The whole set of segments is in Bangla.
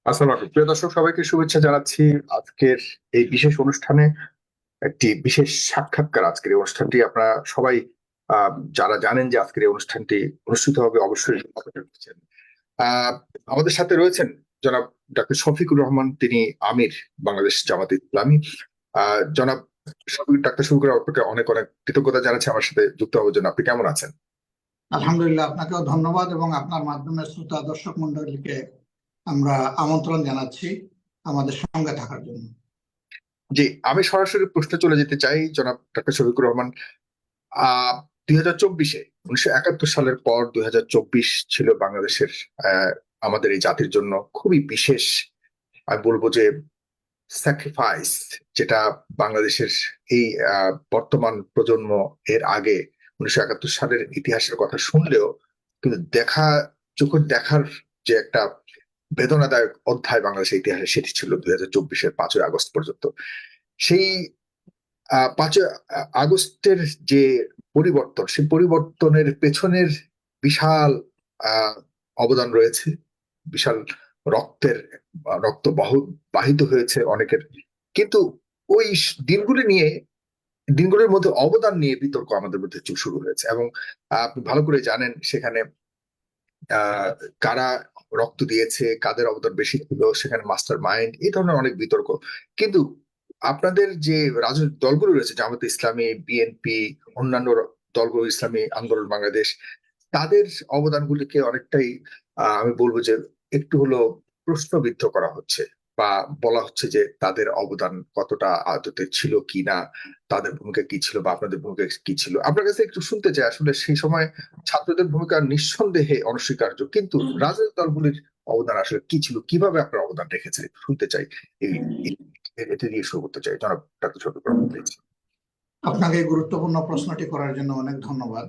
আসসালামু আলাইকুম প্রিয় দর্শক, সবাইকে শুভেচ্ছা জানাচ্ছি। আজকের এই বিশেষ অনুষ্ঠানে একটি বিশেষ সাক্ষাৎকার। আজকের এই অনুষ্ঠানটি আপনারা সবাই যারা জানেন যে আজকের এই অনুষ্ঠানটি অনুষ্ঠিত হবে অবশ্যই অপেক্ষা করছেন। আহ, আমাদের সাথে রয়েছেন জনাব ডক্টর শফিকুর রহমান, তিনি আমির বাংলাদেশ জামাতে ইসলামী। জনাব ডাক্তার শফিকুর আপনাকে অনেক অনেক কৃতজ্ঞতা জানাচ্ছি আমার সাথে যুক্ত হওয়ার জন্য। আপনি কেমন আছেন? আলহামদুলিল্লাহ, আপনাকেও ধন্যবাদ এবং আপনার মাধ্যমে শ্রোতা দর্শক মন্ডলীকে আমরা আমন্ত্রণ জানাচ্ছি আমাদের সঙ্গে থাকার জন্য। জি, আমি সরাসরি প্রশ্নে চলে যেতে চাই। জনাব ডক্টর শফিকুর রহমান, 2024-এ 1971 সালের পর 2024 ছিল বাংলাদেশের আহ, আমাদের এই জাতির জন্য খুবই বিশেষ। আমি বলবো যে স্যাক্রিফাইস, যেটা বাংলাদেশের এই বর্তমান প্রজন্ম এর আগে 1971 সালের ইতিহাসের কথা শুনলেও কিন্তু চোখের দেখার যে একটা বেদনাদায়ক অধ্যায় বাংলাদেশের ইতিহাসে, সেটি ছিল 2024-এর 5ই আগস্ট পর্যন্ত। সেই 5ই আগস্টের যে পরিবর্তন, সেই পরিবর্তনের পেছনের বিশাল আহ অবদান রয়েছে। বিশাল রক্তের রক্ত বাহিত হয়েছে অনেকের। কিন্তু ওই দিনগুলির মধ্যে অবদান নিয়ে বিতর্ক আমাদের মধ্যে শুরু হয়েছে, এবং আপনি ভালো করে জানেন সেখানে আহ কারা রক্ত দিয়েছে, কাদের অবদান বেশি ছিল, সেখানে মাস্টার মাইন্ড, এই ধরনের অনেক বিতর্ক। কিন্তু আপনাদের যে রাজনৈতিক দলগুলো রয়েছে, জামাতে ইসলামী, বিএনপি, অন্যান্য দলগুলো, ইসলামী আন্দোলন বাংলাদেশ, তাদের অবদানগুলিকে অনেকটাই আমি বলবো যে একটু হলো প্রশ্নবিদ্ধ করা হচ্ছে, বা বলা হচ্ছে যে তাদের অবদান কতটা আদতে ছিল কি না, তাদের ভূমিকা কি ছিল, বা আপনাদের ভূমিকা কি ছিল। আপনার কাছে একটু শুনতে চাই আসলে সেই সময় ছাত্রদের ভূমিকা নিঃসন্দেহে অনস্বীকার্য, কিন্তু রাজনৈতিক দলগুলির অবদান আসলে কি ছিল, কিভাবে আপনার অবদান রেখেছে শুনতে চাই। এই এটা দিয়ে শুরু করতে চাই, জনাব ডাক্তার শফিকুর রহমান, প্লিজ। আপনাকে এই গুরুত্বপূর্ণ প্রশ্নটি করার জন্য অনেক ধন্যবাদ।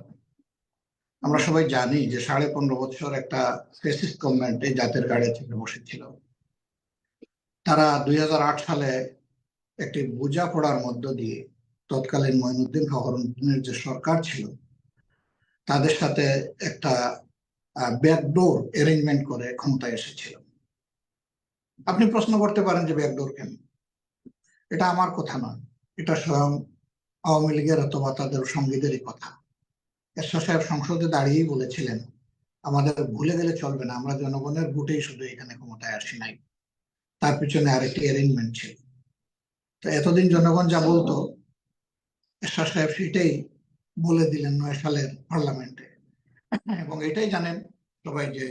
আমরা সবাই জানি যে 15.5 বছর একটা ফ্যাসিস্ট গভর্নমেন্ট এই জাতের গাড়ি চেপে বসেছিল। তারা 2008 সালে একটি বোঝাপড়ার মধ্য দিয়ে তৎকালীন মঈনুদ্দিন ফখরুদ্দিনের যে সরকার ছিল তাদের সাথে একটা ব্যাকডোর অ্যারেঞ্জমেন্ট করে ক্ষমতায় এসেছিল। আপনি প্রশ্ন করতে পারেন যে ব্যাকডোর কেন? এটা আমার কথা নয়, এটা স্বয়ং আওয়ামী লীগের অথবা তাদের সঙ্গীদেরই কথা। এরশাদ সাহেব সংসদে দাঁড়িয়েই বলেছিলেন, আমাদের ভুলে গেলে চলবে না, আমরা জনগণের ভোটেই শুধু এখানে ক্ষমতায় আসি নাই, তার পিছনে আরেকটি অ্যারেঞ্জমেন্ট ছিল। তো এতদিন জনগণ যা বলতো এরশাদ সাহেব সেটাই বলে দিলেন 9 সালের পার্লামেন্টে। এবং এটাই জানেন সবাই যে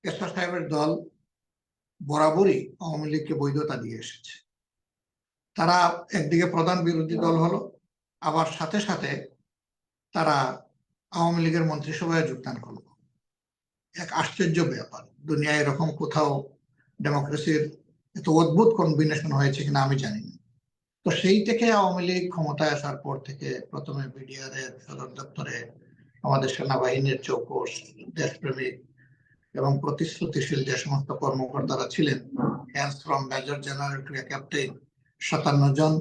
এরশাদ সাহেবের দল বরাবরই আওয়ামী লীগকে বৈধতা দিয়ে এসেছে। তারা একদিকে প্রধান বিরোধী দল হলো, আবার সাথে সাথে তারা আওয়ামী লীগের মন্ত্রিসভায় যোগদান করলো। এক আশ্চর্য ব্যাপার, দুনিয়ায় এরকম কোথাও ডেমোক্রেসির এত অদ্ভুত কম্বিনেশন হয়েছে কিনা আমি জানি না। তো সেই থেকে আওয়ামী লীগ ক্ষমতায় আসার পর থেকে প্রথমে বিডিআর এর সদর দপ্তরে আমাদের সেনাবাহিনীর চৌকস, দেশপ্রেমিক এবং প্রতিশ্রুতিশীল যে সমস্ত কর্মকর্তারা ছিলেন, hands from major general to captain, 57 জন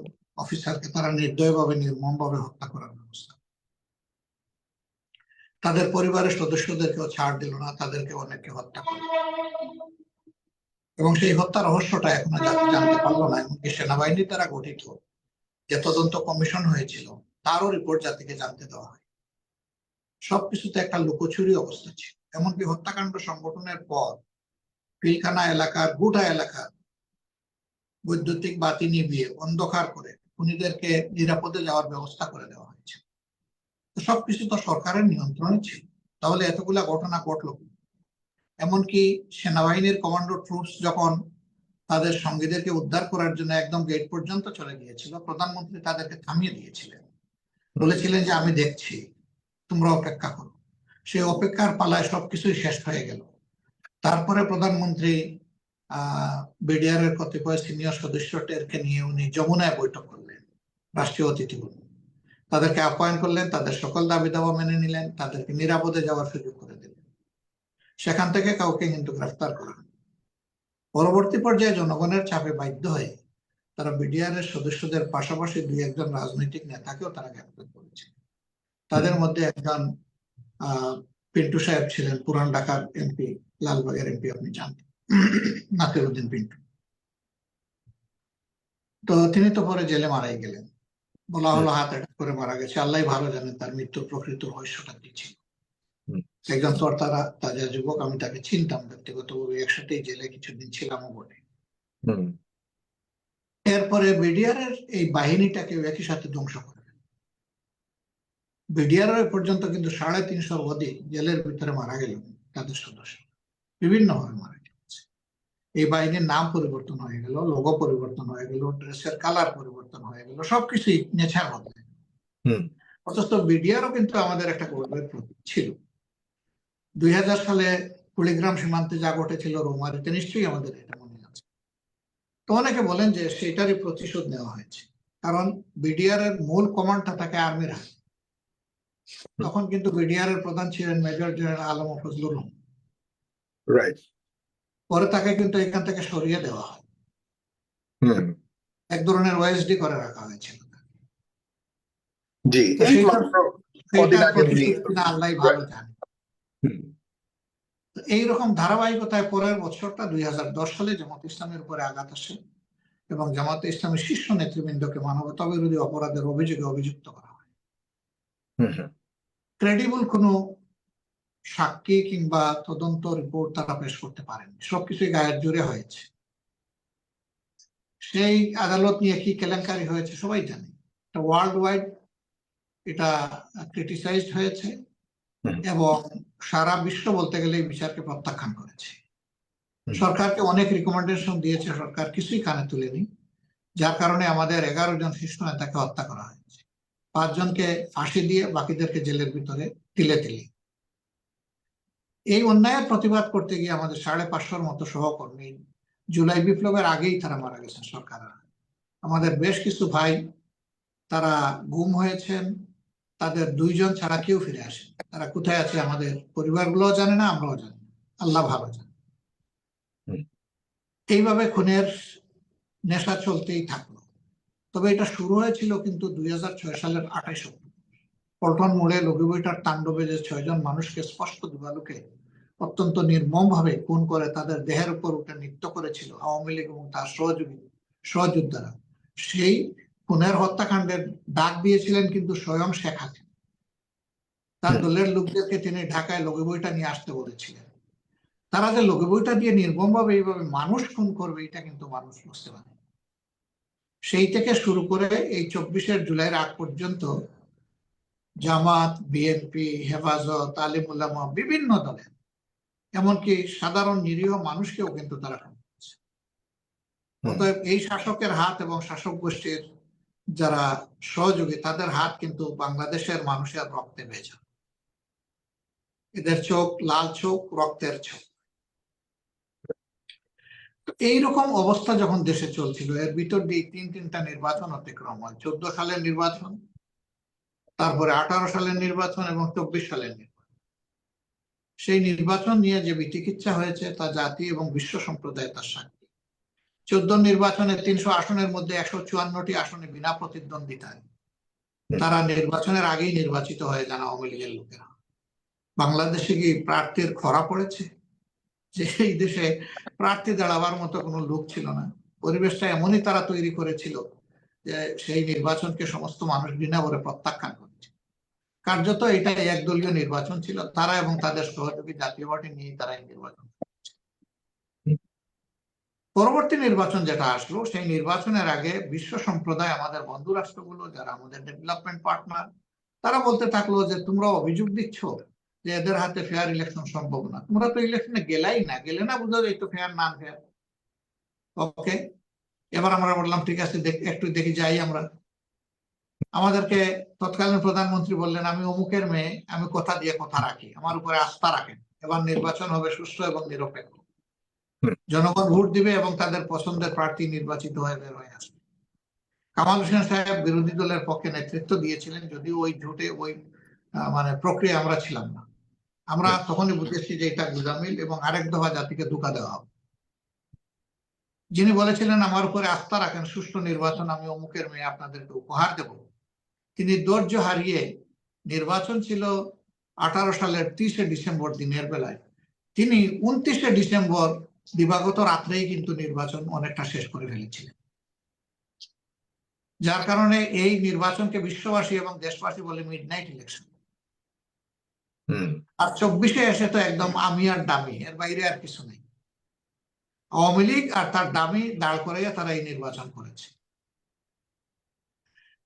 অফিসারকে তারা নির্দয়ভাবে নির্মমভাবে হত্যা করার ব্যবস্থা। তাদের পরিবারের সদস্যদেরকেও ছাড় দিল না, তাদেরকে অনেককে হত্যা করল। এবং সেই হত্যা রহস্যটা এখনো জাতি জানতে পারলো না। এমনকি সেনাবাহিনীর দ্বারা গঠিত যে তদন্ত কমিশন হয়েছিল তারও রিপোর্ট জাতিকে জানতে দেওয়া হয়। সবকিছুতে একটা লুকোচুরি অবস্থা ছিল। এমনকি হত্যাকাণ্ড সংগঠনের পর পিলখানা এলাকার, গোটা এলাকার বৈদ্যুতিক বাতি নিভিয়ে অন্ধকার করে খুনিদেরকে নিরাপদে যাওয়ার ব্যবস্থা করে দেওয়া হয়েছে। তো সবকিছু তো সরকারের নিয়ন্ত্রণে ছিল, তাহলে এতগুলা ঘটনা ঘটলো। এমনকি সেনাবাহিনীর কমান্ডো ট্রুপস যখন তাদের সঙ্গীদেরকে উদ্ধার করার জন্য একদম গেট পর্যন্ত চলে গিয়েছিল, প্রধানমন্ত্রী তাদেরকে থামিয়ে দিয়েছিলেন, বলেছিলেন যে আমি দেখছি, তোমরা অপেক্ষা করো। সেই অপেক্ষার পালায় সবকিছুই শেষ হয়ে গেল। তারপরে প্রধানমন্ত্রী বিডিআর এর কতিপয় সিনিয়র সদস্যদেরকে নিয়ে উনি যমুনায় বৈঠক করলেন, রাষ্ট্রীয় অতিথি বলে তাদেরকে আপ্যায়ন করলেন, তাদের সকল দাবি দাওয়া মেনে নিলেন, তাদেরকে নিরাপদে যাওয়ার সুযোগ করে দিলেন। সেখান থেকে কাউকে কিন্তু গ্রেফতার করা হয়। পরবর্তী পর্যায়ে জনগণের চাপে বাধ্য হয়ে তারা বিডিআর এর সদস্যদের পাশাপাশি 2-1 জন রাজনৈতিক নেতাকেও তারা গ্রেফতার করেছে। তাদের মধ্যে একজন পিন্টু সাহেব ছিলেন, পুরান ঢাকার এমপি, লালবাগের এমপি, আপনি জানতেন। নাসিরউদ্দিন পিন্টু। তো তিনি তো পরে জেলে মারাই গেলেন। বলা হলো হার্ট অ্যাটাক করে মারা গেছে, আল্লাহ ভালো জানেন তার মৃত্যুর প্রকৃত রহস্যটা কি ছিল। একজন তারা তাজা যুবক, আমি তাকে চিনতাম ব্যক্তিগতভাবে, একসাথেই জেলে কিছুদিন ছিলামও বটে। এরপরে বিডিআর এর এই বাহিনীটাকে একই সাথে ধ্বংস করে। বিডিআর পর্যন্ত কিন্তু 350 অধিক জেলের ভিতরে মারা গেল তাদের সদস্য, বিভিন্ন ভাবে মারা গেছে। এই বাহিনীর নাম পরিবর্তন হয়ে গেল, লোগো পরিবর্তন হয়ে গেল, ড্রেসের কালার পরিবর্তন হয়ে গেল, সবকিছুই নেচার বদলে। অথচ বিডিআরও কিন্তু আমাদের একটা গৌরবের প্রতীক ছিল। 2000 সালে কুড়িগ্রাম সীমান্তে যা ঘটেছিল রৌমারীতে, নিশ্চয়ই আমাদের এটা মনে আছে। তো অনেকে বলেন যে সেটারই প্রতিশোধ নেওয়া হয়েছে, কারণ বিডিআর এর মূল কমান্ডটা থাকে আর্মির হাতে। তখন কিন্তু বিডিআর এর প্রধান ছিলেন মেজর জেনারেল আলম ফজলুর রহমান। পরে তাকে কিন্তু এখান থেকে সরিয়ে দেওয়া হয়, এক ধরনের ওএসডি করে রাখা হয়েছিল। আল্লাহ ভালো জানে। এইরকম ধারাবাহিকতায় পরের বছরটা 2010 সালে জামাত ইসলামের উপরে আঘাত আসে এবং জামাত ইসলামের শীর্ষ নেতৃবৃন্দকে মানবতা বিরোধী অপরাধের অভিযোগে অভিযুক্ত করা হয়। ক্রেডিবল কোনো সাক্ষী কিংবা তদন্ত রিপোর্ট তারা পেশ করতে পারেনি, সবকিছুই গায়ের জোরে হয়েছে। সেই আদালত নিয়ে কি কেলেঙ্কারি হয়েছে সবাই জানে, ওয়ার্ল্ড ওয়াইড এটা ক্রিটিসাইজড হয়েছে এবং সারা বিশ্ব বলতে গেলে এই বিচারকে প্রত্যাখ্যান করেছে। সরকারকে অনেক রিকমেন্ডেশন দিয়েছে, সরকার কিছুই কানে তুলেনি, যার কারণে আমাদের 11 জন শীর্ষ নেতাকে হত্যা করা হয়েছে, 5 জনকে ফাঁসি দিয়ে বাকিদেরকে জেলের ভিতরে তিলে তিলে। এই অন্যায়ের প্রতিবাদ করতে গিয়ে আমাদের 550-র মতো সহকর্মী জুলাই বিপ্লবের আগেই তারা মারা গেছেন। সরকার, আমাদের বেশ কিছু ভাই তারা গুম হয়েছেন, তাদের 2 জন ছাড়া কেউ ফিরে আসেন। তারা কোথায় আছে আমাদের পরিবারগুলো জানে না, আমরাও জানি না, আল্লাহ ভালো জানে। এইভাবে খুনের নেশা চলতেই থাকলো। তবে এটা শুরু হয়েছিল কিন্তু 2006 সালের 28 অক্টোবর পল্টন মোড়ে লগিবইটার তাণ্ডবে, যে 6 জন মানুষকে স্পষ্ট দিবালোকে অত্যন্ত নির্মম ভাবে খুন করে তাদের দেহের উপর উঠে নৃত্য করেছিল আওয়ামী লীগ এবং তার সহযোদ্ধারা। সেই খুনের হত্যাকাণ্ডের ডাক দিয়েছিলেন কিন্তু স্বয়ং শেখ হাসিনা। তার দলের লোকদেরকে তিনি ঢাকায় লগিবইটা নিয়ে আসতে বলেছিলেন। তারা যে লগিবইটা দিয়ে নির্মম ভাবে এইভাবে মানুষ খুন করবে, এটা কিন্তু মানুষ বুঝতে পারে। সেই থেকে শুরু করে এই 24 জুলাইয়ের আগ পর্যন্ত জামাত, বিএনপি, হেফাজত, আলিম উলামা, বিভিন্ন দলের, এমনকি সাধারণ নিরীহ মানুষকেও কিন্তু তারা খুন করেছে। অতএব এই শাসকের হাত এবং শাসক গোষ্ঠীর যারা সহযোগী, তাদের হাত কিন্তু বাংলাদেশের মানুষের রক্তে ভেজা। এদের চোখ লাল চোখ, রক্তের চোখ। এইরকম অবস্থা যখন দেশে চলছিল, এর ভিতর দিয়ে 3টা নির্বাচন অতিক্রম হয়। 14 সালের নির্বাচন, তারপরে 18 সালের নির্বাচন এবং 24 সালের নির্বাচন। সেই নির্বাচন নিয়ে যে বিচিকিৎসা হয়েছে তা জাতি এবং বিশ্ব সম্প্রদায় তার সাক্ষী। 14 নির্বাচনে 300 আসনের মধ্যে 154টি আসনে বিনা প্রতিদ্বন্দ্বিতায় তারা নির্বাচনের আগেই নির্বাচিত হয়ে যান আওয়ামী লীগের লোকেরা। বাংলাদেশে কি প্রার্থীর খরা পড়েছে? যে এই দেশে প্রার্থী দাঁড়াবার মতো কোনো লোক ছিল না। পরিবেশটা এমনই তারা তৈরি করেছিল যে সেই নির্বাচনকে সমস্ত মানুষ ঘৃণা করে প্রত্যাখ্যান করেছে। কার্যত এটা একদলীয় নির্বাচন ছিল, তারা এবং তাদের সহযোগী জাতীয় পার্টি নিয়ে তারা এই নির্বাচন। পরবর্তী নির্বাচন যেটা আসলো, সেই নির্বাচনের আগে বিশ্ব সম্প্রদায়, আমাদের বন্ধু রাষ্ট্রগুলো যারা আমাদের ডেভেলপমেন্ট পার্টনার, তারা বলতে থাকলো যে তোমরা অভিযোগ দিচ্ছ যে এদের হাতে ফেয়ার ইলেকশন সম্ভব না, তোমরা তো ইলেকশনে গেলে না বুঝা যায় তো ফেয়ার না ফেয়ার। ওকে, এবার আমরা বললাম ঠিক আছে, একটু দেখি যাই আমরা। আমাদেরকে তৎকালীন প্রধানমন্ত্রী বললেন, আমি অমুকের মেয়ে, আমি কথা দিয়ে কথা রাখি, আমার উপরে আস্থা রাখেন, এবার নির্বাচন হবে সুষ্ঠু এবং নিরপেক্ষ, জনগণ ভোট দিবে এবং তাদের পছন্দের প্রার্থী নির্বাচিত হয়ে বের হয়ে আসবে। কামাল হোসেন সাহেব বিরোধী দলের পক্ষে নেতৃত্ব দিয়েছিলেন, যদিও ওই জোটে ওই প্রক্রিয়া আমরা ছিলাম না। আমরা তখনই বুঝেছি যে এটা গুজামিল এবং আরেক দফা জাতিকে ধোঁকা দেওয়া হবে। যিনি বলেছিলেন আমার উপরে আস্থা রাখেন, সুষ্ঠু নির্বাচন, আমি অমুকের মেয়ে আপনাদেরকে উপহার দেব, তিনি ধৈর্য হারিয়ে, নির্বাচন ছিল 18 সালের 30 ডিসেম্বর দিনের বেলায়, তিনি 29 ডিসেম্বর দিবাগত রাত্রেই কিন্তু নির্বাচন অনেকটা শেষ করে ফেলেছিলেন, যার কারণে এই নির্বাচনকে বিশ্ববাসী এবং দেশবাসী বলে মিডনাইট ইলেকশন। আর 24-এ এসে তো একদম আমি আর ডামি, এর বাইরে আর কিছু নেই। আওয়ামী লীগ আর তার ডামি দাঁড় করাইয়া তারা এই নির্বাচন করেছে।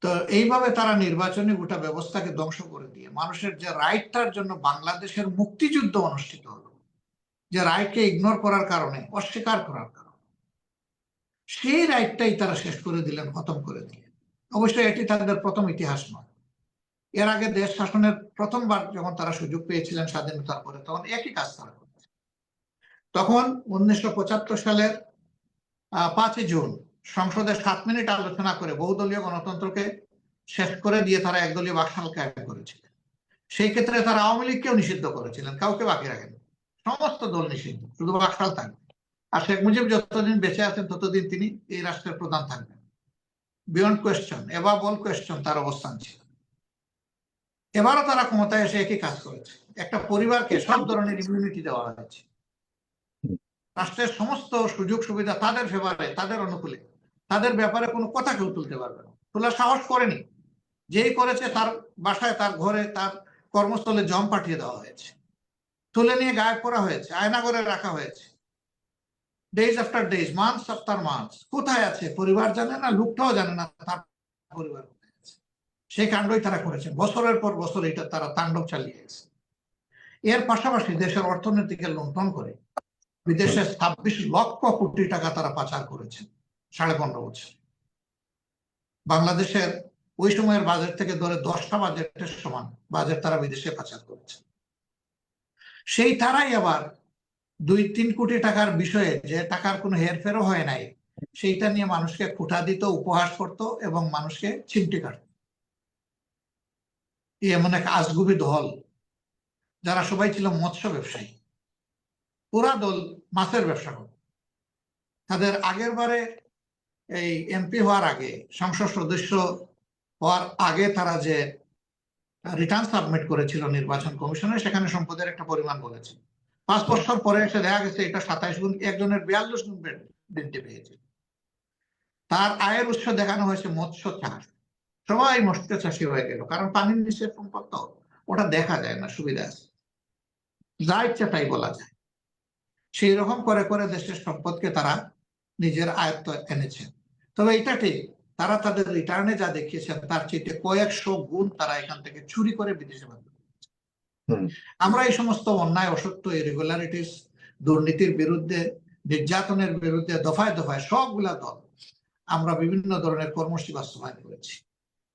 তো এইভাবে তারা নির্বাচনী গোটা ব্যবস্থাকে ধ্বংস করে দিয়ে মানুষের যে রাইটটার জন্য বাংলাদেশের মুক্তিযুদ্ধ অনুষ্ঠিত হলো, যে রাইটকে ইগনোর করার কারণে, অস্বীকার করার কারণে, সেই রাইটটাই তারা শেষ করে দিলেন, খতম করে দিলেন। অবশ্যই এটি তাদের প্রথম ইতিহাস নয়। এর আগে দেশ শাসনের প্রথমবার যখন তারা সুযোগ পেয়েছিলেন স্বাধীনতার পরে, তখন একই কাজ তারা করেছে। তখন 1975 সালের 5 জুন সংসদে 7 মিনিট আলোচনা করে বহুদলীয় গণতন্ত্রকে শেষ করে দিয়ে তারা একদলীয় বাকশাল কায়েম করেছিলেন। সেই ক্ষেত্রে তারা আওয়ামী লীগকেও নিষিদ্ধ করেছিলেন, কাউকে বাকি রাখেন, সমস্ত দল নিষিদ্ধ, শুধু বাকশাল থাকবে। আর শেখ মুজিব যতদিন বেঁচে আছেন ততদিন তিনি এই রাষ্ট্রের প্রধান থাকবেন, বিয়ন্ড কোয়েশ্চন, এবাব অল কোয়েশ্চন তার অবস্থান ছিল। এবারও তারা ক্ষমতায় এসে একই কাজ করেছে। একটা পরিবারকে সব ধরনের ইমিউনিটি দেওয়া হয়েছে, রাষ্ট্রের সমস্ত সুযোগ সুবিধা তাদের ফেভারে, তাদের অনুকূলে, তাদের ব্যাপারে কোনো কথা কেউ তুলতে পারবে না, তোলার সাহস করেনি। যেই করেছে তার বাসায়, তার ঘরে, তার কর্মস্থলে জম পাঠিয়ে দেওয়া হয়েছে, তুলে নিয়ে গায়েব করা হয়েছে, আয়না করে রাখা হয়েছে, days after days, months after months. কোথায় আছে পরিবার জানে না, লোকটাও জানে না তার পরিবার কোথায় আছে। সেই কাণ্ডই তারা করেছে, বছরের পর বছর এটা তারা তাণ্ডব চালিয়ে গেছে। এর পাশাপাশি দেশের অর্থনীতিকে লুণ্ঠন করে বিদেশে 26 লক্ষ কোটি টাকা তারা পাচার করেছেন 15.5 বছর। বাংলাদেশের ওই সময়ের বাজেট থেকে ধরে 10টা বাজেটের সমান বাজেট তারা বিদেশে পাচার করেছে। সেই তারাই আবার 2-3 কোটি টাকার বিষয়ে, যে টাকার কোনো হেরফেরও হয় নাই, সেইটা নিয়ে মানুষকে খোঁটা দিত, উপহাস করত এবং মানুষকে চিমটি কাটত। এমন এক আজগুবি দল, যারা সবাই ছিল মৎস্য ব্যবসায়ী, পুরা দল মাছের ব্যবসা করত। তাদের আগের বারে এই এমপি হওয়ার আগে, সংসদ সদস্য হওয়ার আগে তারা যে রিটার্ন সাবমিট করেছিল নির্বাচন কমিশনে, সেখানে সম্পদের একটা পরিমাণ বলেছে। 5 বছর পরে এসে দেখা গেছে এটা 27 গুণ, একজনের 42 গুণ বৃদ্ধি পেয়েছে। তার আয়ের উৎস দেখানো হয়েছে মৎস্য চাষ। সবাই মৎস্য চাষী হয়ে গেল, কারণ পানির নিচে সম্পদ তো ওটা দেখা যায় না, সুবিধা আছে, যা ইচ্ছা তাই বলা যায়। সেই রকম করে করে দেশের সম্পদকে তারা নিজের আয়ত্ত এনেছেন। তবে এটা ঠিক, তারা তাদের রিটার্নে যা দেখিয়েছেন তার চেয়ে কয়েকশো গুণ তারা এখান থেকে চুরি করে বিদেশে পাঠান। আমরা এই সমস্ত অন্যায়, অসত্য, ইরেগুলারিটিস, দুর্নীতির বিরুদ্ধে, নির্যাতনের বিরুদ্ধে দফায় দফায় সবগুলা দল আমরা বিভিন্ন ধরনের কর্মসূচি বাস্তবায়ন করেছি।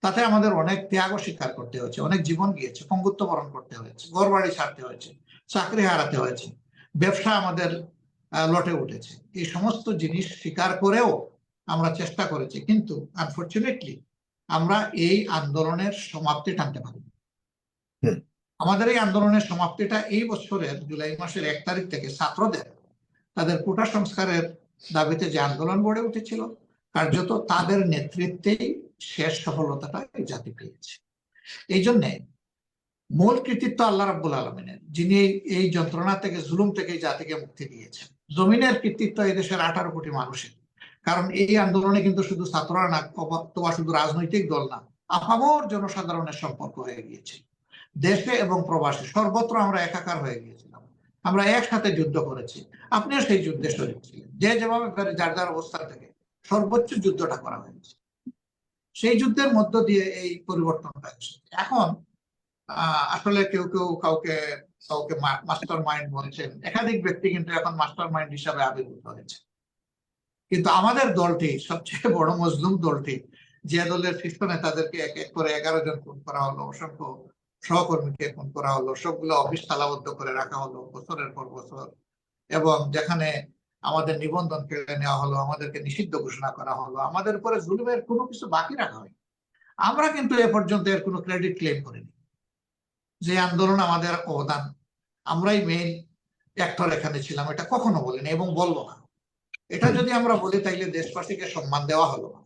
তাতে আমাদের অনেক ত্যাগও স্বীকার করতে হয়েছে, অনেক জীবন গিয়েছে, পঙ্গুত্ব বরণ করতে হয়েছে, ঘর বাড়ি ছাড়তে হয়েছে, চাকরি হারাতে হয়েছে, ব্যবসা আমাদের লটে উঠেছে। এই সমস্ত জিনিস স্বীকার করেও আমরা চেষ্টা করেছি, কিন্তু আনফরচুনেটলি আমরা এই আন্দোলনের সমাপ্তি টানতে পারি। আমাদের এই আন্দোলনের সমাপ্তিটা এই বছরের জুলাই মাসের 1 তারিখ থেকে ছাত্রদের তাদের কোটা সংস্কারের দাবিতে যে আন্দোলন গড়ে উঠেছিল, কার্যত তাদের নেতৃত্বেই শেষ সফলতাটা এই জাতি পেয়েছে। এই জন্যে মূল কৃতিত্ব আল্লাহ রাব্বুল আলামিনের, যিনি এই যন্ত্রণা থেকে, জুলুম থেকে এই জাতিকে মুক্তি দিয়েছেন। জমিনের কৃতিত্ব এই দেশের 18 কোটি মানুষের। কারণ এই আন্দোলনে কিন্তু শুধু ছাত্ররা না, অথবা শুধু রাজনৈতিক দল না, আপামর জনসাধারণের সম্পর্ক হয়ে গিয়েছে। দেশে এবং প্রবাসে সর্বত্র আমরা একাকার হয়ে গিয়েছিলাম, আমরা একসাথে যুদ্ধ করেছি। আপনিও সেই যুদ্ধে শরীক ছিলেন, যে যেভাবে যার যার অবস্থা থেকে সর্বোচ্চ যুদ্ধটা করা হয়েছে। সেই যুদ্ধের মধ্য দিয়ে এই পরিবর্তনটা এসেছে। এখন আসলে কেউ কেউ কাউকে কাউকে মাস্টার মাইন্ড বলছেন, একাধিক ব্যক্তি কিন্তু এখন মাস্টার মাইন্ড হিসাবে আবির্ভূত হয়েছে। কিন্তু আমাদের দলটি, সবচেয়ে বড় মজলুম দলটি, যে দলের শীর্ষ নেতাদেরকে এক এক করে 11 জন খুন করা হলো, অসংখ্য সহকর্মীকে খুন করা হলো, সবগুলো অফিস তালাবদ্ধ করে রাখা হলো বছরের পর বছর, এবং যেখানে আমাদের নিবন্ধন কেড়ে নেওয়া হলো, আমাদেরকে নিষিদ্ধ ঘোষণা করা হলো, আমাদের উপরে জুলুমের কোনো কিছু বাকি রাখা হয়নি। আমরা কিন্তু এ পর্যন্ত এর কোনো ক্রেডিট ক্লেম করিনি। যে আন্দোলন আমাদের অবদান, আমরাই মেইন অ্যাক্টর এখানে ছিলাম, এটা কখনো বলিনি এবং বলবো না। এটা যদি আমরা বলি তাইলে দেশবাসীকে সম্মান দেওয়া হলো না।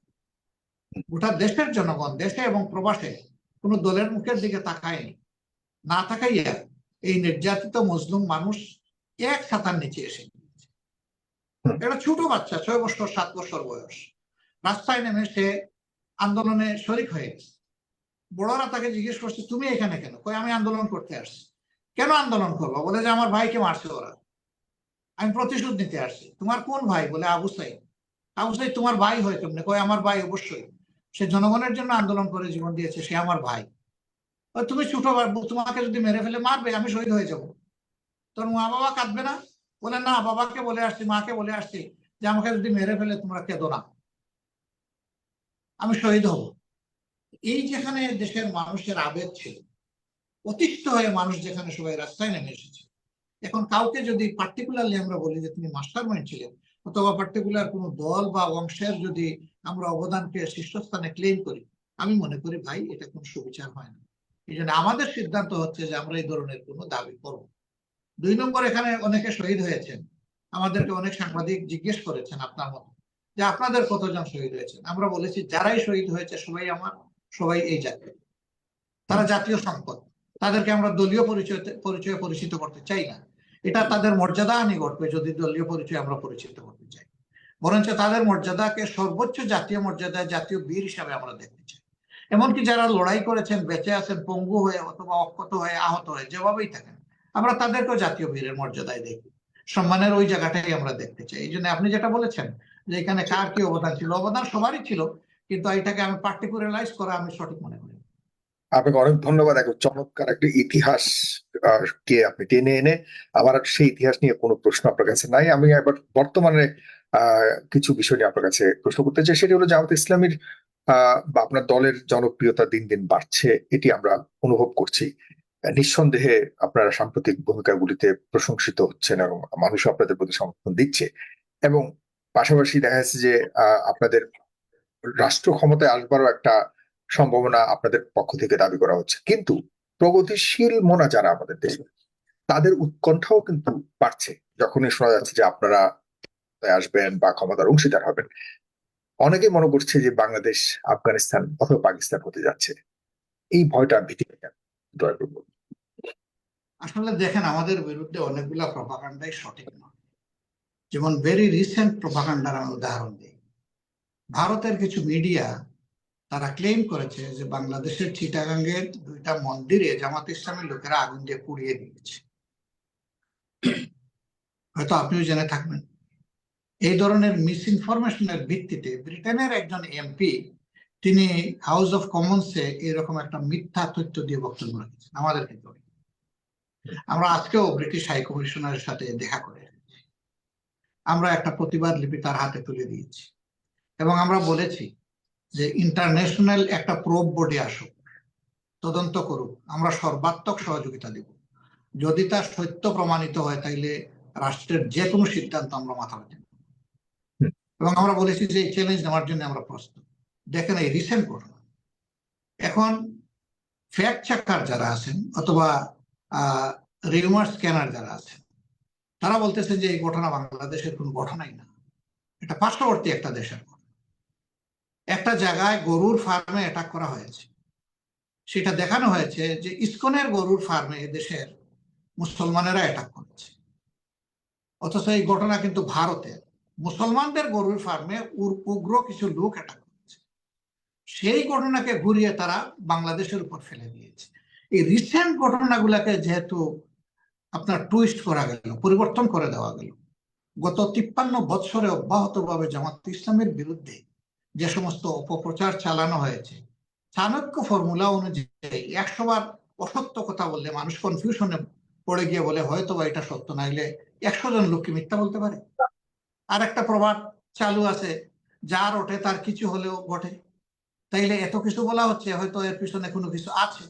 গোটা দেশের জনগণ দেশে এবং প্রবাসে কোনো দলের মুখের দিকে তাকায়নি, না তাকাইয়া এই নির্যাতিত মজলুম মানুষ এক ছাতার নিচে এসে গিয়েছে। একটা ছোট বাচ্চা 6 বছর 7 বছর বয়স রাস্তায় নেমে সে আন্দোলনে শরিক হয়ে গেছে। বড়রা তাকে জিজ্ঞেস করছে তুমি এখানে কেন? কই আমি আন্দোলন করতে আসছি। কেন আন্দোলন করবো? বলে যে আমার ভাইকে মারছে ওরা, আমি প্রতিশোধ নিতে আসছি। তোমার কোন ভাই? বলে আবু সাইদ। আবু সাইদ তোমার ভাই হয় কেমনে? কয় আমার ভাই অবশ্যই, সে জনগণের জন্য আন্দোলন করে জীবন দিয়েছে, সে আমার ভাই। তুমি ছোট, তোমাকে যদি মেরে ফেলে মারবে, আমি শহীদ হয়ে যাব, তোর মা বাবা কাঁদবে না? বলে না, বাবাকে বলে আসছি, মাকে বলে আসছি যে আমাকে যদি মেরে ফেলে তোমরা কেঁদো না, আমি শহীদ হব। এই যেখানে দেশের মানুষের আবেগ ছিল, অতিষ্ঠ হয়ে মানুষ যেখানে সবাই রাস্তায় নেমে এসেছে। এখন কাউকে যদি পার্টিকুলারলি আমরা বলি যে তিনি মাস্টার মাইন্ড ছিলেন, অথবা পার্টিকুলার কোনো দল বা অংশের যদি আমরা অবদানকে শীর্ষস্থানে ক্লেম করি, আমি মনে করি ভাই এটা কোনো সুবিচার হয় না। এই জন্য আমাদের সিদ্ধান্ত হচ্ছে যে আমরা এই ধরনের কোনো দাবি করব। 2 নম্বর, এখানে অনেকে শহীদ হয়েছেন, আমাদেরকে অনেক সাংবাদিক জিজ্ঞেস করেছেন আপনার মতো যে আপনাদের কতজন শহীদ হয়েছেন। আমরা বলেছি যারাই শহীদ হয়েছে সবাই আমার, সবাই এই জাতীয়, তারা জাতীয় সম্পদ, তাদেরকে আমরা দলীয় পরিচয়ে পরিচিত করতে চাই না। এটা তাদের মর্যাদা হানি ঘটবে যদি দলীয় পরিচয় আমরা পরিচিত করতে চাই। বরঞ্চ তাদের মর্যাদাকে সর্বোচ্চ জাতীয় মর্যাদায় জাতীয় বীর হিসাবে আমরা দেখতে চাই। এমনকি যারা লড়াই করেছেন, বেঁচে আছেন পঙ্গু হয়ে অথবা অক্ষত হয়ে, আহত হয়ে, যেভাবেই থাকেন, আমরা তাদেরকেও জাতীয় বীরের মর্যাদায় দেখি, সম্মানের ওই জায়গাটাই আমরা দেখতে চাই। এই জন্য আপনি যেটা বলেছেন যে এখানে কার কি অবদান ছিল, অবদান সবারই ছিল, কিন্তু এটাকে আমি পার্টিকুলারাইজ করা আমি সঠিক মনে করি। আপনাকে অনেক ধন্যবাদ। এক চমৎকার একটা ইতিহাস কে আপনি টেনে এনে, আমার আর সেই ইতিহাস নিয়ে কোনো প্রশ্ন আপনার কাছে নাই। আমি এবার বর্তমানে কিছু বিষয় নিয়ে আপনার কাছে প্রশ্ন করতে চাই। সেটি হলো জামাত ইসলামীর বা আপনার দলের জনপ্রিয়তা দিন দিন বাড়ছে, এটি আমরা অনুভব করছি। নিঃসন্দেহে আপনারা সাম্প্রতিক ভূমিকাগুলিতে প্রশংসিত হচ্ছেন এবং মানুষ আপনাদের প্রতি সমর্থন দিচ্ছে, এবং পাশাপাশি দেখা যাচ্ছে যে আপনাদের রাষ্ট্র ক্ষমতায় আসবারও একটা সম্ভাবনা আপনাদের পক্ষ থেকে দাবি করা হচ্ছে। কিন্তু প্রগতিশীল মনা যারা আমাদের দেশে, তাদের উৎকণ্ঠাও কিন্তু বাড়ছে যখনই শোনা যাচ্ছে যে আপনারা আসবেন বা ক্ষমতার অংশীদার হবেন। অনেকেই মনে করছে যে বাংলাদেশ আফগানিস্তান অথবা পাকিস্তান হতে যাচ্ছে। এই ভয়টা ভীতিটা কেন? দয়া করে বলুন। আসলে দেখেন, আমাদের বিরুদ্ধে অনেকগুলা প্রপাগান্ডাই সঠিক নয়। যেমন ভেরি রিসেন্ট প্রপাগান্ডার আমি উদাহরণ দিই। ভারতের কিছু মিডিয়া তারা ক্লেম করেছে যে বাংলাদেশের চিটাগাঙ্গের 2টা মন্দিরে জামাত ইসলামী লোকেরা আগুন দিয়ে পুড়িয়ে দিয়েছে। হয়তো আপনিও জেনে থাকবেন। এই ধরনের মিস ইনফরমেশনের ভিত্তিতে ব্রিটেনের একজন এমপি তিনি হাউস অফ কমন্সে এরকম একটা মিথ্যা তথ্য দিয়ে বক্তব্য রেখেছেন আমাদের ক্ষেত্রে। আমরা আজকেও ব্রিটিশ হাই কমিশনারের সাথে দেখা করে আমরা একটা প্রতিবাদ লিপি তার হাতে তুলে দিয়েছি, এবং আমরা বলেছি যে ইন্টারন্যাশনাল একটা প্রোব বডি আসুক, তদন্ত করুক, আমরা সর্বাত্মক সহযোগিতা দেব। যদি তার সত্য প্রমাণিত হয় তাইলে রাষ্ট্রের যে কোনো সিদ্ধান্ত আমরা মাথা পেতে, এবং আমরা বলেছি যে এই চ্যালেঞ্জ নেওয়ার জন্য আমরা প্রস্তুত। দেখেন এই রিসেন্ট ঘটনা, এখন ফ্যাক্ট চেকার যারা আছেন অথবা রিউমার স্ক্যানার যারা আছেন, তারা বলতেছে যে এই ঘটনা বাংলাদেশের কোনো ঘটনাই না, এটা পার্শ্ববর্তী একটা দেশের ঘটনা। একটা জায়গায় গরুর ফার্মে অ্যাটাক করা হয়েছে, সেটা দেখানো হয়েছে যে ইসকনের গরুর ফার্মে দেশের মুসলমানেরা অ্যাটাক করেছে, অথচ এই ঘটনা কিন্তু ভারতের মুসলমানদের গরুর ফার্মে উগ্র কিছু লোক অ্যাটাক করেছে। সেই ঘটনাকে ঘুরিয়ে তারা বাংলাদেশের উপর ফেলে দিয়েছে। এই রিসেন্ট ঘটনাগুলোকে যেহেতু আপনার টুইস্ট করা গেল, পরিবর্তন করে দেওয়া গেল, গত 53 বছরে অব্যাহতভাবে জামাত ইসলামের বিরুদ্ধে যে সমস্ত অপপ্রচার চালানো হয়েছে, চাণক্য ফর্মুলা অনুযায়ী 100 বার অসত্য কথা বললে মানুষ কনফিউশনে পড়ে গিয়ে বলে হয়তো বা এটা সত্য, নাইলে 100 জন লোককে মিথ্যা বলতে পারে। আর একটা প্রবাদ চালু আছে, যার ওঠে তার কিছু হলেও ঘটে। তাইলে এত কিছু বলা হচ্ছে, হয়তো এর পিছনে কোনো কিছু আছে।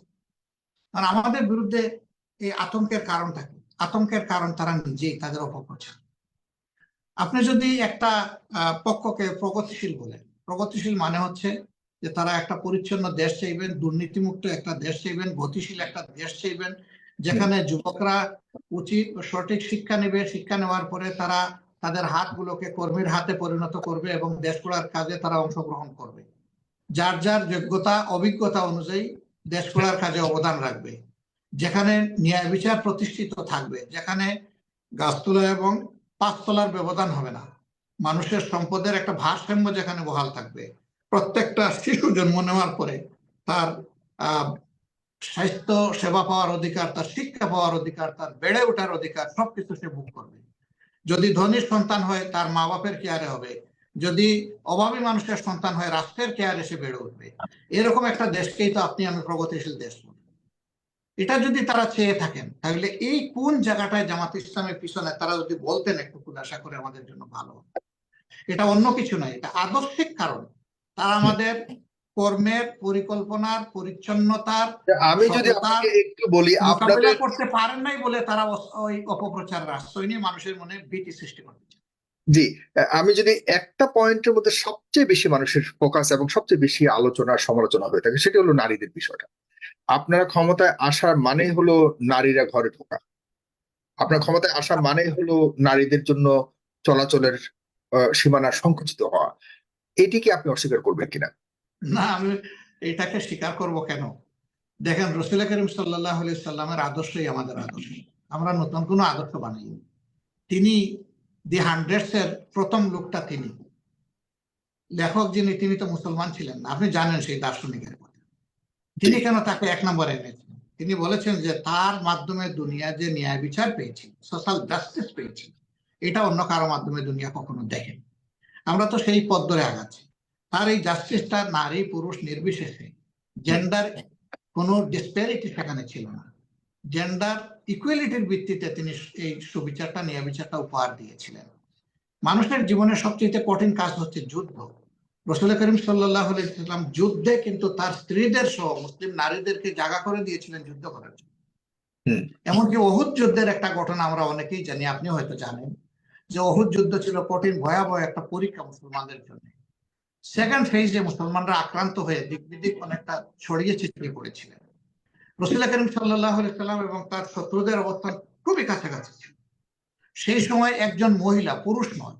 আর আমাদের বিরুদ্ধে এই আতঙ্কের কারণটা কি? আতঙ্কের কারণ তারা নিজেই, তাদের অপপ্রচার। আপনি যদি একটা পক্ষকে প্রগতিশীল বলেন, প্রগতিশীল মানে হচ্ছে যে তারা একটা পরিচ্ছন্ন দেশ চাইবেন, দুর্নীতিমুক্ত একটা দেশ চাইবেন, গতিশীল একটা দেশ চাইবেন, যেখানে যুবকরা উচিত সঠিক শিক্ষা নেবে, শিক্ষা নেওয়ার পরে তারা তাদের হাতগুলোকে কর্মীর হাতে পরিণত করবে এবং দেশ গড়ার কাজে তারা অংশগ্রহণ করবে, যার যার যোগ্যতা অভিজ্ঞতা অনুযায়ী দেশ গড়ার কাজে অবদান রাখবে, যেখানে ন্যায় বিচার প্রতিষ্ঠিত থাকবে, যেখানে গাছতলা এবং 5 তলার ব্যবধান হবে না, মানুষের সম্পদের একটা ভারসাম্য যেখানে বহাল থাকবে, প্রত্যেকটা শিশু জন্ম নেওয়ার পরে তার আহ স্বাস্থ্য সেবা পাওয়ার অধিকার, তার শিক্ষা পাওয়ার অধিকার, তার বেড়ে ওঠার অধিকার, সবকিছু সে ভোগ করবে। যদি ধনীর সন্তান হয় তার মা বাপের কেয়ারে হবে, যদি অভাবী মানুষের সন্তান হয় রাষ্ট্রের কেয়ারে সে বেড়ে উঠবে। এরকম একটা দেশকেই তো আপনি আমি প্রগতিশীল দেশ বলি। এটা যদি তারা চেয়ে থাকেন, তাহলে এই কোন জায়গাটায় জামাত ইসলামের পিছনে তারা যদি বলতেন একটু খুলাসা করে, আমাদের জন্য ভালো। এটা অন্য কিছু নয়, এটা আদর্শিক কারণ। তারা আমাদের কর্মের, পরিকল্পনার, পরিচ্ছন্নতার, আমি যদি সততার আপনাকে একটু বলি, মোকাবিলা আপনাদের করতে পারেন নাই বলে তারা ওই অপপ্রচার আশ্রয় নিয়ে মানুষের মনে ভীতি সৃষ্টি করতে চায়। জি, আমি যদি একটা পয়েন্টের মধ্যে সবচেয়ে বেশি মানুষের ফোকাস এবং সবচেয়ে বেশি আলোচনা সমালোচনা হয়ে থাকে, সেটা হলো নারীদের বিষয়টা। আপনারা ক্ষমতায় আসার মানে হলো নারীরা ঘরে ঢোকা, আপনার ক্ষমতায় আসা মানে হলো নারীদের জন্য চলাচলের সীমানা সংকুচিত হওয়া। এটি কি আপনি অস্বীকার করবেন কিনা? না, আমি এটাকে স্বীকার করব কেন? দেখেন, রাসূল করিম সাল্লাল্লাহু আলাইহি সাল্লামের আদর্শই আমাদের আদর্শ। আমরা নতুন কোনো আদর্শ বানাইনি। তিনি দি হান্ড্রেডস এর প্রথম লোকটা তিনি। লেখক যিনি, তিনি তো মুসলমান ছিলেন না, আপনি জানেন সেই দার্শনিকের কথা। জি, তিনি কেন তাকে এক নম্বরে এনেছেন? তিনি বলেছেন যে তার মাধ্যমে দুনিয়া যে ন্যায় বিচার পেয়েছে, সোশ্যাল জাস্টিস পেয়েছে, এটা অন্য কারো মাধ্যমে দুনিয়া কখনো দেখেনি। আমরা তো সেই পথ ধরে আগাচ্ছি। তার এই জাস্টিসটা নারী পুরুষ নির্বিশেষে, জেন্ডার কোনো ডিসপ্যারিটি সেখানে ছিল না। জেন্ডার ইকুয়ালিটির ভিত্তিতে তিনি এই সুবিচারটা, ন্যায় বিচারটা উপহার দিয়েছিলেন। মানুষের জীবনের সবচেয়ে কঠিন কাজ হচ্ছে যুদ্ধ। রাসূল করিম সাল্লাল্লাহু আলাইহি ওয়াসাল্লাম যুদ্ধে কিন্তু তার স্ত্রীদের সহ মুসলিম নারীদেরকে জাগা করে দিয়েছিলেন যুদ্ধ করার জন্য। হুম, এমনকি অহুদ যুদ্ধের একটা ঘটনা আমরা অনেকেই জানি, আপনি হয়তো জানেন, যে অহুদ যুদ্ধ ছিল কঠিন ভয়াবহ একটা পরীক্ষা মুসলমানদের জন্য। সেকেন্ড ফেজে মুসলমানরা আক্রান্ত হয়ে দিক বিদিক অনেকটা ছড়িয়ে ছিটিয়ে পড়েছিলেন। রাসূল করিম সাল্লাল্লাহু আলাইহি ওয়াসাল্লাম এবং তার শত্রুদের অবস্থান খুবই কাছাকাছি ছিল। সেই সময় একজন মহিলা, পুরুষ নয়,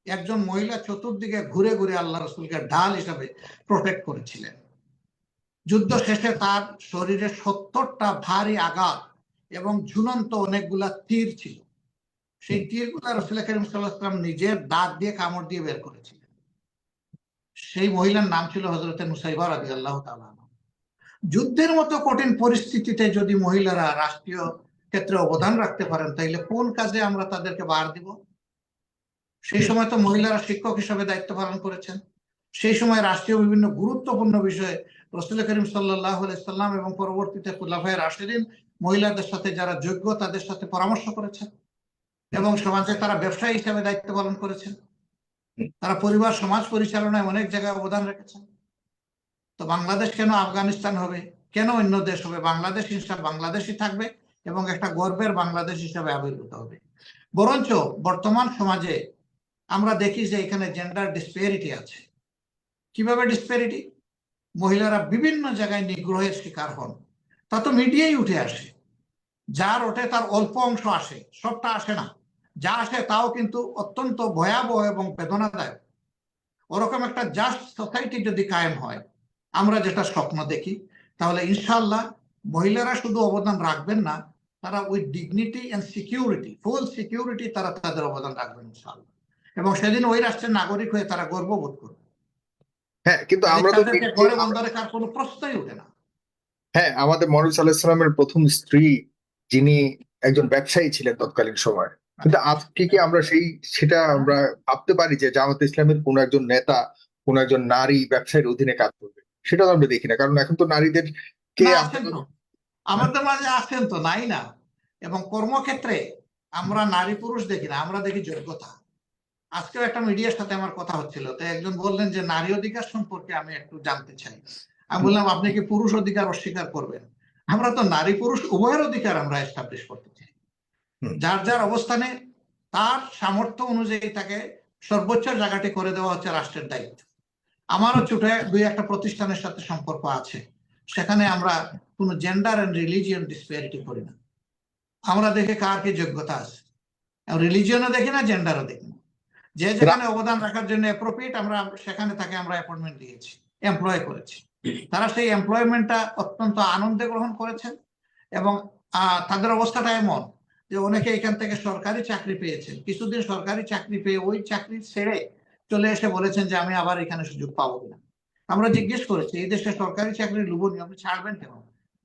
একজন মহিলা চতুর্দিকে ঘুরে ঘুরে আল্লাহ রসুলকে ঢাল হিসাবে প্রোটেক্ট করেছিলেন। যুদ্ধ শেষে তার শরীরে 70টা ভারী আঘাত এবং ঝুলন্ত অনেকগুলা তীর ছিল। সেই তীরগুলা রাসূল করিম সাল্লাল্লাহু আলাইহি ওয়াসাল্লাম নিজের দাঁত দিয়ে কামড় দিয়ে বের করেছিলেন। সেই মহিলার নাম ছিল হযরতে নুসাইবা রাদিয়াল্লাহু তাআলা। যুদ্ধের মতো কঠিন পরিস্থিতিতে যদি মহিলারা রাষ্ট্রীয় ক্ষেত্রে অবদান রাখতে পারেন, তাইলে কোন কাজে আমরা তাদেরকে বাদ দিব? সেই সময় তো মহিলারা শিক্ষক হিসেবে দায়িত্ব পালন করেছেন। সেই সময় রাষ্ট্রীয় বিভিন্ন গুরুত্বপূর্ণ বিষয়ে রাসূল করিম সাল্লাল্লাহু আলাইহি সাল্লাম এবং পরবর্তীতে খুলাফায়ে রাশিদিন মহিলাদের সাথে যারা যোগ্য তাদের সাথে পরামর্শ করেছেন, এবং সমাজে তারা ব্যবসায়ী হিসেবে দায়িত্ব পালন করেছেন। তারা পরিবার সমাজ পরিচালনায় অনেক জায়গায় অবদান রেখেছেন। তো বাংলাদেশ কেন আফগানিস্তান হবে, কেন অন্য দেশ হবে? বাংলাদেশ হিসাবে বাংলাদেশই থাকবে এবং একটা গর্বের বাংলাদেশ হিসাবে আবির্ভূত হবে। বরঞ্চ বর্তমান সমাজে আমরা দেখি যে এখানে জেন্ডার ডিসপ্যারিটি আছে। কিভাবে ডিসপ্যারিটি? মহিলারা বিভিন্ন জায়গায় নিগ্রহের শিকার হন, তা তো মিডিয়ায় উঠে আসে। যার ওঠে তার অল্প অংশ আসে, সবটা আসে না। যা আসে তাও কিন্তু অত্যন্ত ভয়াবহ এবং বেদনাদায়ক। ওরকম একটা জাস্ট সোসাইটি যদি কায়েম হয়, আমরা যেটা স্বপ্ন দেখি, তাহলে ইনশাআল্লাহ মহিলারা শুধু অবদান রাখবেন না, তারা with dignity and security, full security তারা তাদের অবদান রাখবেন ইনশাআল্লাহ। এবং সেদিন ওই রাষ্ট্রের নাগরিক হয়ে তারা গর্ববোধ করবে। হ্যাঁ, কিন্তু কাজে আমরা তো তাদেরকে ঘরে বন্ধ রাখার কোনো প্রশ্নই ওঠে না। হ্যাঁ, আমাদের মহানবী সাল্লাল্লাহু আলাইহি সাল্লামের প্রথম স্ত্রী, যিনি একজন ব্যবসায়ী ছিলেন তৎকালীন সময়, কিন্তু আজকে কি আমরা সেটা আমরা ভাবতে পারি যে জামাত ইসলামের কোন একজন নেতা, কোন একজন নারী ব্যবসায়ীর অধীনে কাজ করবে? সেটা তো আমরা দেখি না, কারণ এখন তো নারীদের কে না, আছেন আপনারা। তো, হ্যাঁ, আমাদের মাঝে আছেন তো, নাই না। এবং কর্মক্ষেত্রে আমরা নারী পুরুষ দেখি না, আমরা দেখি যোগ্যতা। আজকেও একটা মিডিয়ার সাথে আমার কথা হচ্ছিল, তো একজন বললেন যে নারী অধিকার সম্পর্কে আমি একটু জানতে চাই। আমি বললাম, আপনি কি পুরুষ অধিকার অস্বীকার করবেন? আমরা তো নারী পুরুষ উভয়ের অধিকার আমরা এস্টাবলিশ করতে চাই। হুম, যার যার অবস্থানে তার সামর্থ্য অনুযায়ী তাকে সর্বোচ্চ জায়গাটি করে দেওয়া হচ্ছে রাষ্ট্রের দায়িত্ব। আমারও হুম, ছোট দুই একটা প্রতিষ্ঠানের সাথে সম্পর্ক আছে, সেখানে আমরা কোনো জেন্ডার এন্ড রিলিজিয়ন ডিসপ্যারিটি করি না। আমরা দেখি কার কি যোগ্যতা আছে, রিলিজিয়নও দেখি না, জেন্ডারও দেখি না। যে যেখানে অবদান রাখার জন্য অ্যাপ্রোপ্রিয়েট, আমরা সেখানে তাকে আমরা অ্যাপয়েন্টমেন্ট দিয়েছি, এমপ্লয় করেছি। তারা সেই এমপ্লয়মেন্টটা অত্যন্ত আনন্দে গ্রহণ করেছেন। এবং তাদের অবস্থাটা এমন যে অনেকে এখান থেকে সরকারি চাকরি পেয়েছেন, কিছুদিন সরকারি চাকরি পেয়ে ওই চাকরি ছেড়ে চলে এসে বলেছেন যে আমি আবার এখানে সুযোগ পাবো কিনা। আমরা জিজ্ঞেস করেছি এই দেশে সরকারি চাকরি লোভনীয়, আপনি ছাড়বেন কেন?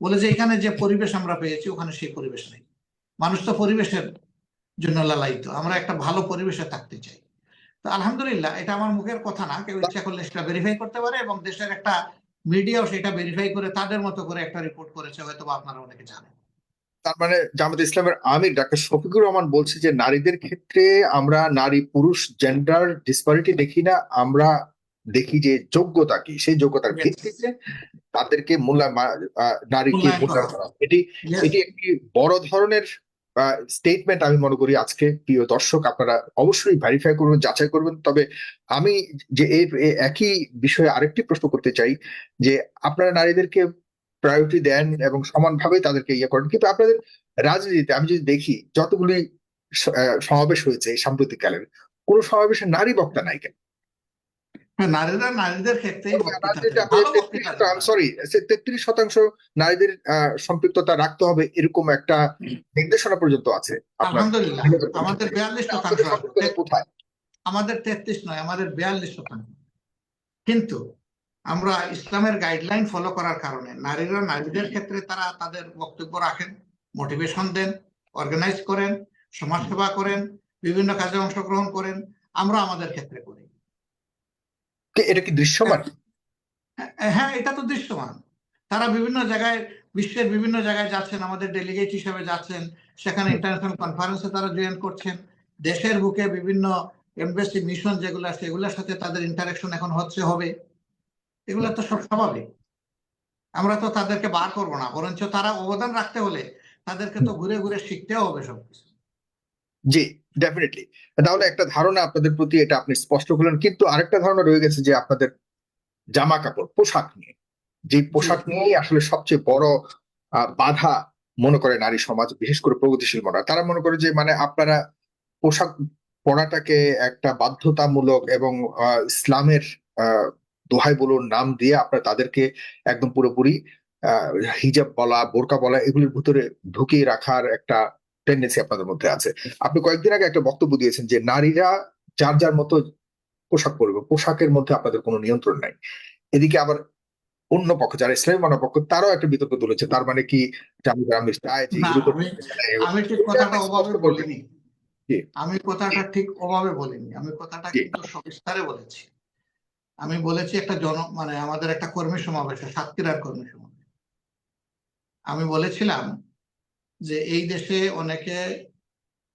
বলে যে এখানে যে পরিবেশ আমরা পেয়েছি ওখানে সেই পরিবেশ নেই। মানুষ তো পরিবেশের জন্য লালায়িত, আমরা একটা ভালো পরিবেশে থাকতে চাই। তো আলহামদুলিল্লাহ, এটা আমার মুখের কথা না, কেউ ইচ্ছা করলে সেটা ভেরিফাই করতে পারে, এবং দেশের একটা মিডিয়াও সেটা ভেরিফাই করে তাদের মতো করে একটা রিপোর্ট করেছে, হয়তো আপনারা অনেকে জানেন। তার মানে জামাত ইসলামের আমির ডাক্তার শফিকুর রহমান বলছে যে নারীদের ক্ষেত্রে আমরা নারী পুরুষ জেন্ডার ডিসপারিটি দেখি না, আমরা দেখি যে যোগ্যতা কি, সেই যোগ্যতার Yes. ভিত্তিতে তাদেরকে নারীকে মূল্যায়ন করা মূল্যায়ন করা। এটি Yes. এটি একটি বড় ধরনের স্টেটমেন্ট আমি মনে করি। আজকে প্রিয় দর্শক, আপনারা অবশ্যই ভেরিফাই করবেন, যাচাই করবেন। তবে আমি যে এই একই বিষয়ে আরেকটি প্রশ্ন করতে চাই যে আপনারা নারীদেরকে প্রায়োরিটি দেন এবং সমানভাবে তাদেরকে ইয়ে করেন, কিন্তু আপনাদের রাজনীতিতে আমি যদি দেখি যতগুলি সমাবেশ হয়েছে এই সাম্প্রতিককালের, কোন সমাবেশে নারী বক্তা নাই কেন? হ্যাঁ, নারীরা নারীদের ক্ষেত্রেই বক্তৃতা দেন, রাজনীতিতে ভালো বক্তৃতা দেন তারা। সরি 33% নারীদের সম্পৃক্ততা রাখতে হবে, এরকম একটা নির্দেশনা পর্যন্ত আছে আপনার। আলহামদুলিল্লাহ, আমাদের 42% আছে। সম্পৃক্ততা কোথায়? আমাদের 33 নয়, আমাদের 42%। কিন্তু আমরা ইসলামের গাইডলাইন ফলো করার কারণে নারীরা নারীদের ক্ষেত্রে তারা তাদের বক্তব্য রাখেন, মোটিভেশন দেন, অর্গানাইজ করেন, সমাজসেবা করেন, বিভিন্ন কাজে অংশগ্রহণ করেন। আমরা আমাদের ক্ষেত্রে করি। এটা কি দৃশ্যমান? হ্যাঁ, এটা তো দৃশ্যমান। তারা বিভিন্ন জায়গায়, বিশ্বের বিভিন্ন জায়গায় যাচ্ছেন, আমাদের ডেলিগেট হিসেবে যাচ্ছেন, সেখানে ইন্টারন্যাশনাল কনফারেন্সে তারা জয়েন করছেন। দেশের বুকে বিভিন্ন এমবেসি মিশন যেগুলো আছে এগুলোর সাথে তাদের ইন্টারাকশন এখন হবে। এগুলো তো সব স্বাভাবিক। আমরা তো তাদেরকে বার করবো না, বরঞ্চ তারা অবদান রাখতে হলে তাদেরকে তো ঘুরে ঘুরে শিখতেও হবে সবকিছু। জি, ডেফিনেটলি। তাহলে একটা ধারণা আপনাদের প্রতি এটা আপনি স্পষ্ট করলেন, কিন্তু আরেকটা ধারণা রয়ে গেছে যে আপনাদের জামা কাপড় পোশাক নিয়ে, যে পোশাক নিয়েই আসলে সবচেয়ে বড় বাধা মনে করে নারী সমাজ, বিশেষ করে প্রগতিশীল মনা। তারা মনে করে যে মানে আপনারা পোশাক পরাটাকে একটা বাধ্যতামূলক এবং ইসলামের আহ, দোহাই বলুন নাম দিয়ে আপনারা তাদেরকে একদম পুরোপুরি হিজাব বলা, বোরকা বলা, এগুলির ভিতরে ঢুকিয়ে রাখার একটা টেন্ডেন্সি আপনাদের মধ্যে আছে। আপনি কয়েকদিন আগে একটা বক্তব্য দিয়েছেন যে নারীরা যার যার মতো পোশাক পরবে, পোশাকের মধ্যে আপনাদের কোনো নিয়ন্ত্রণ নাই। এদিকে আবার অন্য পক্ষ যারা ইসলামী মনোপক্ষ তারাও একটা বিতর্ক তুলেছে, তার মানে কি আমি চাই যে না, আমি ঠিক কথাটা ওভাবে বলিনি। আমি কথাটা ঠিক ওভাবে বলিনি, আমি কথাটা কিন্তু সবিস্তারে বলেছি। আমি বলেছি একটা মানে আমাদের একটা কর্মী সমাবেশে, সাতক্ষীরার কর্মী সমাবেশ, আমি বলেছিলাম যে এই দেশে অনেকে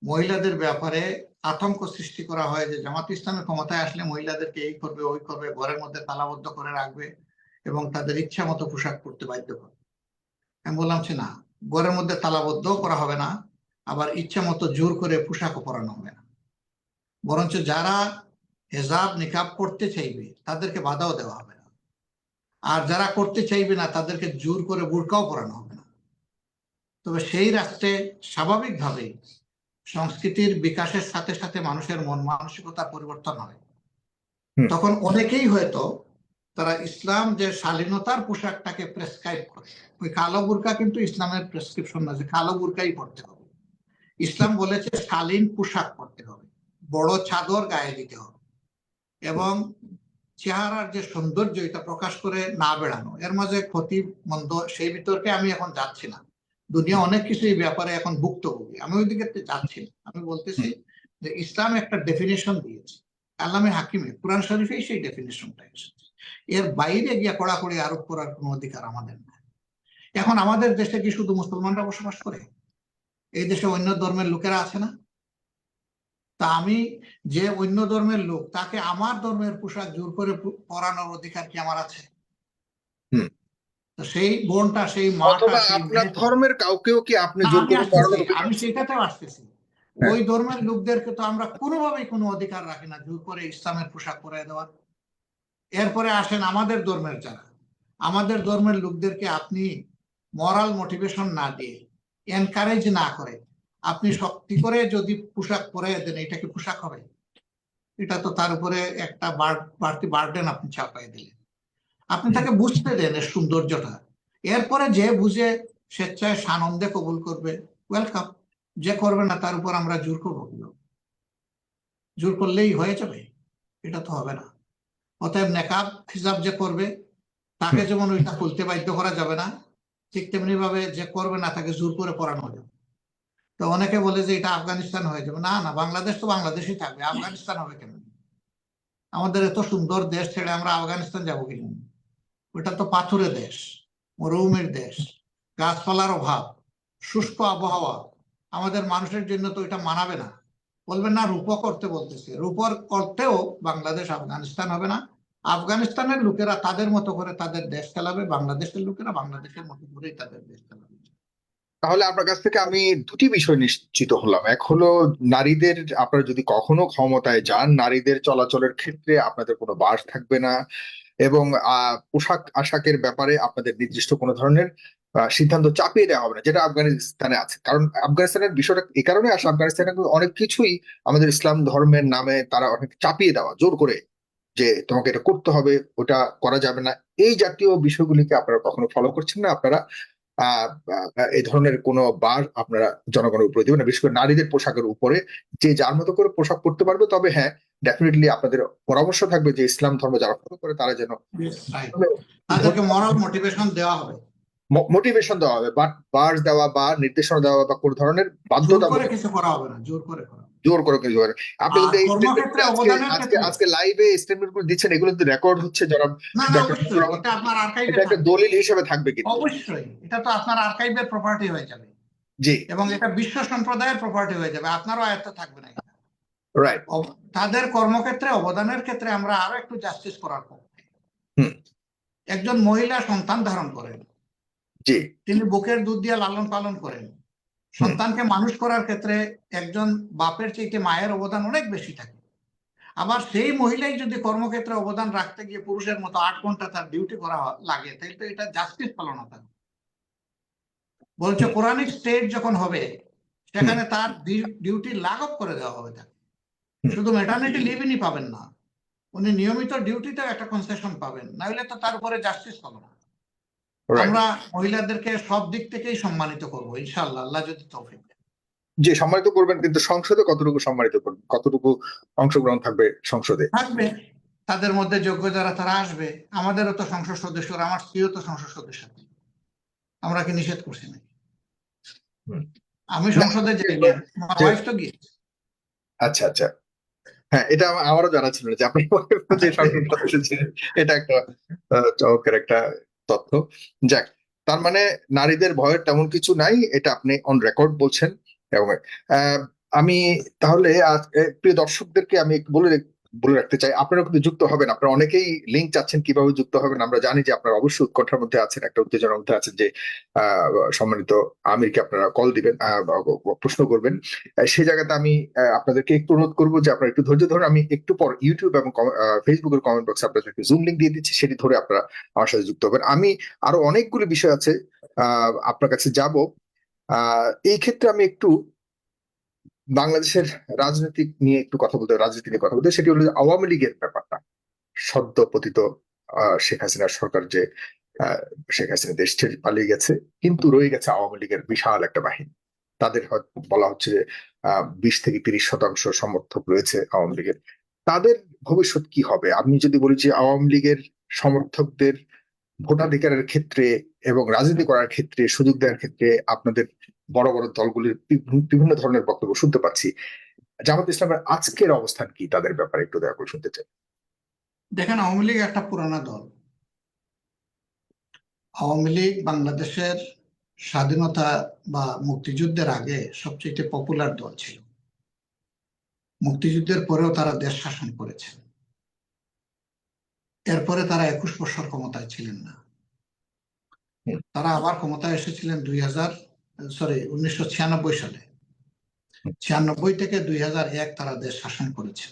মহিলাদের ব্যাপারে আতঙ্ক সৃষ্টি করা হয় যে জামাত ইসলামের ক্ষমতায় আসলে মহিলাদেরকে এই করবে ওই করবে, ঘরের মধ্যে তালাবদ্ধ করে রাখবে এবং তাদের ইচ্ছা মতো পোশাক পরতে বাধ্য করবে। আমি বললাম যে না, ঘরের মধ্যে তালাবদ্ধ করা হবে না, আবার ইচ্ছা মতো জোর করে পোশাকও পরানো হবে না। বরঞ্চ যারা হেজাব নিকাব করতে চাইবে তাদেরকে বাধাও দেওয়া হবে না, আর যারা করতে চাইবে না তাদেরকে জোর করে বুরকাও পরানো হবে না। তবে সেই রাষ্ট্রে স্বাভাবিকভাবেই সংস্কৃতির বিকাশের সাথে সাথে মানুষের মন মানসিকতা পরিবর্তন হয়। তখন অনেকেই হয়তো তারা ইসলাম যে শালীনতার পোশাকটাকে প্রেসক্রাইব করে, ওই কালো বুরকা কিন্তু ইসলামের প্রেসক্রিপশন না যে কালো বুরকাই পড়তে হবে। ইসলাম বলেছে শালীন পোশাক পরতে হবে, বড় চাদর গায়ে দিতে হবে, এবং চেহারার যে সৌন্দর্য এটা প্রকাশ করে না বেড়ানো। এর মাঝে ক্ষতি মন্দ সেই বিতর্কে আমি এখন যাচ্ছি না। দুনিয়া অনেক কিছু এই ব্যাপারে এখন ভুক্তভোগী, আমি ওই দিকে যাচ্ছি না। আমি বলতেছি যে ইসলাম একটা ডেফিনেশন দিয়েছে, আল্লামে হাকিমে কুরআন শরীফেই সেই ডেফিনেশনটা এসেছে। এর বাইরে গিয়া কড়াকড়ি আরোপ করার কোনো অধিকার আমাদের নাই। এখন আমাদের দেশে কি শুধু মুসলমানরা বসবাস করে? এই দেশে অন্য ধর্মের লোকেরা আছে না? তা আমি যে অন্য ধর্মের লোক তাকে আমার ধর্মের পোশাক জোর করে পরানোর অধিকার কি আমার আছে? সেই বোনটা, সেই মাটা, সেই আপনার ধর্মের কাউকেও কি আপনি জোর করে আমি সেটাতেও আসতেছি। ওই ধর্মের লোকদেরকে তো আমরা কোনোভাবেই কোনো অধিকার রাখি না জোর করে ইসলামের পোশাক পরিয়ে দেওয়ার। এরপরে আসেন আমাদের ধর্মের যারা, আমাদের ধর্মের লোকদেরকে আপনি মরাল মোটিভেশন না দিয়ে, এনকারেজ না করে আপনি শক্তি করে যদি পোশাক পরিয়ে দেন, এটা কি পোশাক হবে? এটা তো তার উপরে একটা বাড়তি বার্ডেন আপনি চাপাই দিলেন। আপনি তাকে বুঝতে দেন এর সৌন্দর্যটা, এরপরে যে বুঝে স্বেচ্ছায় সানন্দে কবুল করবে, ওয়েলকাম। যে করবে না তার উপর আমরা জোর করবো কেন? জোর করলেই হয়ে যাবে? এটা তো হবে না। অতএব নেকাব হিজাব যে করবে তাকে হুম। যেমন ওইটা খুলতে বাধ্য করা যাবে না, ঠিক তেমনি ভাবে যে করবে না তাকে জোর করে পড়ানো যাবে। তো অনেকে বলে যে এটা আফগানিস্তান হয়ে যাবে। না না, বাংলাদেশ তো বাংলাদেশই থাকবে, আফগানিস্তান হবে কেন? আমাদের এত সুন্দর দেশ ছেড়ে আমরা আফগানিস্তান যাবো কি জন্য? ওটা তো পাথুরে দেশ, মরুভূমির দেশ, গাছপালার অভাব, শুষ্ক আবহাওয়া। আমাদের মানুষের জন্য তো এটা মানাবে না। বলবেন না রূপ করতে বলতেছে, রূপর করতেও বাংলাদেশ আফগানিস্তান হবে না। আফগানিস্তানের লোকেরা তাদের মতো করে তাদের দেশ চালাবে, বাংলাদেশের লোকেরা বাংলাদেশের মতো করেই তাদের দেশ চালাবে। তাহলে আপনার কাছ থেকে আমি দুটি বিষয় নিশ্চিত হলাম। এক হলো, নারীদের, আপনারা যদি কখনো ক্ষমতায় যান, নারীদের চলাচলের ক্ষেত্রে আপনাদের কোনো বাস থাকবে না, এবং পোশাক আশাকের ব্যাপারে আপনাদের নির্দিষ্ট কোনো ধরনের সিদ্ধান্ত চাপিয়ে দেওয়া হবে না, যেটা আফগানিস্তানে আছে। কারণ আফগানিস্তানের বিষয়টা এই কারণে আসে, আফগানিস্তানে কিন্তু অনেক কিছুই আমাদের ইসলাম ধর্মের নামে তারা অনেক চাপিয়ে দেওয়া, জোর করে, যে তোমাকে এটা করতে হবে, ওটা করা যাবে না। এই জাতীয় বিষয়গুলিকে আপনারা কখনো ফলো করছেন না। আপনারা আহ এই ধরনের কোনো বার আপনারা জনগণের উপরে দিবেন না, বিশেষ করে নারীদের পোশাকের উপরে। যে যার মতো করে পোশাক পরতে পারবে, তবে হ্যাঁ, ডেফিনেটলি আপনাদের পরামর্শ থাকবে যে ইসলাম ধর্ম যারা ফলো করে তারা যেন Right. তাদেরকে মরাল মোটিভেশন দেওয়া হবে, মোটিভেশন দেওয়া হবে, বাট বার্স দেওয়া বা নির্দেশনা দেওয়া বা কোনো ধরনের জোর করে বাধ্যতামূলক কিছু করা হবে না, জোর করে করা হবে। জোর করে কিছু করে। আপনি আর কিন্তু এই স্টেটমেন্ট কর্মক্ষেত্রে আজকে অবদানের আজকে ক্ষেত্রে, আজকে লাইভে স্টেটমেন্ট গুলো দিচ্ছেন, এগুলো কিন্তু রেকর্ড হচ্ছে জনাব না না ডক্টর অবশ্যই এটা আপনার আর্কাইভে এটা একটা থাকবে। দলিল হিসেবে থাকবে কিন্তু। অবশ্যই এটা তো আপনার আর্কাইভের প্রপার্টি হয়ে যাবে, জি। এবং এটা বিশ্ব সম্প্রদায়ের প্রপার্টি হয়ে যাবে, আপনারও আয়ত্ত থাকবে না এটা। রাইট। তাদের কর্মক্ষেত্রে অবদানের ক্ষেত্রে আমরা আরো একটু জাস্টিস করার পক্ষে। হুম। একজন মহিলা সন্তান ধারণ করেন, জি। তিনি বুকের দুধ দিয়ে লালন পালন করেন। হুম। সন্তানকে মানুষ করার ক্ষেত্রে একজন বাপের চাইতে মায়ের অবদান অনেক বেশি থাকে। আবার সেই মহিলাই যদি কর্মক্ষেত্রে অবদান রাখতে গিয়ে পুরুষের মতো 8 ঘন্টা তার ডিউটি করা লাগে, তাহলে তো এটা জাস্টিস পালন হবে। বলছে হুম। কোরআনিক স্টেট যখন হবে হুম। সেখানে তার ডিউটি লাঘব করে দেওয়া হবে তাকে। হুম। শুধু ম্যাটারনিটি লিভই পাবেন না, উনি নিয়মিত ডিউটিতেও একটা কনসেশন পাবেন, নাহলে তো তার উপরে জাস্টিস হবে না। রাইট। আমরা মহিলাদেরকে সব দিক থেকেই সম্মানিত করবো ইনশাআল্লাহ, আল্লাহ যদি তৌফিক দেন। জি, সম্মানিত করবেন, কিন্তু সংসদে কতটুকু সম্মানিত করবেন, কতটুকু অংশগ্রহণ থাকবে সংসদে? থাকবে, তাদের মধ্যে যোগ্য যারা তারা আসবে। আমাদেরও তো সংসদ সদস্যরা, আমার স্ত্রীও তো সংসদ সদস্য, আমরা কি নিষেধ করছি নাকি? হুম। আমি না, সংসদে যাই না, আমার যে ওয়াইফ তো গিয়েছে। আচ্ছা, আচ্ছা। হ্যাঁ, এটা আমারও জানা ছিল না যে আপনি যে সংসদ সদস্য ছিলেন। এটা একটা চমৎকার একটা তথ্য। যাক, তার মানে নারীদের ভয়ের তেমন কিছু নাই, এটা আপনি অন রেকর্ড বলছেন। এবং আহ, আমি তাহলে প্রিয় দর্শকদেরকে আমি একটু বলে রাখতে চাই, আপনারা কিন্তু যুক্ত হবেন। আপনারা অনেকেই লিঙ্ক চাচ্ছেন কিভাবে যুক্ত হবেন। আমরা জানি যে আপনারা অবশ্যই উৎকণ্ঠার মধ্যে আছেন, একটা উত্তেজনার মধ্যে আছেন যে আহ সম্মানিত আমিরকে আপনারা কল দিবেন, প্রশ্ন করবেন। সেই জায়গাতে আমি আপনাদেরকে একটু অনুরোধ করবো যে আপনারা একটু ধৈর্য ধরে, আমি একটু পর ইউটিউব এবং ফেসবুকের কমেন্ট বক্সে আপনাদেরকে জুম লিঙ্ক দিয়ে দিচ্ছি, সেটি ধরে আপনারা আমার সাথে যুক্ত হবেন। আমি আরো অনেকগুলো বিষয় আছে আপনার কাছে যাব। এই ক্ষেত্রে আমি একটু বাংলাদেশের রাজনৈতিক নিয়ে একটু কথা বলতে, রাজনীতি নিয়ে কথা বলতে, সেটি হলো যে আওয়ামী লীগের ব্যাপারটা। সদ্য পতিত শেখ হাসিনার সরকার যে আহ, শেখ হাসিনা দেশ ছেড়ে পালিয়ে গেছে, কিন্তু রয়ে গেছে আওয়ামী লীগের বিশাল একটা বাহিনী। তাদের হয়তো বলা হচ্ছে যে 20 থেকে 30% সমর্থক রয়েছে আওয়ামী লীগের। তাদের ভবিষ্যৎ কি হবে? আমি যদি বলি যে আওয়ামী লীগের সমর্থকদের ভোটাধিকারের ক্ষেত্রে এবং রাজনীতি করার ক্ষেত্রে সুযোগ দেওয়ার ক্ষেত্রে আপনাদের বড় বড় দলগুলির বিভিন্ন ধরনের বক্তব্য শুনতে পাচ্ছি। জামাত ইসলামের আজকের অবস্থান কি, তাদের ব্যাপারে একটু দয়া করে শুনতে চাই। দেখেন, আওয়ামী লীগ একটা পুরানা দল। আওয়ামী লীগ বাংলাদেশের স্বাধীনতা বা মুক্তিযুদ্ধের আগে সবচেয়ে পপুলার দল ছিল। মুক্তিযুদ্ধের পরেও তারা দেশ শাসন করেছে। এরপরে তারা 21 বছর ক্ষমতায় ছিলেন না। হুম। তারা আবার ক্ষমতায় এসেছিলেন 1996 সালে। 96 থেকে 2001 তারা দেশ শাসন করেছে।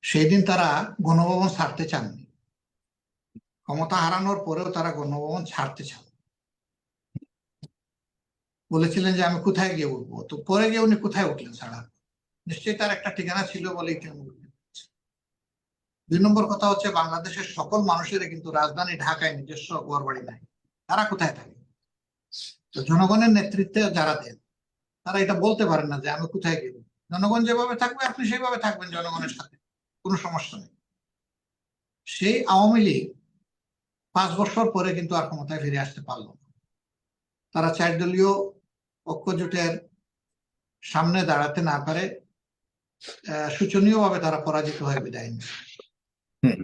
সেই দিন তারা গণভবন ছাড়তে চাননি। ক্ষমতা হারানোর পরেও তারা গণভবন ছাড়তে চান, বলেছিলেন যে আমি কোথায় গিয়ে উঠবো। তো পরে গিয়ে উনি কোথায় উঠলেন ছাড়া? নিশ্চয়ই তার একটা ঠিকানা ছিল বলেই তিনি উঠলেন। 2 নম্বর কথা হচ্ছে, বাংলাদেশের সকল মানুষের কিন্তু রাজধানী ঢাকায় নিজস্ব ঘর বাড়ি নাই। তারা কোথায় থাকে? তো জনগণের নেতৃত্বে যারা দেন, তারা এটা বলতে পারেন না যে আমি কোথায় গেব। জনগণ যেভাবে থাকবে আপনি সেইভাবে থাকবেন জনগণের সাথে, কোনো সমস্যা নেই। সেই আওয়ামী লীগ 5 বছর পরে কিন্তু আর ক্ষমতায় ফিরে আসতে পারল না। তারা 4 দলীয় ঐক্য জোটের সামনে দাঁড়াতে না পারে শোচনীয়ভাবে তারা পরাজিত হয়ে বিদায় নেয়। হুম।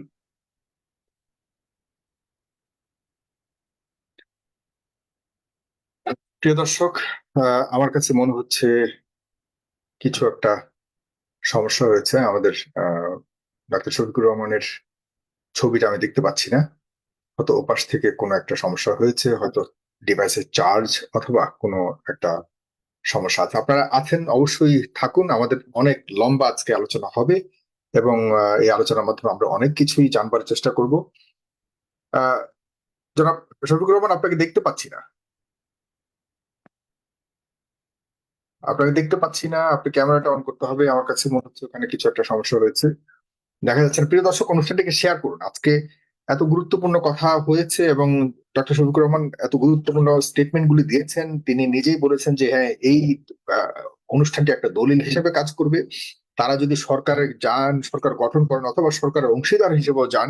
প্রিয় দর্শক, আমার কাছে মনে হচ্ছে কিছু একটা সমস্যা হয়েছে। আমাদের ডাক্তার শফিকুর রহমানের ছবিটা আমি দেখতে পাচ্ছি না। হয়তো ওপাশ থেকে কোনো একটা সমস্যা হয়েছে, হয়তো ডিভাইসের চার্জ অথবা কোনো একটা সমস্যা আছে। আপনারা আছেন, অবশ্যই থাকুন। আমাদের অনেক লম্বা আজকে আলোচনা হবে এবং এই আলোচনার মাধ্যমে আমরা অনেক কিছুই জানবার চেষ্টা করব। জনাব শফিকুর রহমান, আপনাকে দেখতে পাচ্ছি না। আপনাকে দেখতে পাচ্ছি না, আপনি ক্যামেরাটা অন করতে হবে। আমার কাছে মনে হচ্ছে ওখানে কিছু একটা সমস্যা হয়েছে, দেখা যাচ্ছে না। প্রিয় দর্শক, অনুষ্ঠানটিকে শেয়ার করুন। আজকে এত গুরুত্বপূর্ণ কথা হয়েছে এবং ডক্টর শফিকুর রহমান এত গুরুত্বপূর্ণ স্টেটমেন্ট গুলি দিয়েছেন। তিনি নিজেই বলেছেন যে হ্যাঁ, এই অনুষ্ঠানটি একটা দলিল হিসেবে কাজ করবে। তারা যদি সরকারে যান, সরকার গঠন করেন অথবা সরকারের অংশীদার হিসেবেও যান,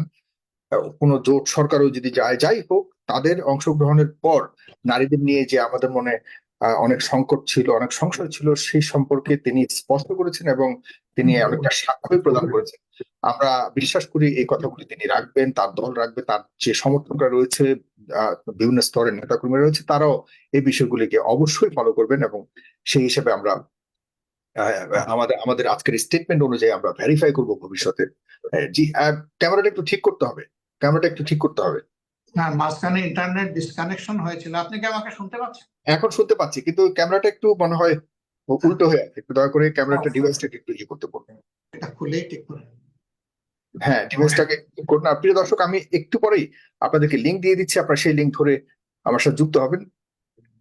কোনো জোট সরকারও যদি যায়, যাই হোক, তাদের অংশগ্রহণের পর নারীদের নিয়ে যে আমাদের মনে অনেক সংকট ছিল, অনেক সংশয় ছিল, সেই সম্পর্কে তিনি স্পষ্ট করেছেন এবং তিনি অনেকটা সাক্ষ্যই প্রদান করেছেন। আমরা বিশ্বাস করি এই কথাগুলি তিনি রাখবেন, তার দল রাখবে, তার যে সমর্থকরা রয়েছে, বিভিন্ন স্তরের নেতাকর্মী রয়েছে, তারাও এই বিষয়গুলিকে অবশ্যই ফলো করবেন এবং সেই হিসেবে আমরা আমাদের আমাদের আজকের স্টেটমেন্ট অনুযায়ী আমরা ভেরিফাই করব ভবিষ্যতে। জি, ক্যামেরাটা একটু ঠিক করতে হবে, ক্যামেরাটা একটু ঠিক করতে হবে। হ্যাঁ, মাঝখানে ইন্টারনেট ডিসকানেকশন হয়েছিল। আপনি কি আমাকে শুনতে পাচ্ছেন? এখন শুনতে পাচ্ছি, কিন্তু ক্যামেরাটা একটু মনে হয় উল্টো হয়ে আছে। একটু দয়া করে ক্যামেরাটা ডিভাইসটাকে একটু ইয়ে করতে বলুন। এটা খুলেই ঠিক করে। হ্যাঁ, ডিভাইসটাকে করুন। আর প্রিয় দর্শক, আমি একটু পরেই আপনাদেরকে লিঙ্ক দিয়ে দিচ্ছি, আপনারা সেই লিঙ্ক ধরে আমার সাথে যুক্ত হবেন।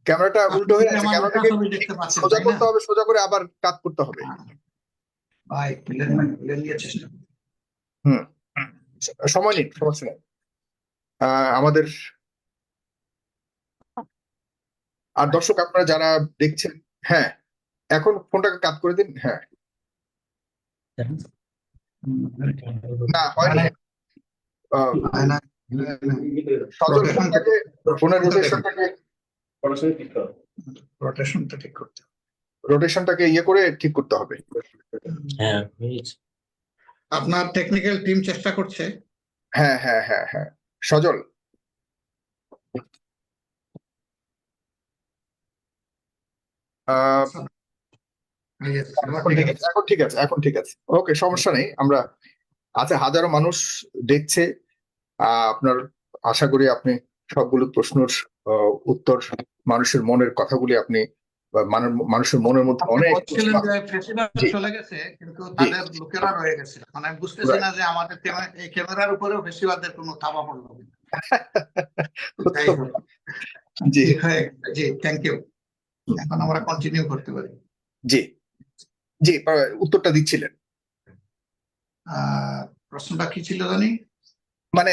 ক্যামেরাটা উল্টো হয়ে আছে, ক্যামেরাটাকে দেখতে পাচ্ছেন সোজা তাই না? করতে হবে, সোজা করে আবার কাট করতে হবে। ভাই খুলে নিয়ে চেষ্টা করুন। হুম, সময় নিন, সমস্যা নেই। আমাদের আর দর্শক আপনারা যারা দেখছেন, হ্যাঁ, এখন ফোনটাকে কাট করে দিন। হ্যাঁ, না হয়নি। সজল ফোনটাকে, ফোনের রোটেশনটা ঠিক করতে হবে। রোটেশনটাকে ইয়ে করে ঠিক করতে হবে। হ্যাঁ, আপনার টেকনিক্যাল টিম চেষ্টা করছে। হ্যাঁ হ্যাঁ হ্যাঁ হ্যাঁ, সজল, এখন ঠিক আছে, এখন ঠিক আছে, এখন ঠিক আছে। ওকে, সমস্যা নেই। আমরা আছে, হাজারো মানুষ দেখছে। আপনার আশা করি আপনি সবগুলো প্রশ্নের উত্তর, মানুষের মনের কথাগুলি আপনি মানুষের মনের মধ্যে অনেক বলছিলেন যে প্রেসিডেন্ট চলে গেছে কিন্তু তাদের লোকেরা রয়ে গেছে। মানে আমি বুঝতেছি না যে আমাদের এই ক্যামেরার উপরেও ফেসিবাদের কোনো থাবা পড়লো কিনা। জি জি, থ্যাংক ইউ। এখন আমরা কন্টিনিউ করতে পারি। জি জি, উত্তরটা দিচ্ছিলেন। প্রশ্নটা কি ছিল জানি? মানে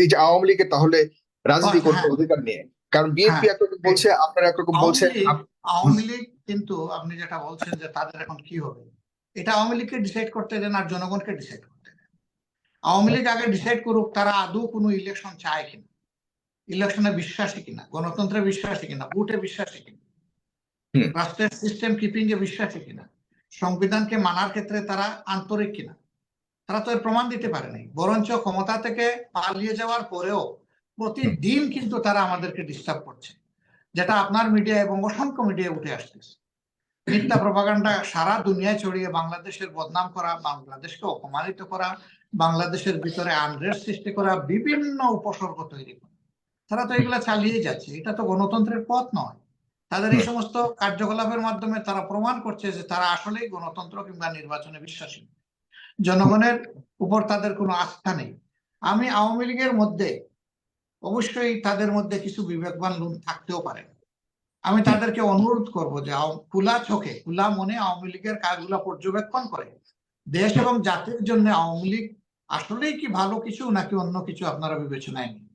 এই যে আওয়ামী লীগের তাহলে রাজনীতি করতে অধিকার নিয়ে, কারণ বিএনপি একরকম বলছে, আপনারা একরকম বলছেন। আওয়ামী লীগ কিন্তু আপনি যেটা বলছেন যে তাদের এখন কি হবে, এটা আওয়ামী লীগকে ডিসাইড করতে দেন আর জনগণকে ডিসাইড করতে দেন। আওয়ামী লীগ আগে ডিসাইড করুক তারা আদৌ কোনো ইলেকশন চায় কিনা, ইলেকশনে বিশ্বাসী কিনা, গণতন্ত্রে বিশ্বাসী কিনা, ভোটে বিশ্বাসী কিনা, রাষ্ট্রের সিস্টেম কিপিং এ বিশ্বাসী কিনা, সংবিধানকে মানার ক্ষেত্রে তারা আন্তরিক কিনা। তারা তো এর প্রমাণ দিতে পারেনি, বরঞ্চ ক্ষমতা থেকে পালিয়ে যাওয়ার পরেও প্রতিদিন কিন্তু তারা আমাদেরকে ডিস্টার্ব করছে, যেটা আপনার মিডিয়া এবং অসংখ্য মিডিয়া উঠে আসতেছে। মিথ্যা প্রপাগান্ডা সারা দুনিয়ায় ছড়িয়ে বাংলাদেশের বদনাম করা, বাংলাদেশকে অপমানিত করা, বাংলাদেশের ভিতরে আনরেস্ট সৃষ্টি করা, বিভিন্ন উপসর্গ তৈরি করা। তারা তো এগুলা চালিয়ে যাচ্ছে। এটা তো গণতন্ত্রের পথ নয়। তাদের এই সমস্ত কার্যকলাপের মাধ্যমে তারা প্রমাণ করছে যে তারা আসলেই গণতন্ত্র কিংবা নির্বাচনে বিশ্বাসী, জনগণের উপর তাদের কোনো আস্থা নেই। আমি আওয়ামী লীগের মধ্যে অবশ্যই তাদের মধ্যে কিছু বিবেকবান লোক থাকতেও পারে। আমি তাদেরকে অনুরোধ করব যে খোলা চোখে, খোলা মনে আওয়ামী লীগের কাজগুলো পর্যবেক্ষণ করে দেশ এবং জাতির জন্য আওয়ামী লীগ আসলেই কি ভালো কিছু নাকি অন্য কিছু আপনারা বিবেচনায় নেন।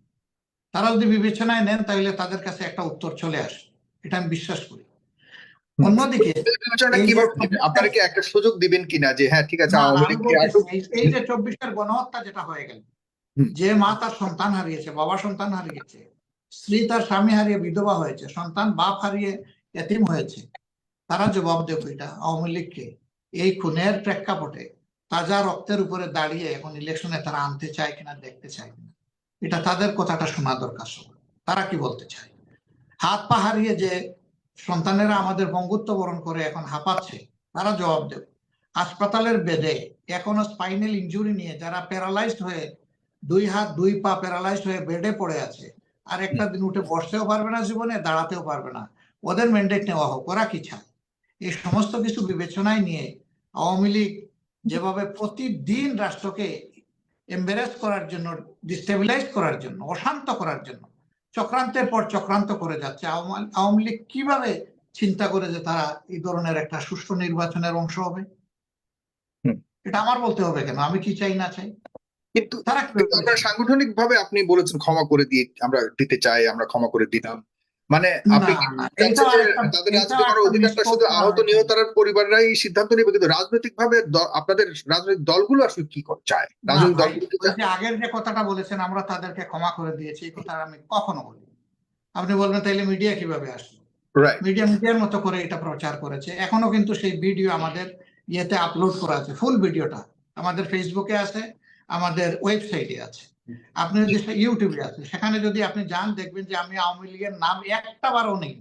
তারা যদি বিবেচনায় নেন তাহলে তাদের কাছে একটা উত্তর চলে আসে, এটা আমি বিশ্বাস করি। অন্যদিকে বিবেচনা এই যে কিভাবে দিবেন? আপনারা কি একটা সুযোগ দিবেন কিনা যে হ্যাঁ ঠিক আছে না না আওয়ামী আমি লীগকে বলতেছি আটক? এই যে 24-এর গণহত্যা যেটা হয়ে গেল, হুম, যে মা তার সন্তান হারিয়েছে, বাবা সন্তান হারিয়েছে, স্ত্রী তার স্বামী হারিয়ে বিধবা হয়েছে, সন্তান বাপ হারিয়ে এতিম হয়েছে, তারা জবাব দেবে এটা আওয়ামী লীগকে। এই খুনের প্রেক্ষাপটে তাজা রক্তের উপরে দাঁড়িয়ে এখন ইলেকশনে তারা আনতে চায় কিনা, দেখতে চায় কিনা, এটা তাদের কথাটা শোনা দরকার সবার। তারা কি বলতে চায়? হাত পা হারিয়ে যে সন্তানেরা আমাদের বঙ্গুত্ব বরণ করে এখন হাঁপাচ্ছে, তারা জবাব দেবে। হাসপাতালের বেডে এখনো স্পাইনাল ইনজুরি নিয়ে যারা প্যারালাইজড হয়ে, দুই হাত দুই পা প্যারালাইজড হয়ে বেডে পড়ে আছে, আর একটা দিন উঠে বসতেও পারবে না, জীবনে দাঁড়াতেও পারবে না, ওদের ম্যান্ডেট নেওয়া হোক, ওরা কি চায়? এই সমস্ত কিছু বিবেচনায় নিয়ে আওয়ামী লীগ যেভাবে প্রতিদিন রাষ্ট্রকে এম্বারেস করার জন্য, ডিস্টেবিলাইজ করার জন্য, অশান্ত করার জন্য চক্রান্তের পর চক্রান্ত করে যাচ্ছে, আওয়ামী লীগ কিভাবে চিন্তা করে যে তারা এই ধরনের একটা সুষ্ঠু নির্বাচনের অংশ হবে? হুম। এটা আমার বলতে হবে কেন? আমি কি চাই না চাই, কিন্তু তারা কিন্তু কিভাবে আমরা চায়? সাংগঠনিক ভাবে আপনি বলেছেন ক্ষমা করে দিয়ে আমরা দিতে চাই, আমরা ক্ষমা করে দিলাম, মানে আপনি না কি না, চাচ্ছেন এইটাও যে আরেকটা, তাদের এইটাও রাজনীতি করার একটা অধিকারটা মিসকোট শুধু করা আহত হয়েছে। নিহতের পরিবাররাই সিদ্ধান্ত নেবে, কিন্তু রাজনৈতিক ভাবে আপনাদের রাজনৈতিক দলগুলো আসলে কি চায়, না রাজনৈতিক ভাই, দলগুলো কি ওই চায়? যে আগের যে কথাটা বলেছেন আমরা তাদেরকে ক্ষমা করে দিয়েছি, এই কথা আমি কখনো বলি। আপনি বলবেন তাইলে মিডিয়া কিভাবে আসলো? রাইট। মিডিয়ার মতো করে এটা প্রচার করেছে। এখনো কিন্তু সেই ভিডিও আমাদের ইয়েতে আপলোড করা আছে, ফুল ভিডিওটা আমাদের ফেসবুকে আছে, আমাদের ওয়েবসাইটে আছে। আপনি যদি ইউটিউবে আছে, সেখানে যদি আপনি যান দেখবেন যে আমি আওয়ামী লীগের নাম একটা বারও নেই,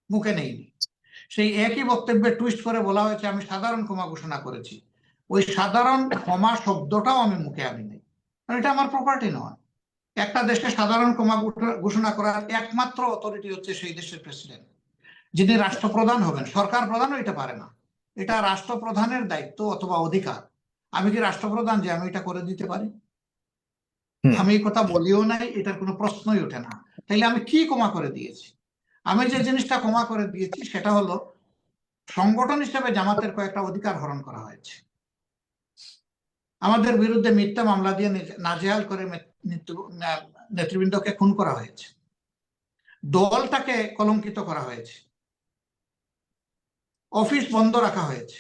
মুখে নেইনি। সেই একই বক্তব্যে টুইস্ট করে বলা হয়েছে আমি সাধারণ ক্ষমা ঘোষণা করেছি। ওই সাধারণ ক্ষমা শব্দটাও আমি মুখে আনি নাই, কারণ এটা আমার প্রপার্টি নয়। একটা দেশে সাধারণ ক্ষমা ঘোষণা করার একমাত্র অথরিটি হচ্ছে সেই দেশের প্রেসিডেন্ট, যিনি রাষ্ট্রপ্রধান হবেন। সরকার প্রধানও এটা পারে না, এটা রাষ্ট্রপ্রধানের দায়িত্ব অথবা অধিকার। আমি কি রাষ্ট্রপ্রধান যে আমি এটা করে দিতে পারি? হুম। আমি এই কথা বলিও নাই, এটার কোনো প্রশ্নই ওঠে না। তাইলে আমি কি ক্ষমা করে দিয়েছি? আমি যে জিনিসটা ক্ষমা করে দিয়েছি সেটা হলো সংগঠন হিসেবে জামাতের কয়েকটা অধিকার হরণ করা হয়েছে, আমাদের বিরুদ্ধে মিথ্যা মামলা দিয়ে নাজেহাল করে নেতৃবৃন্দকে খুন করা হয়েছে, দলটাকে কলঙ্কিত করা হয়েছে, অফিস বন্ধ রাখা হয়েছে,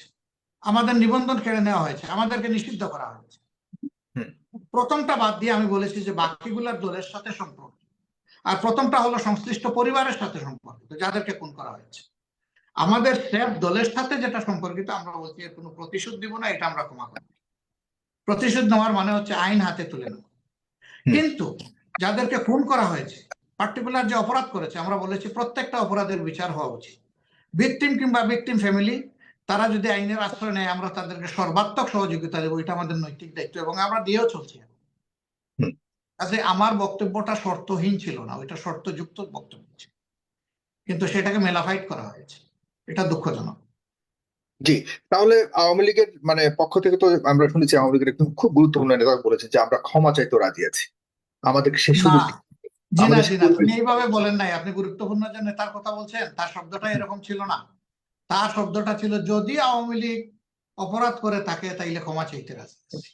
আমাদের নিবন্ধন কেড়ে নেওয়া হয়েছে, আমাদেরকে নিষিদ্ধ করা হয়েছে। হুম। প্রথমটা বাদ দিয়ে আমি বলেছি যে বাকিগুলার দলের সাথে সম্পর্ক, আর প্রথমটা হলো সংশ্লিষ্ট পরিবারের সাথে সম্পর্কিত যাদেরকে খুন করা হয়েছে। আমাদের সেফ দলের সাথে যেটা সম্পর্কিত আমরা বলছি এর কোনো প্রতিশোধ দিব না, এটা আমরা ক্ষমা করি। প্রতিশোধ নেওয়ার মানে হচ্ছে আইন হাতে তুলে নেওয়া। হুম। কিন্তু যাদেরকে খুন করা হয়েছে, পার্টিকুলার যে অপরাধ করেছে, আমরা বলেছি প্রত্যেকটা অপরাধের বিচার হওয়া উচিত। ভিকটিম কিংবা ভিকটিম ফ্যামিলি তারা যদি আইনের আশ্রয় নেয় আমরা তাদেরকে সর্বাত্মক সহযোগিতা দেবো, এটা আমাদের নৈতিক দায়িত্ব এবং আমরা দিয়েও চলছি। হুম। কাজে আমার বক্তব্যটা শর্তহীন ছিল না, ওইটা শর্তযুক্ত বক্তব্য ছিল, কিন্তু সেটাকে মেলাফাইট করা হয়েছে, এটা দুঃখজনক। জি। তাহলে আওয়ামী লীগের মানে পক্ষ থেকে তো আমরা শুনেছি আওয়ামী লীগের একজন খুব গুরুত্বপূর্ণ নেতা বলেছে যে আমরা ক্ষমা চাইতে রাজি আছি, আমাদেরকে সেই না, সুযোগ জি না আমাদের জি না, তিনি এইভাবে বলেন নাই। আপনি গুরুত্বপূর্ণ যে নেতার কথা বলছেন, তার শব্দটা এরকম ছিল না। তার শব্দটা ছিল যদি আওয়ামী লীগ অপরাধ করে থাকে তাইলে ক্ষমা চাইতে রাজি আছি।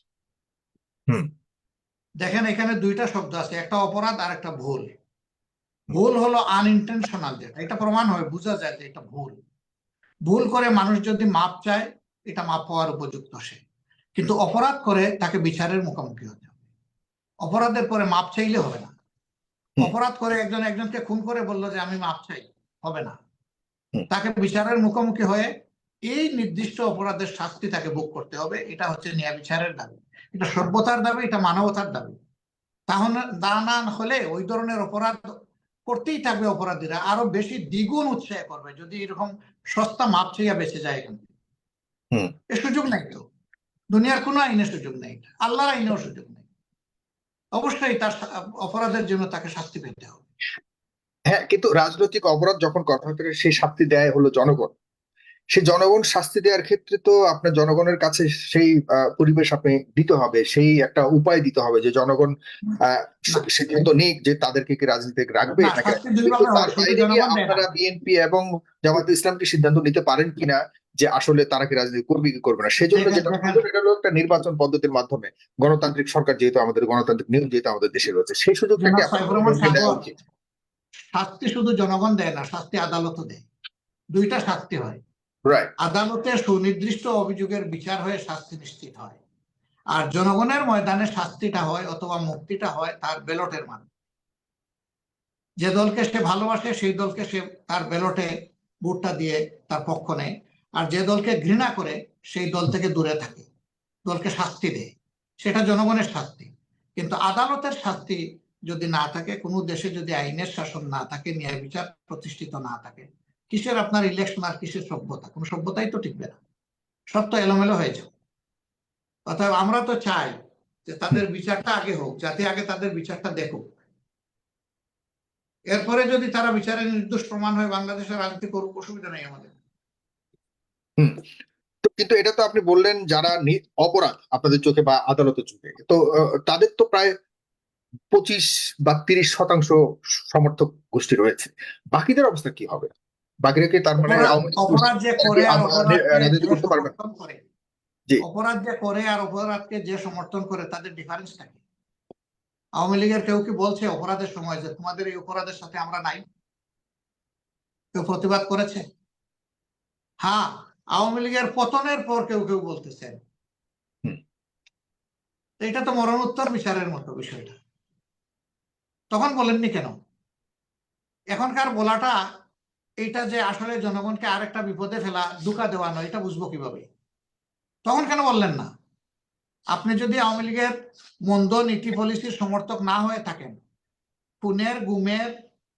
হুম। দেখেন এখানে দুইটা শব্দ আছে, একটা অপরাধ আর একটা ভুল। ভুল হলো আনইনটেনশনাল, যেটা এটা প্রমাণ হয়, বোঝা যায় যে এটা ভুল। ভুল করে মানুষ যদি মাপ চায় এটা মাপ পাওয়ার উপযুক্ত সে, কিন্তু অপরাধ করে তাকে বিচারের মুখোমুখি হতে হবে। অপরাধের পরে মাপ চাইলে হবে না। হুম। অপরাধ করে একজন একজনকে খুন করে বললো যে আমি মাপ চাই, হবে না। হুম। তাকে বিচারের মুখোমুখি হয়ে এই নির্দিষ্ট অপরাধের শাস্তি তাকে ভোগ করতে হবে, এটা হচ্ছে ন্যায় বিচারের দাবি, এটা সভ্যতার দাবি, এটা মানবতার দাবি। তাহলে তা না হলে ওই ধরনের অপরাধ করতেই থাকবে, অপরাধীরা আরো বেশি দ্বিগুণ উৎসাহ করবে যদি এরকম সস্তা মাপ চাইয়া বেঁচে যায় এখান থেকে। হুম। এ সুযোগ নাই তো, দুনিয়ার কোনো আইনে সুযোগ নেই, আল্লাহর আইনেও সুযোগ নেই। অবশ্যই তার অপরাধের জন্য তাকে শাস্তি পেতে হবে। হ্যাঁ, কিন্তু রাজনৈতিক অপরাধ যখন করা হয় তাকে সেই শাস্তি দেয় হলো জনগণ। সেই জনগণ শাস্তি দেওয়ার ক্ষেত্রে তো আপনার জনগণের কাছে সেই পরিবেশ আপনি দিতে হবে, সেই একটা উপায় দিতে হবে যে জনগণ আহ না সিদ্ধান্ত নিক যে তাদেরকে কি রাজনীতি রাখবে না, নাকি শাস্তি রাখবে না। দুই কিন্তু ভাবে তার হয়, শুধু বাইরে গিয়ে জনগণ দেয় না। আপনারা বিএনপি এবং জামাত ইসলাম কি সিদ্ধান্ত নিতে পারেন কিনা যে আসলে তারা কি রাজনীতি করবে কি করবে না, সেজন্য দেখেন যেটা দেখেন প্রয়োজন এটা হলো একটা নির্বাচন পদ্ধতির মাধ্যমে গণতান্ত্রিক সরকার, যেহেতু আমাদের গণতান্ত্রিক নিয়ম যেহেতু আমাদের দেশে রয়েছে, সেই সুযোগটাকে জনাব আপনার সাইফুর রহমান দেওয়া সাগর, উচিত। শাস্তি শুধু জনগণ দেয় না, শাস্তি আদালতও দেয়। দুইটা শাস্তি হয়। রাইট। আদালতে সুনির্দিষ্ট অভিযোগের বিচার হয়ে শাস্তি নিশ্চিত হয়, আর জনগণের ময়দানে শাস্তিটা হয় অথবা মুক্তিটা হয় তার ব্যালটের মাধ্যমে। যে দলকে সে ভালোবাসে সেই দলকে সে তার ব্যালটে ভোটটা দিয়ে তার পক্ষ নেয়, আর যে দলকে ঘৃণা করে সেই দল থেকে দূরে থাকে, দলকে শাস্তি দেয়। সেটা জনগণের শাস্তি। কিন্তু আদালতের শাস্তি যদি না থাকে, কোনো দেশে যদি আইনের শাসন না থাকে, ন্যায় বিচার প্রতিষ্ঠিত না থাকে, কিসের আপনার ইলেকশন আর কিসের সভ্যতা? কোনো সভ্যতাই তো টিকবে না, সব তো এলোমেলো হয়ে যাবে। অতএব আমরা তো চাই যে তাদের বিচারটা আগে হোক, যাতে আগে তাদের বিচারটা দেখুক, এরপরে যদি তারা বিচারে নির্দোষ প্রমাণ হয় বাংলাদেশের রাজনীতি করুক, অসুবিধা নেই আমাদের। হুম। তো কিন্তু এটা তো আপনি বললেন যারা অপরাধ আপনাদের চোখে বা আদালতের চোখে, তো তাদের তো প্রায় 25 বা 30% সমর্থক গোষ্ঠী রয়েছে। বাকিদের অবস্থা কি হবে? বাকিরা কি তার মানে অপরাধ যে করে আর অপরাধকে রাজনীতি যে করতে পারবে না? সমর্থন করে, জি। অপরাধ যে করে আর অপরাধকে যে সমর্থন করে, তাদের ডিফারেন্স থাকে। আওয়ামী লীগের কেউ কি বলছে অপরাধের সময় যে তোমাদের এই অপরাধের সাথে আমরা নাই? কেউ প্রতিবাদ করেছে? হ্যাঁ, আওয়ামী লীগের পতনের পর কেউ কেউ বলতেছেন। হুম। এটা তো মরণোত্তর বিচারের মতো বিষয়টা। তখন বলেননি কেন? এখনকার বলাটা এটা যে আসলে জনগণকে আরেকটা বিপদে ফেলা, ধোঁকা দেওয়া নয়, এটা বুঝবো কিভাবে? তখন কেন বললেন না? আপনি যদি আওয়ামী লীগের মন্দ নীতি পলিসির সমর্থক না হয়ে থাকেন, খুনের, গুমের,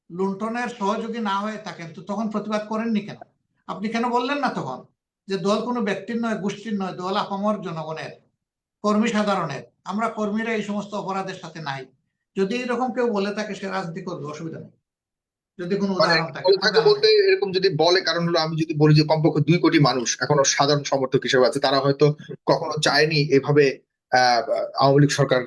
লুণ্ঠনের সহযোগী না হয়ে থাকেন, তো তখন প্রতিবাদ করেননি কেন? আপনি কেন বললেন না তখন যে দল কোনো ব্যক্তির নয়, গোষ্ঠীর নয়, দল আপামর জনগণের, কর্মী সাধারণের, আমরা কর্মীরা এই সমস্ত অপরাধের সাথে নাই? যদি এরকম কেউ বলে থাকে, সে রাজনীতি করবে, অসুবিধা নেই, যদি কোনো মানে উদাহরণ থাকে। বলে থাকে বলতে এরকম যদি বলে, কারণ হলো আমি যদি বলি যে কমপক্ষে 2 কোটি মানুষ এখনো সাধারণ সমর্থক হিসেবে আছে, তারা হয়তো কখনো চায়নি এভাবে আওয়ামী লীগ সরকার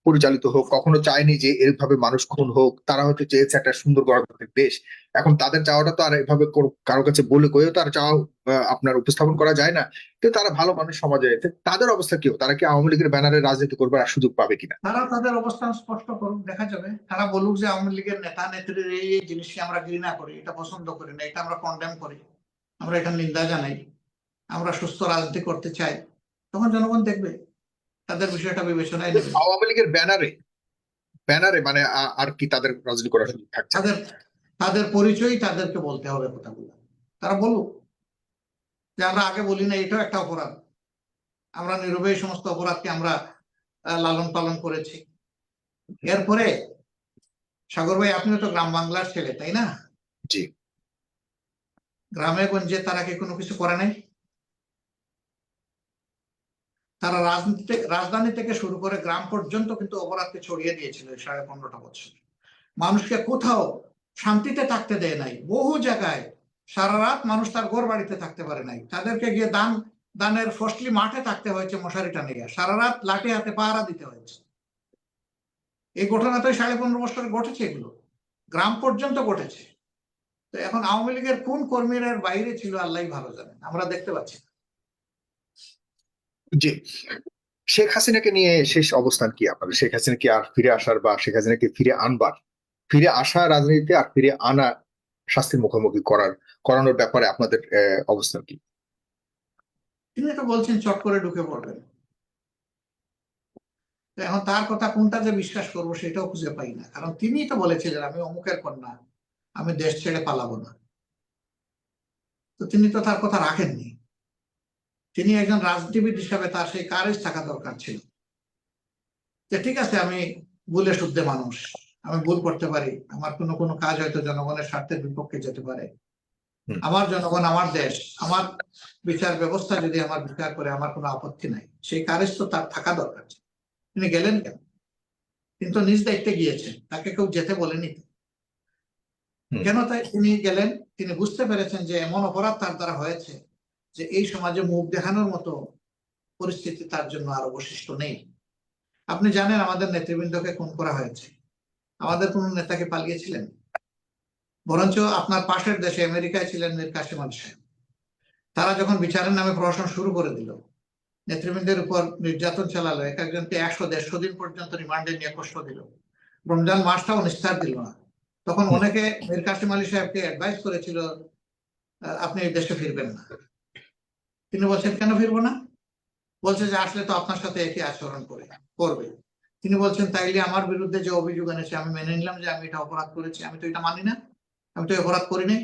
পরিচালিত হোক, কখনো চায়নি যে এভাবে মানুষ খুন হোক। তারা হয়তো চেয়েছে একটা সুন্দর গণতান্ত্রিক দেশ। এখন তাদের চাওয়াটা তো আর এভাবে কারো কাছে বলে কয়েও তার চাওয়া আপনার উপস্থাপন করা যায় না। কিন্তু তারা ভালো মানুষ সমাজে, তাদের অবস্থা কি? তারা কি আওয়ামী লীগের ব্যানারে রাজনীতি করবার আর সুযোগ পাবে কিনা? তারা তাদের অবস্থান স্পষ্ট করুক, দেখা যাবে। তারা বলুক যে আওয়ামী লীগের নেতা নেত্রীর এই জিনিসকে আমরা ঘৃণা করি, এটা পছন্দ করি না, এটা আমরা কন্ডেম করি, আমরা এটা নিন্দা জানাই, আমরা সুস্থ রাজনীতি করতে চাই। তখন জনগণ দেখবে, তাদের বিষয়টা বিবেচনায় নেবে। আওয়ামী লীগের ব্যানারে ব্যানারে মানে আর কি তাদের রাজনীতি করার সুযোগ থাকছে? তাদের তাদের পরিচয় তাদেরকে বলতে হবে কথাগুলো। তারা বলুক যে আমরা আগে বলি না, এটাও একটা অপরাধ, আমরা নীরবে এই সমস্ত অপরাধকে আমরা লালন পালন করেছি। এরপরে সাগর ভাই, আপনিও তো গ্রাম বাংলার ছেলে, তাই না? জি। গ্রামে গঞ্জে তারা কি কোনো কিছু করে নাই? তারা রাজধানী থেকে শুরু করে গ্রাম পর্যন্ত কিন্তু অপরাধকে ছড়িয়ে দিয়েছিল 15.5 বছর। মানুষকে কোথাও শান্তিতে থাকতে দেয় নাই। বহু জায়গায় সারা রাত মানুষ তার ঘর বাড়িতে থাকতে পারে নাই, তাদেরকে গিয়ে দানের ফসলি মাঠে থাকতে হয়েছে, মশারি টানিয়ে সারা রাত লাঠি হাতে পাহারা দিতে হয়েছে। এই ঘটনা তো 15.5 বছরে ঘটেছে, এগুলো গ্রাম পর্যন্ত ঘটেছে। তো এখন আওয়ামী লীগের কোন কর্মীরা বাইরে ছিল আল্লাহ ভালো জানেন, আমরা দেখতে পাচ্ছি। জি। শেখ হাসিনাকে নিয়ে শেষ অবস্থান কি আপনাদের? শেখ হাসিনা কি আর ফিরে আসার বা শেখ হাসিনাকে ফিরে আনবার, ফিরে আসা রাজনীতিতে আর ফিরে আনা শাস্তির মুখোমুখি করানোর ব্যাপারে আপনাদের অবস্থান কি? তিনি তো বলছেন চট করে ঢুকে পড়বেন। এখন তার কথা কোনটা যে বিশ্বাস করবো সেটাও খুঁজে পাই না, কারণ তিনি তো বলেছিলেন আমি অমুকের কন্যা, আমি দেশ ছেড়ে পালাবো না। তো তিনি তো তার কথা রাখেননি। তিনি একজন রাজনীতিবিদ হিসাবে তার সেই কারেজ থাকা দরকার ছিল যে ঠিক আছে, আমি ভুলে শুদ্ধে মানুষ, আমি ভুল করতে পারি, আমার কোনো কোনো কাজ হয়তো জনগণের স্বার্থের বিপক্ষে যেতে পারে, আমার জনগণ, আমার দেশ, আমার বিচার ব্যবস্থা যদি আমার বিচার করে, আমার কোনো আপত্তি নাই। সেই কারেজ তো তার থাকা দরকার। তিনি গেলেন কেন? কিন্তু নিজ দায়িত্বে গিয়েছেন, তাকে কেউ যেতে বলেনি। কেন তাই তিনি গেলেন? তিনি বুঝতে পেরেছেন যে এমন অপরাধ তার দ্বারা হয়েছে যে এই সমাজে মুখ দেখানোর মতো পরিস্থিতি তার জন্য আর অবশিষ্ট নেই। আপনি জানেন আমাদের নেতৃবৃন্দকে খুন করা হয়েছে, আমাদের কোন নেতাকে পালিয়েছিলেন? বরঞ্চ আপনার পাশের দেশে আমেরিকায় ছিলেন মীর কাসেম আলী সাহেব। তারা যখন বিচারের নামে প্রহসন শুরু করে দিল, নেতৃবৃন্দের উপর নির্যাতন চালালো, এক একজনকে 100-150 দিন পর্যন্ত রিমান্ডে নিয়ে কষ্ট দিল, রমজান মাসটাও নিস্তার দিল না, তখন অনেকে মীর কাসেম আলী সাহেবকে অ্যাডভাইস করেছিল আপনি এই দেশে ফিরবেন না। তিনি বলছেন কেন ফিরবো না? বলছে যে আসলে তো আপনার সাথে একই আচরণ করবে। তিনি বলছেন তাইলে আমার বিরুদ্ধে যে অভিযোগ এনেছে আমি মেনে নিলাম যে আমি এটা অপরাধ করেছি, আমি তো এটা মানি না, আমি তো অপরাধ করিনি,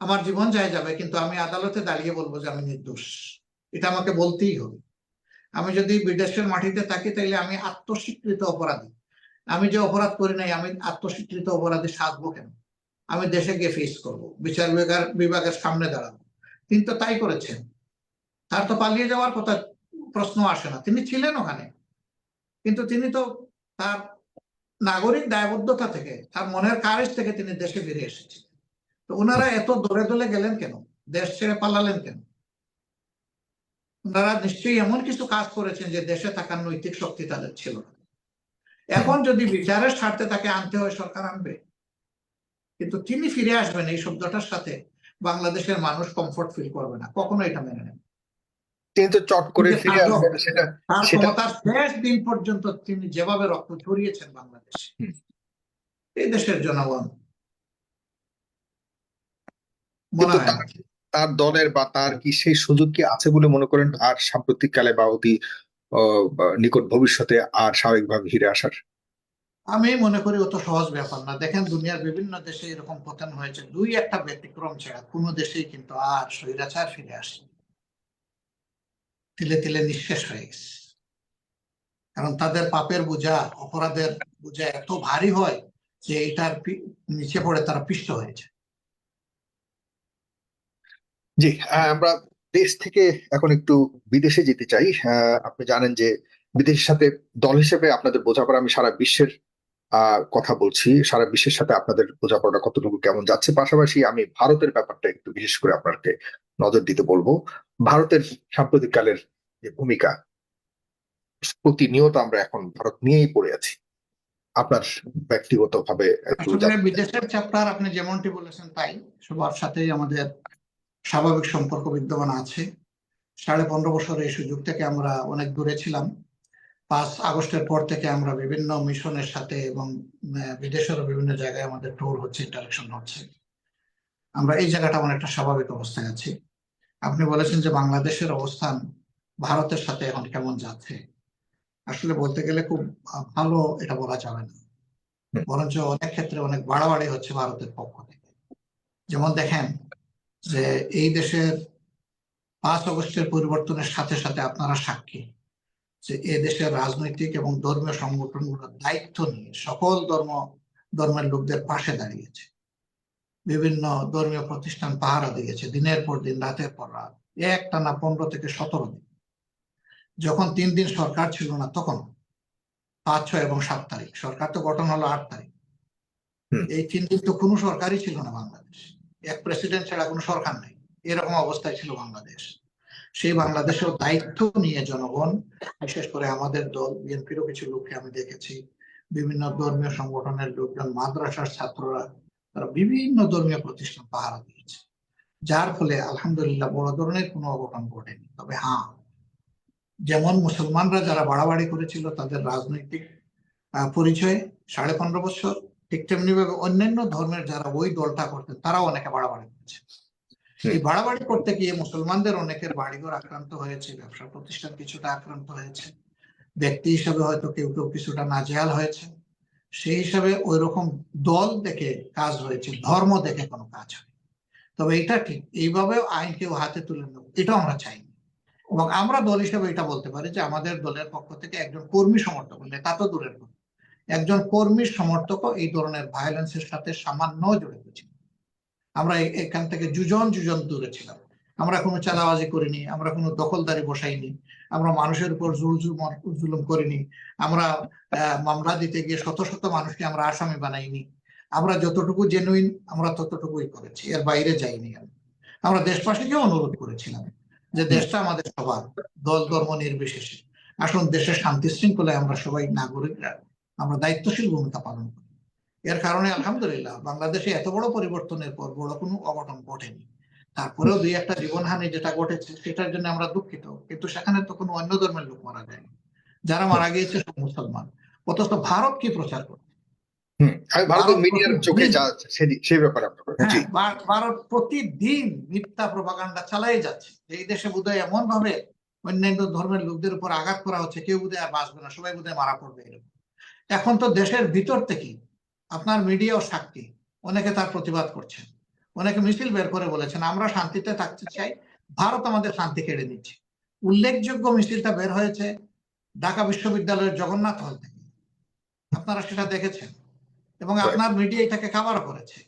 আমার জীবন যায় যাবে, কিন্তু আমি আদালতে দাঁড়িয়ে বলবো যে আমি নির্দোষ। এটা আমাকে বলতেই হবে। আমি যদি বিদেশের মাটিতে থাকি তাইলে আমি আত্মস্বীকৃত অপরাধী। আমি যে অপরাধ করি নাই আমি আত্মস্বীকৃত অপরাধী সাজবো কেন? আমি দেশে গিয়ে ফেস করবো, বিচার বিভাগের সামনে দাঁড়াবো। তিনি তো তাই করেছেন। তার তো পালিয়ে যাওয়ার কথা প্রশ্ন আসে না, তিনি ছিলেন ওখানে। কিন্তু তিনি তো তার নাগরিক দায়বদ্ধতা থেকে, তার মনের কারেজ থেকে তিনি দেশে ফিরে এসেছেন। তো ওনারা এত দৌড়ে দৌড়ে গেলেন কেন? দেশ ছেড়ে পালালেন কেন? ওনারা নিশ্চয়ই এমন কিছু কাজ করেছেন যে দেশে থাকার নৈতিক শক্তি তাদের ছিল না। এখন যদি বিচারের স্বার্থে তাকে আনতে হয় সরকার আনবে, কিন্তু তিনি ফিরে আসবেন এই শব্দটার সাথে বাংলাদেশের মানুষ কমফোর্ট ফিল করবে না, কখনো এটা মেনে নেবে। তিনি তো চট করে ফিরে আসবেন সেটা তার সেটা ক্ষমতার শেষ দিন পর্যন্ত তিনি যেভাবে রক্ত ঝরিয়েছেন বাংলাদেশে, এই দেশের জনগণ মনে কিন্তু হয় তার না। তার দলের বা তার কি সেই সুযোগ কি আছে বলে মনে করেন আর সাম্প্রতিককালে বা অতি বা নিকট ভবিষ্যতে আর স্বাভাবিকভাবে ফিরে আসার? আমি মনে করি অত সহজ ব্যাপার না। দেখেন দুনিয়ার বিভিন্ন দেশে এরকম পতন হয়েছে, দুই একটা ব্যতিক্রম ছাড়া কোনো দেশেই কিন্তু আর স্বৈরাচার ফিরে আসে, তিলে তিলে নিঃশেষ হয়ে গেছে। কারণ তাদের পাপের বোঝা, অপরাধের বোঝা এত ভারী হয় যে এটার নিচে পড়ে তারা পিষ্ট হয়েছে। জি, আমরা দেশ থেকে এখন একটু বিদেশে যেতে চাই। আপনি জানেন যে বিদেশের সাথে দল হিসেবে আপনাদের বোঝাপড়া, আমি সারা বিশ্বের কথা বলছি, সারা বিশ্বের সাথে আপনাদের বোঝাপড়া কতটুকু কেমন যাচ্ছে। পাশাপাশি আমি ভারতের ব্যাপারটা একটু বিশেষ করে আপনাকে নজর দিতে বলবো। ভারতের সাম্প্রতিককালের যে ভূমিকা, প্রতিনিয়ত আমরা এখন ভারত নিয়েই পড়ে আছি। আপনার ব্যক্তিগতভাবে একটু আসলে জানতে চাই। বিদেশের চ্যাপ্টার আপনি যেমনটি বলেছেন তাই, সবার সাথেই আমাদের স্বাভাবিক সম্পর্ক বিদ্যমান আছে। 15.5 বছর এই সুযোগ থেকে আমরা অনেক দূরে ছিলাম। 5 আগস্টের পর থেকে আমরা বিভিন্ন মিশনের সাথে এবং বিদেশেরও বিভিন্ন জায়গায় আমাদের ট্যুর হচ্ছে, ইন্টারাকশন হচ্ছে। আমরা এই জায়গাটা অনেকটা স্বাভাবিক অবস্থায় আছি। আপনি বলেছেন যে বাংলাদেশের অবস্থান ভারতের সাথে এখন কেমন যাচ্ছে। আসলে বলতে গেলে খুব ভালো এটা বলা যাবে না, হুম, বরঞ্চ অনেক ক্ষেত্রে অনেক বাড়াবাড়ি হচ্ছে ভারতের পক্ষ থেকে। যেমন দেখেন যে এই দেশের 5 আগস্টের পরিবর্তনের সাথে সাথে আপনারা সাক্ষী যে এ দেশের রাজনৈতিক এবং ধর্মীয় সংগঠনগুলোর দায়িত্ব নিয়ে সকল ধর্মের লোকদের পাশে দাঁড়িয়েছে। বিভিন্ন ধর্মীয় প্রতিষ্ঠান পাহারা দিয়েছে দিনের পর দিন, রাতের পর রাত, একটানা 15 থেকে 17 দিন। যখন 3 দিন সরকার ছিল না তখন 5, 6 এবং 7 তারিখ, সরকার তো গঠন হলো 8 তারিখ। হুম, এই 3 দিন তো কোনো সরকারই ছিল না বাংলাদেশ, এক প্রেসিডেন্ট ছাড়া কোনো সরকার নেই, এরকম অবস্থায় ছিল বাংলাদেশ। সেই বাংলাদেশের দায়িত্ব নিয়ে জনগণ, বিশেষ করে আমাদের দল বিএনপিরও কিছু লোককে আমি দেখেছি, বিভিন্ন ধর্মীয় সংগঠনের লোকজন, মাদ্রাসার ছাত্ররা, তারা বিভিন্ন ধর্মীয় প্রতিষ্ঠান পাহারা দিয়েছে। যার ফলে আলহামদুলিল্লাহ বড় ধরনের কোনো অঘটন ঘটেনি। তবে হ্যাঁ, যেমন মুসলমানরা যারা বাড়াবাড়ি করেছিল তাদের রাজনৈতিক পরিচয়ে 15.5 বছর, ঠিক তেমনি ভাবে অন্যান্য ধর্মের যারা ওই দলটা করতেন তারাও অনেকে বাড়াবাড়ি করেছে। হুম, এই বাড়াবাড়ি করতে গিয়ে মুসলমানদের অনেকের বাড়িঘর আক্রান্ত হয়েছে, ব্যবসা প্রতিষ্ঠান কিছুটা আক্রান্ত হয়েছে, ব্যক্তি হিসাবে হয়তো কেউ কেউ কিছুটা নাজেহাল হয়েছে। সেই হিসাবে ওই রকম দল দেখে কাজ হয়েছে, ধর্ম দেখে কোনো কাজ হয়। তবে এটা ঠিক এইভাবে আইন কেউ হাতে তুলে নেব এটা আমরা চাইনি। এবং আমরা দল হিসেবে এটা বলতে পারি যে আমাদের দলের পক্ষ থেকে একজন কর্মী সমর্থক, নেতা তো দূরের কথা, একজন কর্মী সমর্থকও এই ধরনের ভায়োলেন্সের সাথে সামান্য জড়িত ছিল। আমরা এখান থেকে যুজন যুজন দূরে ছিলাম। আমরা কোনো চাঁদাবাজি করিনি, আমরা কোনো দখলদারি বসাইনি, আমরা মানুষের উপর জুলুম করিনি, আমরা মামলা দিতে গিয়ে শত শত মানুষকে আমরা আসামি বানাইনি। আমরা যতটুকু জেনুইন আমরা ততটুকুই করেছি, এর বাইরে যাইনি। আমরা দেশবাসীকেও অনুরোধ করেছিলাম যে হুম। দেশটা আমাদের সবার, দল ধর্ম নির্বিশেষে আসুন দেশের শান্তি শৃঙ্খলায় আমরা সবাই নাগরিকরা আমরা দায়িত্বশীল ভূমিকা পালন করি। এর কারণে আলহামদুলিল্লাহ বাংলাদেশে এত বড় পরিবর্তনের পর বড় কোনো অঘটন ঘটেনি। তারপরেও দুই একটা জীবনহানি যেটা ঘটেছে সেটার জন্য আমরা দুঃখিত, কিন্তু সেখানে তো কোনো অন্য ধর্মের লোক মারা যায়নি, যারা মারা গিয়েছে সব মুসলমান। অথচ ভারত কি প্রচার করে, আমি ভারতের ভারত মিডিয়ার চোখে প্রতিদিন, যা সেই ব্যাপারে আপনার জি। ভারত প্রতিদিন মিথ্যা প্রপাগান্ডা চালাই যাচ্ছে যে এই দেশে বোধহয় এমন ভাবে অন্যান্য ধর্মের লোকদের উপর আঘাত করা হচ্ছে, কেউ বোধহয় আর বাঁচবে না, সবাই বোধহয় মারা পড়বে এরকম। এখন তো দেশের ভিতর থেকেই আপনার মিডিয়া ও সাক্ষী অনেকে তার প্রতিবাদ করছেন, অনেকে মিছিল বের করে বলেছেন আমরা শান্তিতে থাকতে চাই, ভারত আমাদের শান্তি কেড়ে নিচ্ছে। উল্লেখযোগ্য মিছিলটা বের হয়েছে ঢাকা বিশ্ববিদ্যালয়ের জগন্নাথ হল থেকে, আপনারা সেটা দেখেছেন এবং আপনার মিডিয়া এটাকে কাভার করেছে।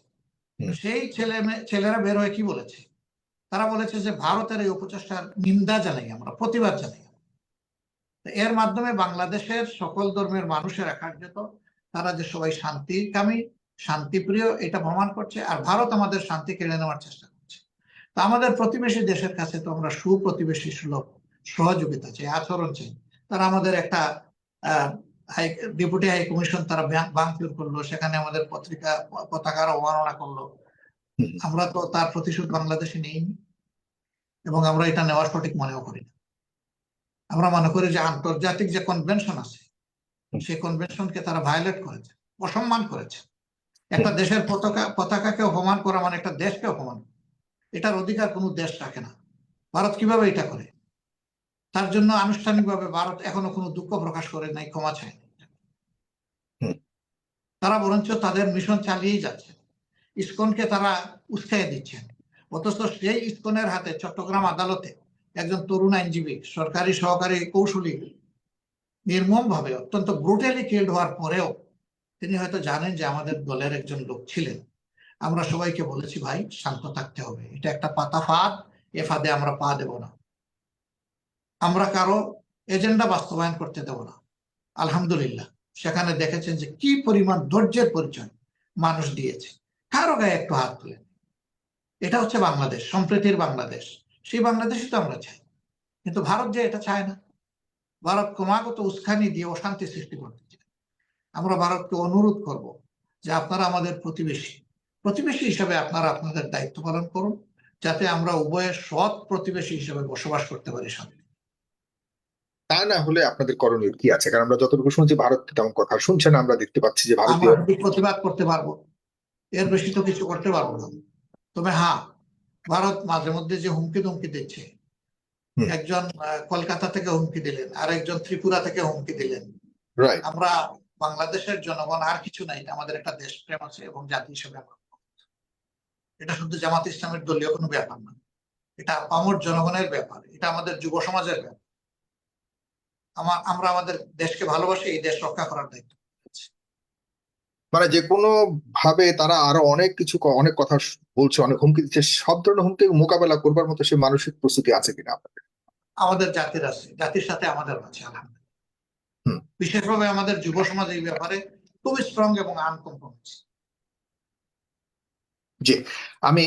সেই ছেলেরা বের হয়ে কি বলেছে, তারা বলেছে যে ভারতের এই অপচেষ্টার নিন্দা জানাই, আমরা প্রতিবাদ জানাই। এর মাধ্যমে বাংলাদেশের সকল ধর্মের মানুষেরা কার্যত তারা যে সবাই শান্তিকামী, শান্তিপ্রিয় এটা প্রমাণ করছে, আর ভারত আমাদের শান্তি কেড়ে নেওয়ার চেষ্টা করছে। তো আমাদের প্রতিবেশী দেশের কাছে তো আমরা সুপ্রতিবেশী সুলভ সহযোগিতা চাই, আচরণ চাই। তারা আমাদের একটা ডেপুটি হাই কমিশন তারা ভাঙচুর করলো, সেখানে আমাদের পতাকার অবমাননা করলো, আমরা তো তার প্রতিশোধ বাংলাদেশে নেইনি এবং আমরা এটা নেওয়ার সঠিক মনেও করি না। আমরা মনে করি যে আন্তর্জাতিক যে কনভেনশন আছে সেই কনভেনশনকে তারা ভায়োলেট করেছে, অসম্মান করেছে। একটা দেশের পতাকাকে অপমান করা মানে একটা দেশকে অপমান, এটার অধিকার কোনো দেশ রাখে না। ভারত কিভাবে এটা করে? তার জন্য আনুষ্ঠানিকভাবে ভারত এখনো কোনো দুঃখ প্রকাশ করে নাই, ক্ষমা চায়। তারা বরঞ্চ তাদের মিশন চালিয়েই যাচ্ছে, ইসকনকে তারা উস্কাইয়ে দিচ্ছেন। অথচ সেই ইসকনের হাতে চট্টগ্রাম আদালতে একজন তরুণ আইনজীবী, সরকারি সহকারী কৌশলী নির্মম ভাবে অত্যন্ত ব্রুটালি কিল্ড হওয়ার পরেও তিনি হয়তো জানেন যে আমাদের দলের একজন লোক ছিলেন। আমরা সবাইকে বলেছি ভাই শান্ত থাকতে হবে, এটা একটা পাতা ফাঁদ, এ ফাঁদে আমরা পা দেব না, আমরা কারো এজেন্ডা বাস্তবায়ন করতে দেব না। আলহামদুলিল্লাহ সেখানে দেখেছেন যে কি পরিমাণ ধৈর্যের পরিচয় মানুষ দিয়েছে, কারো গায়ে একটু হাত তুলে। এটা হচ্ছে বাংলাদেশ, সম্প্রীতির বাংলাদেশ, সেই বাংলাদেশই তো আমরা চাই। কিন্তু ভারত যে এটা চায় না, ভারত ক্রমাগত উস্কানি দিয়ে অশান্তি সৃষ্টি করতে চায়। আমরা ভারতকে অনুরোধ করব যে আপনারা আমাদের প্রতিবেশী, প্রতিবেশী হিসেবে আপনারা আপনাদের দায়িত্ব পালন করুন, যাতে আমরা উভয়ের সৎ প্রতিবেশী হিসেবে বসবাস করতে পারি শান্তি। তা না হলে আপনাদের করণীয় কি আছে? কারণ আমরা যতটুকু শুনছি ভারত তেমন কথা শুনছে না, আমরা দেখতে পাচ্ছি যে আমরা ভারতীয় প্রতিবাদ করতে পারবো, এর বেশি তো কিছু করতে পারবো না। তবে হ্যাঁ, ভারত মাঝে মধ্যে যে হুমকি ধমকি দিচ্ছে, একজন কলকাতা থেকে হুমকি দিলেন, আর একজন ত্রিপুরা থেকে হুমকি দিলেন। আমরা বাংলাদেশের জনগণ আর কিছু নাই, আমাদের একটা দেশপ্রেম আছে এবং জাতি হিসেবে আমরা, এটা শুধু জামাত ইসলামের দলীয় কোনো ব্যাপার না, এটা আপামর জনগণের ব্যাপার, এটা আমাদের যুব সমাজের ব্যাপার। আমরা আমাদের দেশকে ভালোবাসি, এই দেশ রক্ষা করার দায়িত্ব। মানে যে কোনো ভাবে তারা আরো অনেক কিছু অনেক কথা বলছে, অনেক হুমকি দিচ্ছে, সব ধরনের হুমকি মোকাবেলা করবার মতো সে মানসিক প্রস্তুতি আছে কিনা আপনাদের? আমাদের জাতির আছে, জাতির সাথে আমাদের আছে আলহামদুলিল্লাহ। বিশেষভাবে আমাদের যুব সমাজ এই ব্যাপারে খুবই স্ট্রং এবং আনকম্প্রোমাইজ। জি, আমি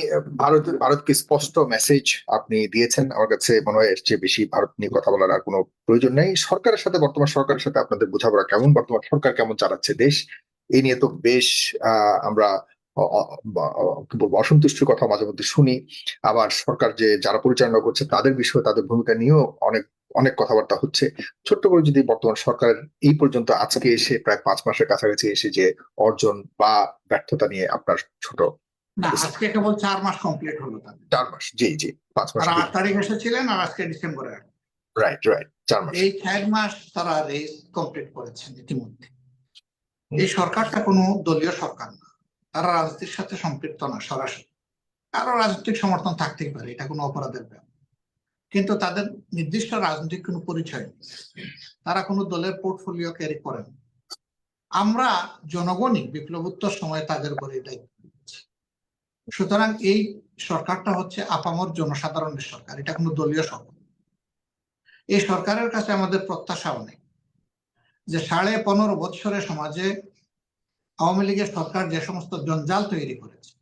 ভারতকে স্পষ্ট মেসেজ আপনি দিয়েছেন। আমার কাছে মনে হয় এর চেয়ে বেশি ভারত নিয়ে কথা বলার আর কোনো প্রয়োজন নেই। সরকারের সাথে, বর্তমান সরকারের সাথে আপনাদের বোঝাপড়া কেমন? বর্তমান সরকার কেমন চালাচ্ছে দেশ? এই নিয়ে তো বেশ আমরা কি বলবো, অসন্তুষ্টির কথা মাঝে মধ্যে শুনি। আবার সরকার যে যারা পরিচালনা করছে তাদের বিষয়ে, তাদের ভূমিকা নিয়েও অনেক অনেক কথাবার্তা হচ্ছে। ছোট্ট করে যদি বর্তমান সরকারের এই পর্যন্ত আজকে এসে প্রায় 5 মাসের কাছাকাছি এসে যে অর্জন বা ব্যর্থতা নিয়ে আপনার ছোট। না, আজকে কেবল 4 মাস কমপ্লিট হলো তাদের। 4 মাস, জি জি, 5 মাস। তারা 8 তারিখ এসেছিলেন আর আজকে ডিসেম্বরে। রাইট রাইট, 4 মাস। এই 4 মাস তারা রেস কমপ্লিট করেছেন ইতিমধ্যে। এই সরকারটা কোনো দলীয় সরকার না, তারা রাজনীতির সাথে সম্পৃক্ত না সরাসরি। কারো রাজনৈতিক সমর্থন থাকতেই পারে, এটা কোনো অপরাধের ব্যাপার, কিন্তু তাদের নির্দিষ্ট রাজনৈতিক কোনো পরিচয় নেই, তারা কোনো দলের পোর্টফোলিও ক্যারি করেন। আমরা জনগণই বিপ্লবোত্তর সময়ে তাদের উপরে দায়িত্ব দিচ্ছি। সুতরাং এই সরকারটা হচ্ছে আপামর জনসাধারণের সরকার, এটা কোনো দলীয় সরকার। এই সরকারের কাছে আমাদের প্রত্যাশা অনেক, যে 15.5 বৎসরের সমাজে আওয়ামী লীগের সরকার যে সমস্ত জঞ্জাল তৈরি করেছে,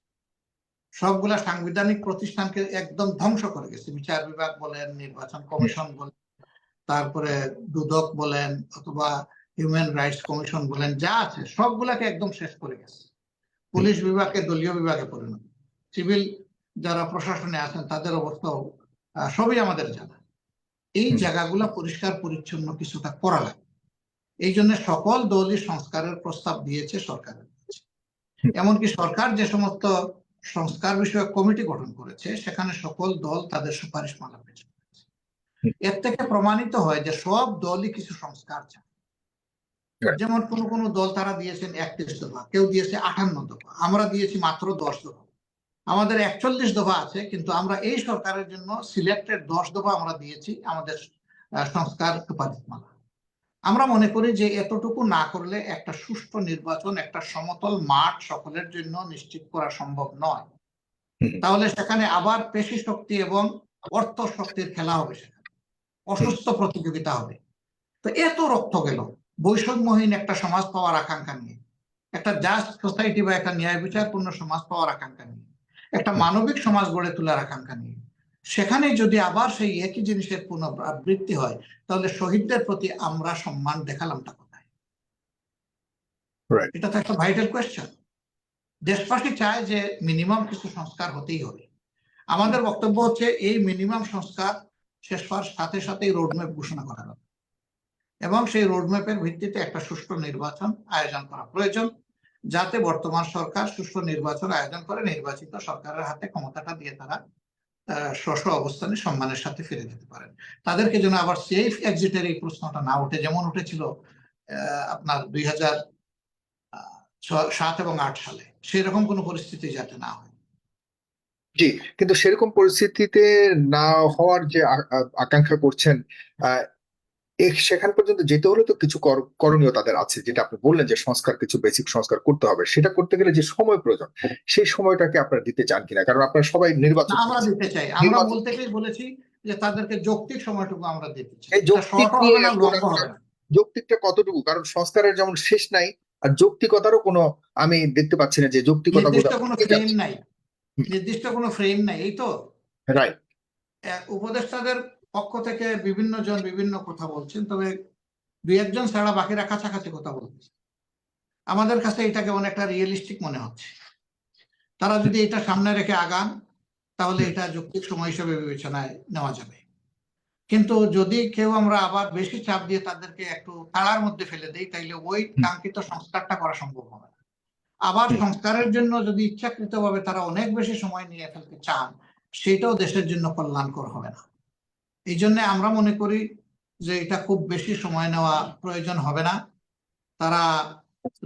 সবগুলা সাংবিধানিক প্রতিষ্ঠানকে একদম ধ্বংস করে গেছে। বিচার বিভাগ বলেন, নির্বাচন কমিশন বলেন, তারপরে দুদক বলেন, অথবা হিউম্যান রাইটস কমিশন বলেন, যা আছে সবগুলাকে একদম শেষ করে গেছে। পুলিশ বিভাগকে দলীয় বিভাগে পরিণত, সিভিল যারা প্রশাসনে আছেন তাদের অবস্থাও সবই আমাদের জানা। এই জায়গাগুলা পরিষ্কার পরিচ্ছন্ন কিছুটা করা লাগে। এই জন্য সকল দলই সংস্কারের প্রস্তাব দিয়েছে সরকারের কাছে। এমনকি সরকার যে সমস্ত সংস্কার বিষয়ক কমিটি গঠন করেছে সেখানে সকল দল তাদের সুপারিশমালা পেশ করেছে। এর থেকে প্রমাণিত হয় যে সব দলই কিছু সংস্কার চায়। Right. যেমন কোন কোন দল তারা দিয়েছেন 31 দফা, কেউ দিয়েছে 58 দফা, আমরা দিয়েছি মাত্র 10 দফা। আমাদের 41 দফা আছে, কিন্তু আমরা এই সরকারের জন্য সিলেক্টেড 10 দফা আমরা দিয়েছি আমাদের সংস্কার সুপারিশমালা। আমরা মনে করি যে এতটুকু না করলে একটা সুষ্ঠু নির্বাচন, একটা সমতল মাঠ সকলের জন্য নিশ্চিত করা সম্ভব নয়। তাহলে সেখানে আবার পেশি শক্তি এবং অর্থ শক্তির খেলা হবে, সেখানে অসুস্থ প্রতিযোগিতা হবে। তো এত রক্ত গেল বৈষম্যহীন একটা সমাজ পাওয়ার আকাঙ্ক্ষা নিয়ে, একটা জাস্ট সোসাইটি বা একটা ন্যায় বিচারপূর্ণ সমাজ পাওয়ার আকাঙ্ক্ষা নিয়ে, একটা মানবিক সমাজ গড়ে তোলার আকাঙ্ক্ষা নিয়ে, সেখানে যদি আবার সেই একই জিনিসের পুনরাবৃত্তি হয়, তাহলে শহীদদের প্রতি আমরা সম্মান দেখালামটা কোথায়? Right. এটা তো একটা ভাইটাল কোয়েশ্চেন। দেশবাসী চায় যে মিনিমাম কিছু সংস্কার হতেই হবে। আমাদের বক্তব্য হচ্ছে এই মিনিমাম সংস্কার শেষ হওয়ার সাথে সাথেই রোডম্যাপ ঘোষণা করা হবে এবং সেই রোডম্যাপের ভিত্তিতে একটা সুষ্ঠু নির্বাচন আয়োজন করা প্রয়োজন, যাতে বর্তমান সরকার সুষ্ঠু নির্বাচন আয়োজন করে নির্বাচিত সরকারের হাতে ক্ষমতাটা দিয়ে তারা স্ব অবস্থানে সম্মানের সাথে ফিরে যেতে পারেন। তাদেরকে যেন আবার সেফ এক্সিটের এই প্রশ্নটা না উঠে, যেমন উঠেছিল আপনার 2007 এবং 2008 সালে, সেরকম কোনো পরিস্থিতি যাতে না হয়। জি, কিন্তু সেরকম পরিস্থিতিতে না হওয়ার যে আকাঙ্ক্ষা করছেন, সেখান পর্যন্ত যেতে হলে তো কিছু করণীয় তাদের আছে, যেটা আপনি বললেন যে সংস্কার, কিছু বেসিক সংস্কার করতে হবে। সেটা করতে গেলে যে সময় প্রয়োজন, সেই সময়টাকে আপনারা দিতে চান কিনা? কারণ আপনারা সবাই নির্বাচন আমরা দিতে চাই, আমরা মূল থেকেই বলেছি যে তাদেরকে যৌক্তিক সময়টুকু আমরা দিতে চাই। এই যৌক্তিক শর্ট নিয়ে হবে না, লং এখন হবে না। যৌক্তিকটা কতটুকু? কারণ সংস্কারের যেমন শেষ নাই, আর যৌক্তিকতারও কোনো আমি দেখতে পাচ্ছি না যে যৌক্তিকতা নির্দিষ্ট কোনো ফ্রেম নাই, নির্দিষ্ট কোনো ফ্রেম নাই। এই তো রাইট। উপদেষ্টাদের পক্ষ থেকে বিভিন্ন জন বিভিন্ন কথা বলছেন, তবে দুই একজন ছাড়া বাকিরা কাছাকাছি কথা বলছে। আমাদের কাছে এটাকে অনেকটা রিয়েলিস্টিক মনে হচ্ছে। তারা যদি এটা সামনে রেখে আগান, তাহলে এটা যৌক্তিক সময় হিসেবে বিবেচনায় নেওয়া যাবে। কিন্তু যদি কেউ আমরা আবার বেশি চাপ দিয়ে তাদেরকে একটু তাড়ার মধ্যে ফেলে দেই, তাইলে ওই কাঙ্ক্ষিত সংস্কারটা করা সম্ভব হবে না। আবার সংস্কারের জন্য যদি ইচ্ছাকৃতভাবে তারা অনেক বেশি সময় নিয়ে ফেলতে চান, সেটাও দেশের জন্য কল্যাণকর হবে না। এই জন্য আমরা মনে করি যে এটা খুব বেশি সময় নেওয়া প্রয়োজন হবে না। তারা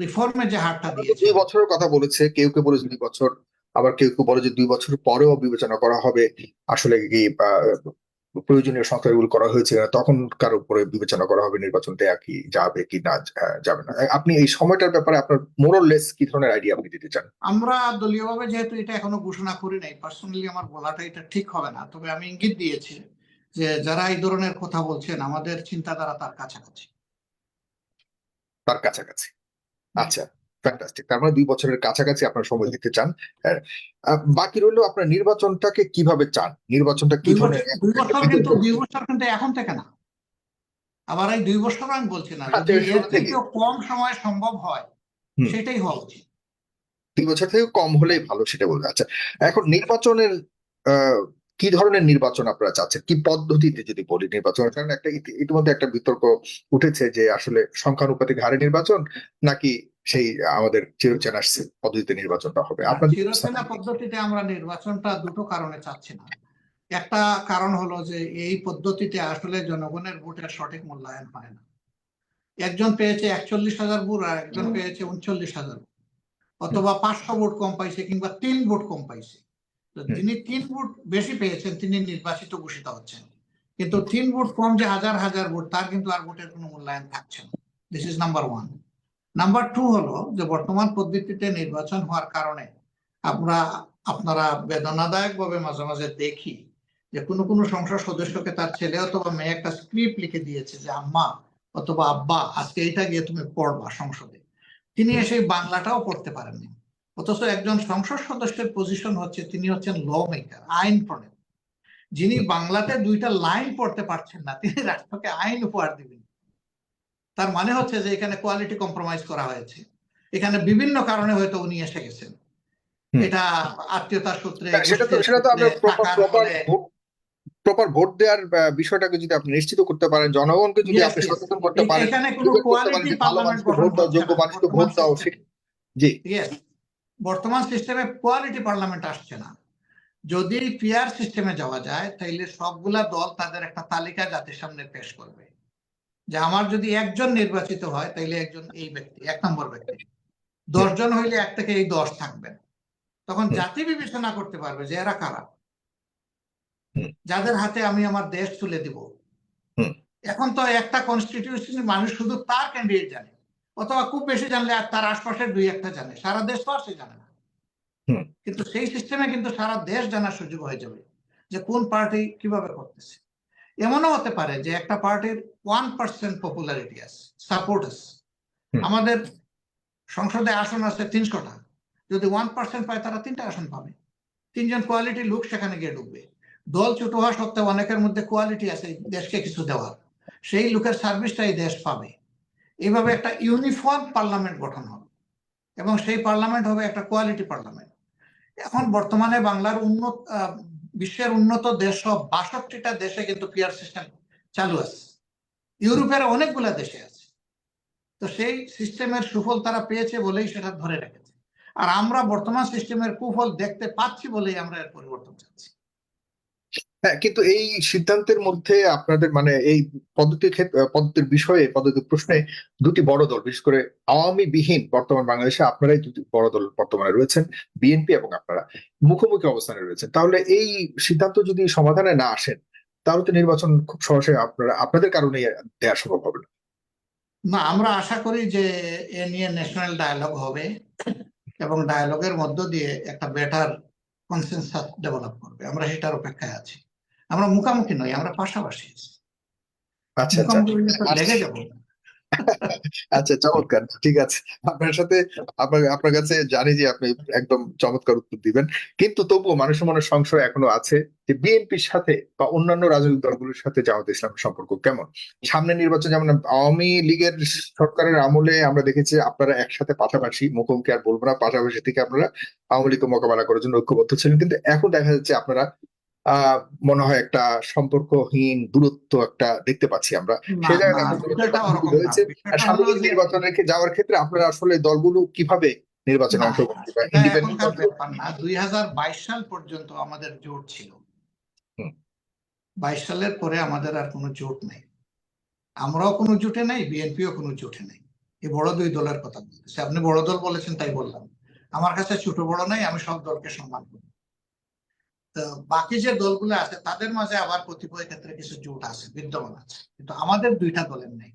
রিফর্মের যে হারটা দিয়েছে, 2 বছরের কথা বলেছে, কেউ কেউ বলেছে 2 বছর, আবার কেউ কেউ বলে যে 2 বছর পরেও বিবেচনা করা হবে আসলে কি প্রয়োজনীয় সংস্কারগুলো করা হয়েছে কিনা, তখনকার উপরে বিবেচনা করা হবে নির্বাচন দেয়া কি যাবে কি না যাবে না। আপনি এই সময়টার ব্যাপারে আপনার মোরলেস কি ধরনের আইডিয়া আপনি দিতে চান? আমরা দলীয়ভাবে যেহেতু এটা এখনো ঘোষণা করি নাই, পার্সোনালি আমার বলাটা এটা ঠিক হবে না, তবে আমি ইঙ্গিত দিয়েছি যে যারা এই ধরনের কথা বলছেন আমাদের চিন্তাধারা তার কাছাকাছি। তার কাছাকাছি, আচ্ছা, ফ্যান্টাস্টিক। তার মানে 2 বছরের কাছাকাছি আপনার সময় দিতে চান। বাকি রইলো আপনার নির্বাচনটাকে কিভাবে চান, নির্বাচনটা কি ধরনের? 2 বছর কিন্তু এখন থেকে না, আবার এই 2 বছর আমি বলছি না, আচ্ছা, যদি এর শুরু থেকে থেকেও কম সময় সম্ভব হয় সেটাই হওয়া উচিত। 2 বছর থেকে কম হলেই ভালো, সেটা বলবে। আচ্ছা, এখন নির্বাচনের কি ধরনের নির্বাচন আপনারা চাচ্ছেন, কি পদ্ধতিতে যদি বলি নির্বাচনের? কারণ একটা ইতিমধ্যে একটা বিতর্ক উঠেছে যে আসলে সংখ্যানুপাতিক হারে নির্বাচন নাকি সেই আমাদের চিরচেনা পদ্ধতিতে নির্বাচনটা হবে। আপনাদের চিরচেনা পদ্ধতিতে আমরা নির্বাচনটা দুটো কারণে চাচ্ছি না। একটা কারণ হলো যে এই পদ্ধতিতে আসলে জনগণের ভোটের সঠিক মূল্যায়ন হয় না। একজন পেয়েছে 41,000 ভোট আর একজন পেয়েছে 39,000, অথবা 500 ভোট কম পাইছে কিংবা 3 ভোট কম পাইছে। তো যিনি 3 ভোট বেশি পেয়েছেন তিনি নির্বাচিত ঘোষিত হচ্ছেন, কিন্তু 3 ভোট কম যে হাজার হাজার ভোট, তার কিন্তু আর ভোটের কোনো মূল্যায়ন থাকছে না। This is number 1। নাম্বার 2 হলো যে বর্তমান পদ্ধতিতে নির্বাচন হওয়ার কারণে আপনারা বেদনাদায়ক ভাবে মাঝে মাঝে দেখি যে কোনো কোনো সংসদ সদস্যকে তার ছেলে অথবা মেয়ে একটা স্ক্রিপ্ট লিখে দিয়েছে যে আম্মা অথবা আব্বা আজকে এইটা গিয়ে তুমি পড়বা সংসদে। তিনি এসে বাংলাটাও পড়তে পারেননি, অথচ একজন সংসদ সদস্যের পজিশন হচ্ছে তিনি হচ্ছেন ল মেকার, আইন প্রণেতা। যিনি বাংলাতে 2টা লাইন পড়তে পারছেন না, তিনি রাষ্ট্রকে আইন উপহার দিবেন। তার মানে হচ্ছে যে এখানে কোয়ালিটি কম্প্রোমাইজ করা হয়েছে, এখানে বিভিন্ন কারণে হয়তো উনি এসে গেছেন। এটা আত্মীয়তার সূত্রে, সেটা তো আমরা প্রপার ভোট দেওয়ার বিষয়টাকে যদি আপনি নিশ্চিত করতে পারেন, জনগণকে যদি আপনি সচেতন করতে পারেন, এখানে কোনো কোয়ালিটি ভালো পার্লামেন্ট মানুষকে গঠন ভোট দাও, হচ্ছে যোগ্য না মানুষকে ভোট বর্তমান দাও। সিস্টেমে। জি, বর্তমান সিস্টেমে কোয়ালিটি পার্লামেন্ট আসছে না। যদি পিআর সিস্টেমে যাওয়া যায় তাহলে সবগুলা দল তাদের একটা তালিকা জাতির সামনে পেশ করবে যে আমার যদি একজন নির্বাচিত হয় তাহলে একজন এই ব্যক্তি 1 নম্বর ব্যক্তি, 10 জন হইলে 1 থেকে এই 10 থাকবেন। তখন জাতি বিবেচনা করতে পারবে যে এরা কারা, যাদের হাতে আমি আমার দেশ তুলে দিব। এখন তো একটা কনস্টিটিউশন মানুষ শুধু তার ক্যান্ডিডেট জানে, অথবা খুব বেশি জানলে আর তার আশপাশের 2-1টা জানে, সারা দেশ তো আর সে জানে না। কিন্তু সেই সিস্টেমে কিন্তু সারা দেশ জানার সুযোগ হয়ে যাবে যে কোন পার্টি কিভাবে করতেছে। এমনও হতে পারে যে একটা পার্টির 1% পপুলারিটি আছে, সাপোর্ট আছে। আমাদের সংসদে আসন আছে 300টা, যদি 1% পায় তারা 3টা আসন পাবে, 3জন কোয়ালিটি লোক সেখানে গিয়ে ঢুকবে। দল ছোট হওয়া সত্ত্বেও অনেকের মধ্যে কোয়ালিটি আছে দেশকে কিছু দেওয়ার, সেই লোকের সার্ভিসটাই দেশ পাবে। এইভাবে একটা ইউনিফর্ম পার্লামেন্ট গঠন হবে এবং সেই পার্লামেন্ট হবে একটা কোয়ালিটি পার্লামেন্ট। এখন বর্তমানে বাংলার বিশ্বের উন্নত দেশ সব 62টা দেশে কিন্তু পিআর সিস্টেম চালু আছে, ইউরোপের অনেকগুলা দেশে আছে। তো সেই সিস্টেমের সুফল তারা পেয়েছে বলেই সেটা ধরে রেখেছে, আর আমরা বর্তমান সিস্টেমের কুফল দেখতে পাচ্ছি বলেই আমরা এর পরিবর্তন চাচ্ছি। হ্যাঁ, কিন্তু এই সিদ্ধান্তের মধ্যে আপনাদের মানে এই পদ্ধতির বিষয়ে পদ্ধতির প্রশ্নে দুটি বড় দল, বিশেষ করে আওয়ামী বিহীন বর্তমান বাংলাদেশে আপনারাই দুটি বড় দল বর্তমানে রয়েছেন, বিএনপি এবং আপনারা মুখোমুখি অবস্থানে রয়েছেন। তাহলে এই সিদ্ধান্ত যদি সমাধানে না আসেন তাহলে তো নির্বাচন খুব সহজে আপনাদের কারণে দেওয়া সম্ভব হবে না। না, আমরা আশা করি যে এ নিয়ে ন্যাশনাল ডায়ালগ হবে এবং ডায়ালগের মধ্য দিয়ে একটা বেটার কনসেনসাস ডেভেলপ করবে। আমরা সেটার অপেক্ষায় আছি। আমরা মুখামুখি নই, আমরা পাশাপাশি আছি। আচ্ছা, আচ্ছা। মুখামুখি হইলে তো লেগে যাবো। আচ্ছা, চমৎকার, ঠিক আছে। আপনার সাথে আপনার কাছে জানি যে আপনি একদম চমৎকার উত্তর দিবেন, কিন্তু তবুও মানুষের মনে সংশয় এখনো আছে যে বিএনপির সাথে বা অন্যান্য রাজনৈতিক দলগুলোর সাথে জামাত ইসলামের সম্পর্ক কেমন। সামনে নির্বাচন, যেমন আওয়ামী লীগের সরকারের আমলে আমরা দেখেছি আপনারা একসাথে পাশাপাশি, মুখোমুখি আর বলবো না, পাশাপাশি থেকে আপনারা আওয়ামী লীগকে মোকাবেলা করার জন্য ঐক্যবদ্ধ ছিলেন, কিন্তু এখন দেখা যাচ্ছে আপনারা মনে হয় একটা সম্পর্কহীন দূরত্ব একটা দেখতে পাচ্ছি আমরা। না সেই না, জায়গায় বিষয়টা ওরকম না। রয়েছে। আর বিষয়টা হলো সামনের যে নির্বাচন রেখে যাওয়ার ক্ষেত্রে আপনারা আসলে দলগুলো কিভাবে নির্বাচনে না, অংশগ্রহণ করবে? এটা ইন্ডিপেন্ডেন্ট এখনকার ব্যাপার না। 2022 সাল পর্যন্ত আমাদের জোট ছিল, 22 সালের পরে আমাদের আর কোনো জোট নেই। আমরাও কোনো জোটে নাই, বিএনপিও কোনো জোটে নাই। এই বড় দুই দলের কথা বলতেছে। আপনি বড় দল বলেছেন তাই বললাম। আমার কাছে ছোট বড় নাই, আমি সব দলকে সম্মান করি। তো বাকি যে দলগুলো আছে তাদের মাঝে আবার কতিপয় ক্ষেত্রে কিছু জোট আছে, বিদ্যমান আছে, কিন্তু আমাদের দুইটা দলের নেই।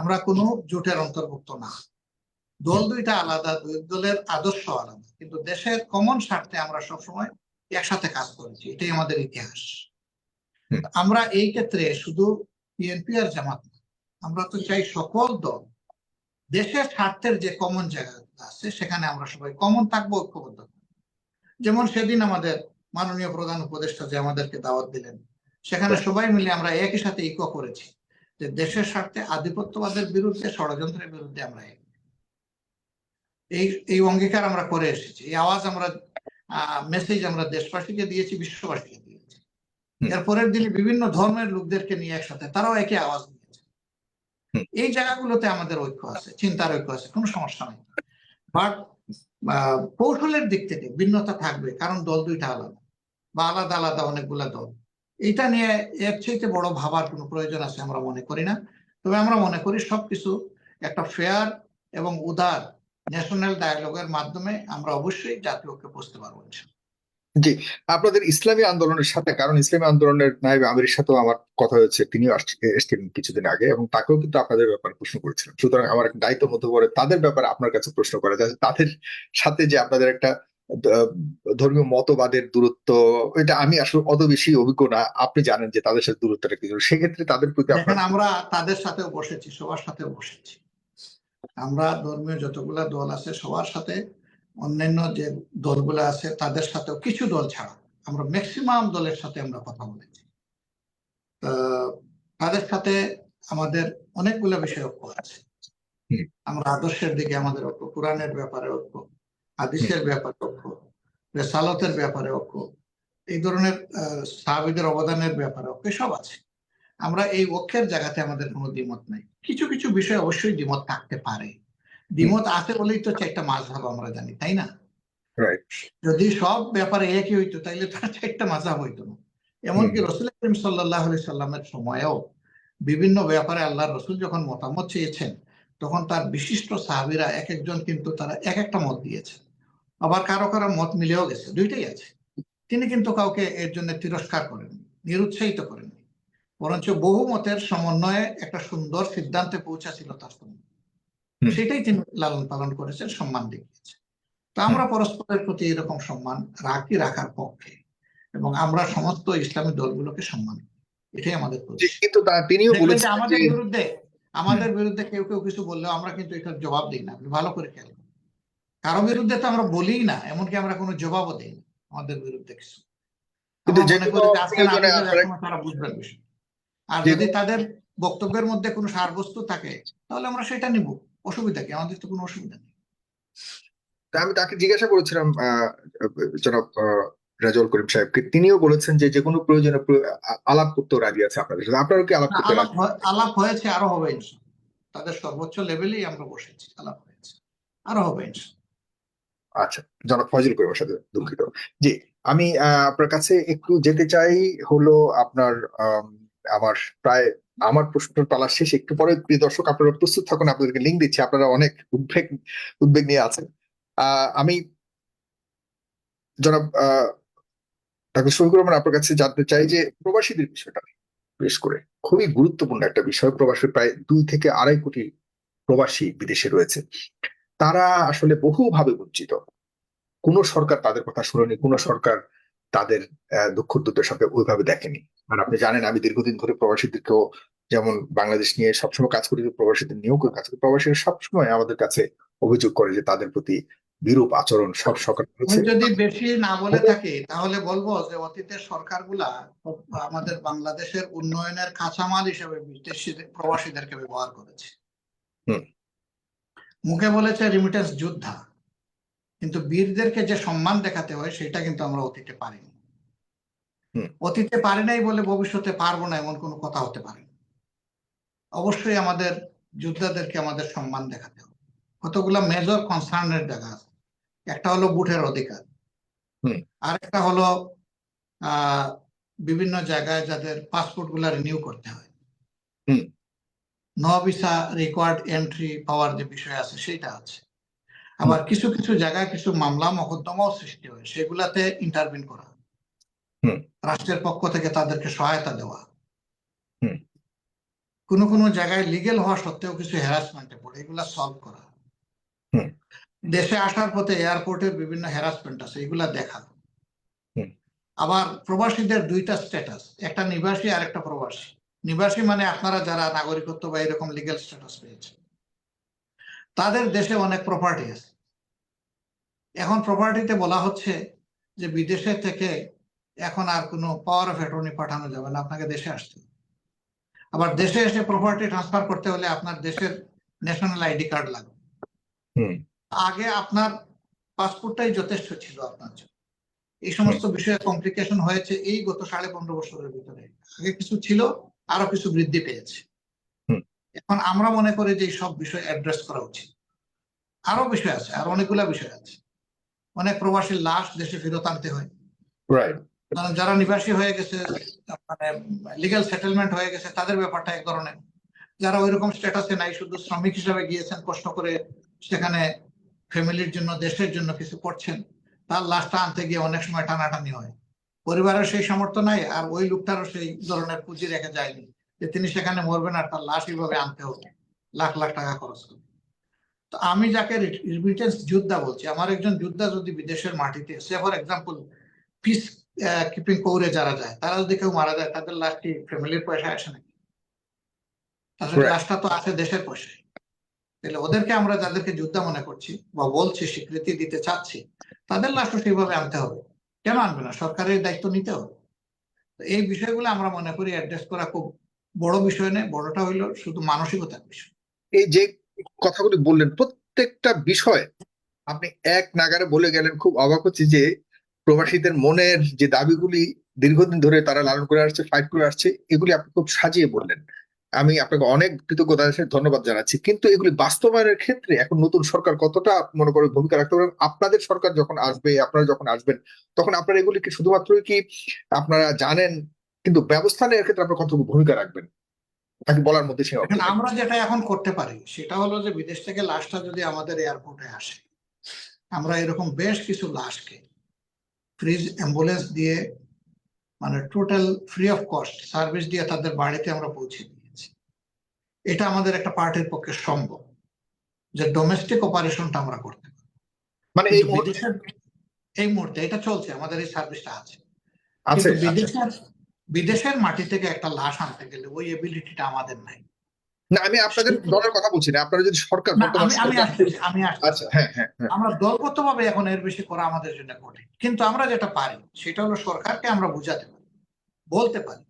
আমরা কোনো জোটের অন্তর্ভুক্ত না। দল দুইটা আলাদা, দুই দলের আদর্শ আলাদা, কিন্তু দেশের কমন স্বার্থে আমরা সবসময় একসাথে কাজ করেছি, এটাই আমাদের ইতিহাস। আমরা এই ক্ষেত্রে শুধু বিএনপি আর জামাত না, আমরা তো চাই সকল দল দেশের স্বার্থের যে কমন জায়গা আছে সেখানে আমরা সবাই কমন থাকবো, ঐক্যবদ্ধ। যেমন সেদিন আমাদের মাননীয় প্রধান উপদেষ্টা যে আমাদেরকে দাওয়াত দিলেন, সেখানে সবাই মিলে আমরা একই সাথে ইকো করেছি যে দেশের স্বার্থে আধিপত্যবাদের বিরুদ্ধে, ষড়যন্ত্রের বিরুদ্ধে আমরা এই অঙ্গীকার আমরা করে এসেছি। এই আওয়াজ আমরা মেসেজ আমরা দেশবাসীকে দিয়েছি, বিশ্ববাসীকে দিয়েছি। এরপরের দিনে বিভিন্ন ধর্মের লোকদেরকে নিয়ে একসাথে তারাও একই আওয়াজ দিয়েছে। এই জায়গাগুলোতে আমাদের ঐক্য আছে, চিন্তার ঐক্য আছে, কোনো সমস্যা নেই। বাট কৌশলের দিক থেকে ভিন্নতা থাকবে, কারণ দল দুইটা আলাদা বা আলাদা আলাদা অনেকগুলা দল। এটা নিয়ে এর চাইতে বড় ভাবার কোনো প্রয়োজন আছে আমরা মনে করি না। তবে আমরা মনে করি সবকিছু একটা ফেয়ার এবং উদার ন্যাশনাল ডায়ালগের মাধ্যমে আমরা অবশ্যই জাতীয় ঐক্যে পৌঁছতে পারবো। জি, আপনাদের ইসলামী আন্দোলনের সাথে, কারণ ইসলামী আন্দোলনের নায়েব আমিরের সাথেও আমার কথা হয়েছে, তিনিও এসেছিলেন কিছুদিন আগে এবং তাকেও কিন্তু আপনাদের ব্যাপারে প্রশ্ন করেছিলেন। সুতরাং আমার একটা দায়িত্ব মধ্যে পড়ে তাদের ব্যাপারে আপনার কাছে প্রশ্ন করা যায়, তাদের সাথে যে আপনাদের একটা আহ, ধর্মীয় মতবাদের দূরত্ব, এটা আমি আসলে অত বেশি অভিজ্ঞ না। আপনি জানেন যে তাদের সাথে দূরত্বটা কি, সেক্ষেত্রে তাদের প্রতি আপনার। আমরা তাদের সাথেও বসেছি, সবার সাথেও বসেছি। আমরা ধর্মীয় যতগুলা দল আছে সবার সাথে, অন্যান্য যে দলগুলো আছে তাদের সাথেও, কিছু দল ছাড়া আমরা ম্যাক্সিমাম দলের সাথে আমরা কথা বলেছি। তাদের সাথে আমাদের অনেকগুলো বিষয় ঐক্য আছে। আমরা আদর্শের দিকে আমাদের ঐক্য, কোরআনের ব্যাপারে ঐক্য, হাদিসের ব্যাপারে ঐক্য, রেসালতের ব্যাপারে ঐক্য, এই ধরনের সাহাবীদের অবদানের ব্যাপারে ঐক্য, সব আছে। আমরা এই ঐক্যের জায়গাতে আমাদের কোনো দ্বিমত নাই। কিছু কিছু বিষয় অবশ্যই দ্বিমত থাকতে পারে, দ্বিমত আছে বলেই তো চারটা মাযহাব আমরা জানি, তাই না? রাইট। যদি সব ব্যাপারে একই হইতো তাইলে তো আর চারটা মাযহাব হইতো না। এমনকি রাসূল করিম সাল্লাল্লাহু আলাইহি সাল্লামের সময়েও বিভিন্ন ব্যাপারে আল্লাহর রাসূল যখন মতামত চেয়েছেন, তখন তার বিশিষ্ট সাহাবীরা এক একজন কিন্তু তারা এক একটা মত দিয়েছে। আবার কারো কারো মত মিলেও গেছে, দুইটাই আছে। তিনি কিন্তু কাউকে এর জন্য তিরস্কার করেননি, নিরুৎসাহিত করেননি, বরঞ্চ বহু মতের সমন্বয়ে একটা সুন্দর সিদ্ধান্তে পৌঁছাছিল তার সময়। সেটাই তিনি লালন পালন করেছেন, সম্মান দেখিয়েছেন। তো আমরা পরস্পরের প্রতি এরকম সম্মান রাখার পক্ষে, এবং আমরা সমস্ত ইসলামী দলগুলোকে সম্মান করি, এটাই আমাদের পজিশন। কিন্তু তিনিও দেখবেন যে বলেছেন যে আমাদের বিরুদ্ধে কেউ কেউ কিছু বললেও আমরা কিন্তু এটার জবাব দিই না। আপনি ভালো করে খেয়াল করুন, কারো বিরুদ্ধে তো আমরা বলিই না, এমনকি আমরা কোনো জবাবও দিই না আমাদের বিরুদ্ধে কিছু। কিন্তু আমরা যে মনে কোনো করি যে আজকে না প্রয়োজনে বুঝলে আপনারা একসময় তারা বুঝবেন বিষয়। আর যে যদি তাদের বক্তব্যের মধ্যে কোনো সারবস্তু থাকে তাহলে আমরা সেটা নিব, অসুবিধা কি? আমাদের তো কোনো অসুবিধা নেই। আমি তাকে জিজ্ঞাসা করেছিলাম জনাব রাজউল করিম সাহেবকে, তিনিও বলেছেন যে যে কোনো প্রয়োজনে আলাপ করতেও রাজি আছে আপনাদের সাথে। আপনারও কি আলাপ করতে রাজি? আলাপ হয়েছে, আরো হবে ইনশাআল্লাহ। তাদের সর্বোচ্চ লেভেলেই আমরা বসেছি, আলাপ হয়েছে, আরো হবে ইনশাআল্লাহ। আচ্ছা, জনাব ফজল করিমের সাথে, দুঃখিত। জি, আমি আপনার কাছে একটু যেতে চাই হলো আপনার আমার প্রায় আমার প্রশ্নের পালা শেষ, একটু পরে প্রিয় দর্শক আপনারা প্রস্তুত থাকুন, আপনাদেরকে লিঙ্ক দিচ্ছি, আপনারা অনেক উদ্বেগ নিয়ে আছেন। আমি জনাব ডাক্তার শফিকুর রহমান আপনার কাছে জানতে চাই যে প্রবাসীদের বিষয়টা বেশ করে খুবই গুরুত্বপূর্ণ একটা বিষয়। প্রবাসী প্রায় 2 থেকে 2.5 কোটি প্রবাসী বিদেশে রয়েছে। তারা আসলে বহুভাবে বঞ্চিত। কোন সরকার তাদের কথা শুনেনি, কোন সরকার তাদের দুঃখ দুর্দশার সাথে ওইভাবে দেখেনি। আর আপনি জানেন আমি দীর্ঘদিন ধরে প্রবাসীদেরকেও, যেমন বাংলাদেশ নিয়ে সবসময় কাজ করি, প্রবাসীদের নিয়েও কাজ করি। প্রবাসীরা সবসময় আমাদের কাছে অভিযোগ করে যে তাদের প্রতি বিরূপ আচরণ সব সরকার করেছে। যদি বেশি না বলে থাকি তাহলে বলবো যে অতীতের সরকারগুলা আমাদের বাংলাদেশের উন্নয়নের কাঁচামাল হিসেবে বিদেশি প্রবাসীদেরকে ব্যবহার করেছে। মুখে বলেছে রিমিটেন্স যোদ্ধা, কিন্তু বীরদেরকে যে সম্মান দেখাতে হয় সেটা কিন্তু আমরা অতীতে পারিনি। অতীতে পারি নাই বলে ভবিষ্যতে পারবো না এমন কোনো কথা হতে পারে না। অবশ্যই আমাদের যোদ্ধাদেরকে আমাদের সম্মান দেখাতে হবে। কতগুলো মেজর কনসার্নের জায়গা আছে। একটা হলো বুথের অধিকার, আরেকটা হলো বিভিন্ন জায়গায় যাদের পাসপোর্ট গুলা রিনিউ করতে হয়, নো ভিসা রিকোয়ার্ড এন্ট্রি পাওয়ার যে বিষয় আছে সেটা আছে। আবার কিছু কিছু জায়গায় কিছু মামলা মকদ্দমাও সৃষ্টি হয়, সেগুলাতে ইন্টারভিন করা, রাষ্ট্রের পক্ষ থেকে তাদেরকে সহায়তা দেওয়া। কোনো কোনো জায়গায় লিগেল হওয়া সত্ত্বেও কিছু হ্যারাসমেন্টে পড়ে, এগুলা সলভ করা। দেশে আসার পথে এয়ারপোর্টের বিভিন্ন হ্যারাসমেন্ট আছে, এগুলা দেখা। আবার প্রবাসীদের দুইটা স্ট্যাটাস, একটা নিবাসী আর একটা প্রবাসী। নিবাসী মানে আপনারা যারা নাগরিকত্ব বা এরকম লিগ্যাল স্ট্যাটাস পেয়েছে, তাদের দেশে অনেক প্রপার্টি আছে। এখন প্রপার্টিতে বলা হচ্ছে যে বিদেশে থেকে এখন আর কোনো পাওয়ার অফ অ্যাটর্নি পাঠানো যাবে না, আপনাকে দেশে আসতে হবে। আবার দেশে এসে প্রপার্টি ট্রান্সফার করতে হলে আপনার দেশের ন্যাশনাল আইডি কার্ড লাগবে। আগে আপনার পাসপোর্টটাই যথেষ্ট ছিল আপনার জন্য। এই সমস্ত বিষয়ে কমপ্লিকেশন হয়েছে এই গত 15.5 বছরের ভিতরে। আগে কিছু ছিল, আরো কিছু বৃদ্ধি পেয়েছে। এখন আমরা মনে করি যে এই সব বিষয় অ্যাড্রেস করা উচিত। আরো বিষয় আছে, আর অনেকগুলা বিষয় আছে। অনেক প্রবাসীর লাশ দেশে ফেরত আনতে হয়, কারণ যারা নিবাসী হয়ে গেছে, মানে লিগ্যাল সেটেলমেন্ট হয়ে গেছে, তাদের ব্যাপারটা এক ধরনের। যারা ওইরকম স্ট্যাটাসে নাই, শুধু শ্রমিক হিসাবে গিয়েছেন, কষ্ট করে সেখানে ফ্যামিলির জন্য দেশের জন্য কিছু করছেন, তার লাশটা আনতে গিয়ে অনেক সময় টানাটানি হয়। পরিবারের সেই সামর্থ্য নাই, আর ওই লোকটারও সেই ধরনের পুঁজি রেখে যায়নি যে তিনি সেখানে মরবেন আর তার লাশ এইভাবে আনতে হবে, লাখ লাখ টাকা খরচ করে। তো আমি যাকে রিমিটেন্স যোদ্ধা বলছি, আমার একজন যোদ্ধা যদি বিদেশের মাটিতে, সে ফর এক্সাম্পল পিস কিপিং কৌরে যারা যায়, তারা যদি কেউ মারা যায়, তাদের লাশটি ফ্যামিলির পয়সায় আসে নাকি? তাদের লাশটা তো আসে দেশের পয়সায়। তাহলে ওদেরকে আমরা যাদেরকে যোদ্ধা মনে করছি বা বলছি, স্বীকৃতি দিতে চাচ্ছি, তাদের লাশও সেইভাবে আনতে হবে। কেন আনবে না? সরকারের দায়িত্ব নিতে হবে। এই বিষয়গুলো আমরা মনে করি অ্যাড্রেস করা খুব বড় বিষয় নয়, বড়টা হইলো শুধু মানসিকতার বিষয়। এই যে কথাগুলি বললেন প্রত্যেকটা বিষয় আপনি এক নাগারে বলে গেলেন, খুব অবাক হচ্ছে যে প্রবাসীদের মনের যে দাবিগুলি দীর্ঘদিন ধরে তারা লালন করে আসছে, ফাইট করে আসছে, এগুলি আপনি খুব সাজিয়ে বললেন। আমি আপনাকে অনেক কৃতজ্ঞতার সাথে ধন্যবাদ জানাচ্ছি, কিন্তু এগুলি বাস্তবায়নের ক্ষেত্রে এখন নতুন সরকার কতটা মনে করে ভূমিকা রাখতে পারবেন? আপনাদের সরকার যখন আসবে, আপনারা যখন আসবেন, তখন আপনারা এগুলি কি শুধুমাত্র কি আপনারা জানেন, কিন্তু ব্যবস্থা নেওয়ার ক্ষেত্রে আপনারা কতটুকু ভূমিকা রাখবেন, নাকি বলার মধ্যে সীমাবদ্ধ এখন থাকবে? আমরা যেটা এখন করতে পারি সেটা হলো যে বিদেশ থেকে লাশটা যদি আমাদের এয়ারপোর্টে আসে, আমরা এরকম বেশ কিছু লাশকে ফ্রিজ অ্যাম্বুলেন্স দিয়ে, মানে total free of cost service দিয়ে তাদের বাড়িতে আমরা পৌঁছে দিয়েছি। এটা আমাদের একটা পার্টির পক্ষে সম্ভব, যে ডোমেস্টিক অপারেশনটা আমরা করতে পারি। মানে এই কিন্তু মুহূর্তে বিদেশের এই মুহূর্তে এটা চলছে, আমাদের এই সার্ভিসটা আছে, আছে। কিন্তু আচ্ছা, বিদেশের মাটি থেকে একটা লাশ আনতে গেলে ওই এবিলিটিটা আমাদের নাই। না আমি আপনাদের দলের কথা বলছি না, আপনারা যদি সরকার, না, বর্তমান আমি আমি সরকার। আসতেছি আমি আসতেছি আচ্ছা, হ্যাঁ, হ্যাঁ, হ্যাঁ। আমরা দলগতভাবে এখন এর বেশি করা আমাদের জন্য কঠিন, কিন্তু আমরা যেটা পারি সেটা হলো সরকারকে আমরা বুঝাতে পারি, বলতে পারি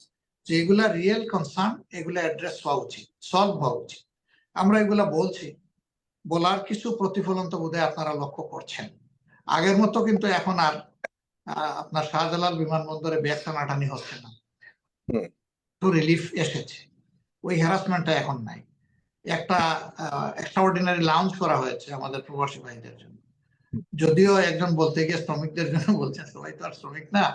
যে এগুলা রিয়েল কনসার্ন, এগুলা অ্যাড্রেস হওয়া উচিত, সলভ হওয়া উচিত। আমরা এগুলা বলছি, বলার কিছু প্রতিফলন তো বোধহয় আপনারা লক্ষ্য করছেন। আগের মতো কিন্তু এখন আর আপনার শাহজালাল বিমানবন্দরে ব্যাগ টানাটানি হচ্ছে না, হুম। তো রিলিফ এসেছে, ওই হ্যারাসমেন্টটা এখন নাই। একটা এক্সট্রাঅর্ডিনারি লাউঞ্জ করা হয়েছে আমাদের প্রবাসী ভাইদের জন্য, যদিও একজন বলতে গিয়ে শ্রমিকদের জন্য বলছেন, সবাই তো আর শ্রমিক না,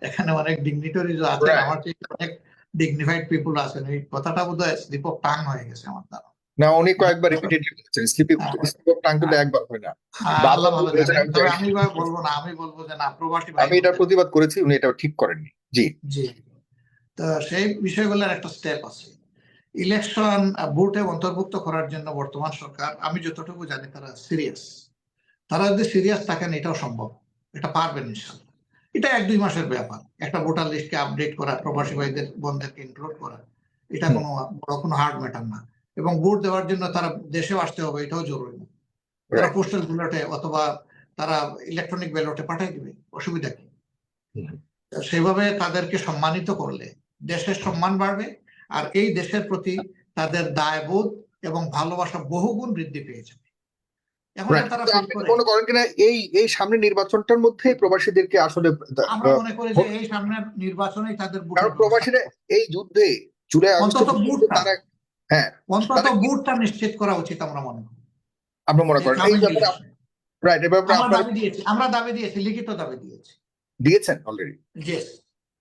এখানে অনেক ডিগনিটরিজ আছেন, Right. আমার চেয়ে অনেক ডিগনিফাইড পিপুল আছেন। এই কথাটা বোধহয় স্লিপ অফ টাং হয়ে গেছে আমার দ্বারা। না, উনি কয়েকবার রিপিটেডলি বলেছেন, স্লিপ অফ টাং কিন্তু একবার হয় না, আল্লাহ বারবার ভালো বলেছেন, জানেন, আমি তবে জানি। আমি এবার বলবো না, আমি বলবো যে না, প্রবাসী ভাই আমি এটার বোনদের। প্রতিবাদ করেছি, উনি এটা ঠিক করেননি। জি। জি, তো সেই বিষয়গুলোর একটা স্টেপ আছে। ইলেকশন ভোটে অন্তর্ভুক্ত করার জন্য বর্তমান সরকার, আমি যতটুকু জানি তারা সিরিয়াস। তারা যদি সিরিয়াস থাকেন এটাও সম্ভব, এটা পারবেন ইনশাল্লাহ। এটা 1-2 মাসের ব্যাপার, একটা ভোটার লিস্টকে আপডেট করা, প্রবাসী ভাইদের বন্ধুদেরকে ইনক্লুড করা, এটা হুম। কোনো বড় কোনো হার্ড ম্যাটার না। এবং ভোট দেওয়ার জন্য তারা দেশেও আসতে হবে, এটাও জরুরি না। তারা রাইট। পোস্টাল ব্যালটে অথবা তারা ইলেকট্রনিক ব্যালটে পাঠিয়ে দিবে, অসুবিধা কি? সেভাবে তাদেরকে সম্মানিত করলে দেশের সম্মান বাড়বে, আর এই দেশের প্রতি তাদের দায়বোধ এবং ভালোবাসা বহুগুণ বৃদ্ধি পেয়ে যাবে। এখন যে রাইট, তারা তো ফিল আপনি কি করে, মনে করেন কিনা এই এই সামনে নির্বাচনটার মধ্যে প্রবাসীদেরকে আসলে আমরা মনে করি যে ভোট, এই সামনের নির্বাচনেই তাদের কারণ ভোটের ব্যবস্থা, প্রবাসীরা এই যুদ্ধে, জুলাই আগস্টের অন্তত যুদ্ধে কিন্তু বুটটা, তারা, হ্যাঁ, অন্তত তারা কি বুটটা নিশ্চিত করা উচিত আমরা মনে করি, আপনি মনে যে করেন এই কামিং ব্যাপারে? ইলেকশন। রাইট, এই ব্যাপারে আপনারা আমরা দাবি দিয়েছি, লিখিত দাবি দিয়েছি দিয়েছেন অলরেডি? যে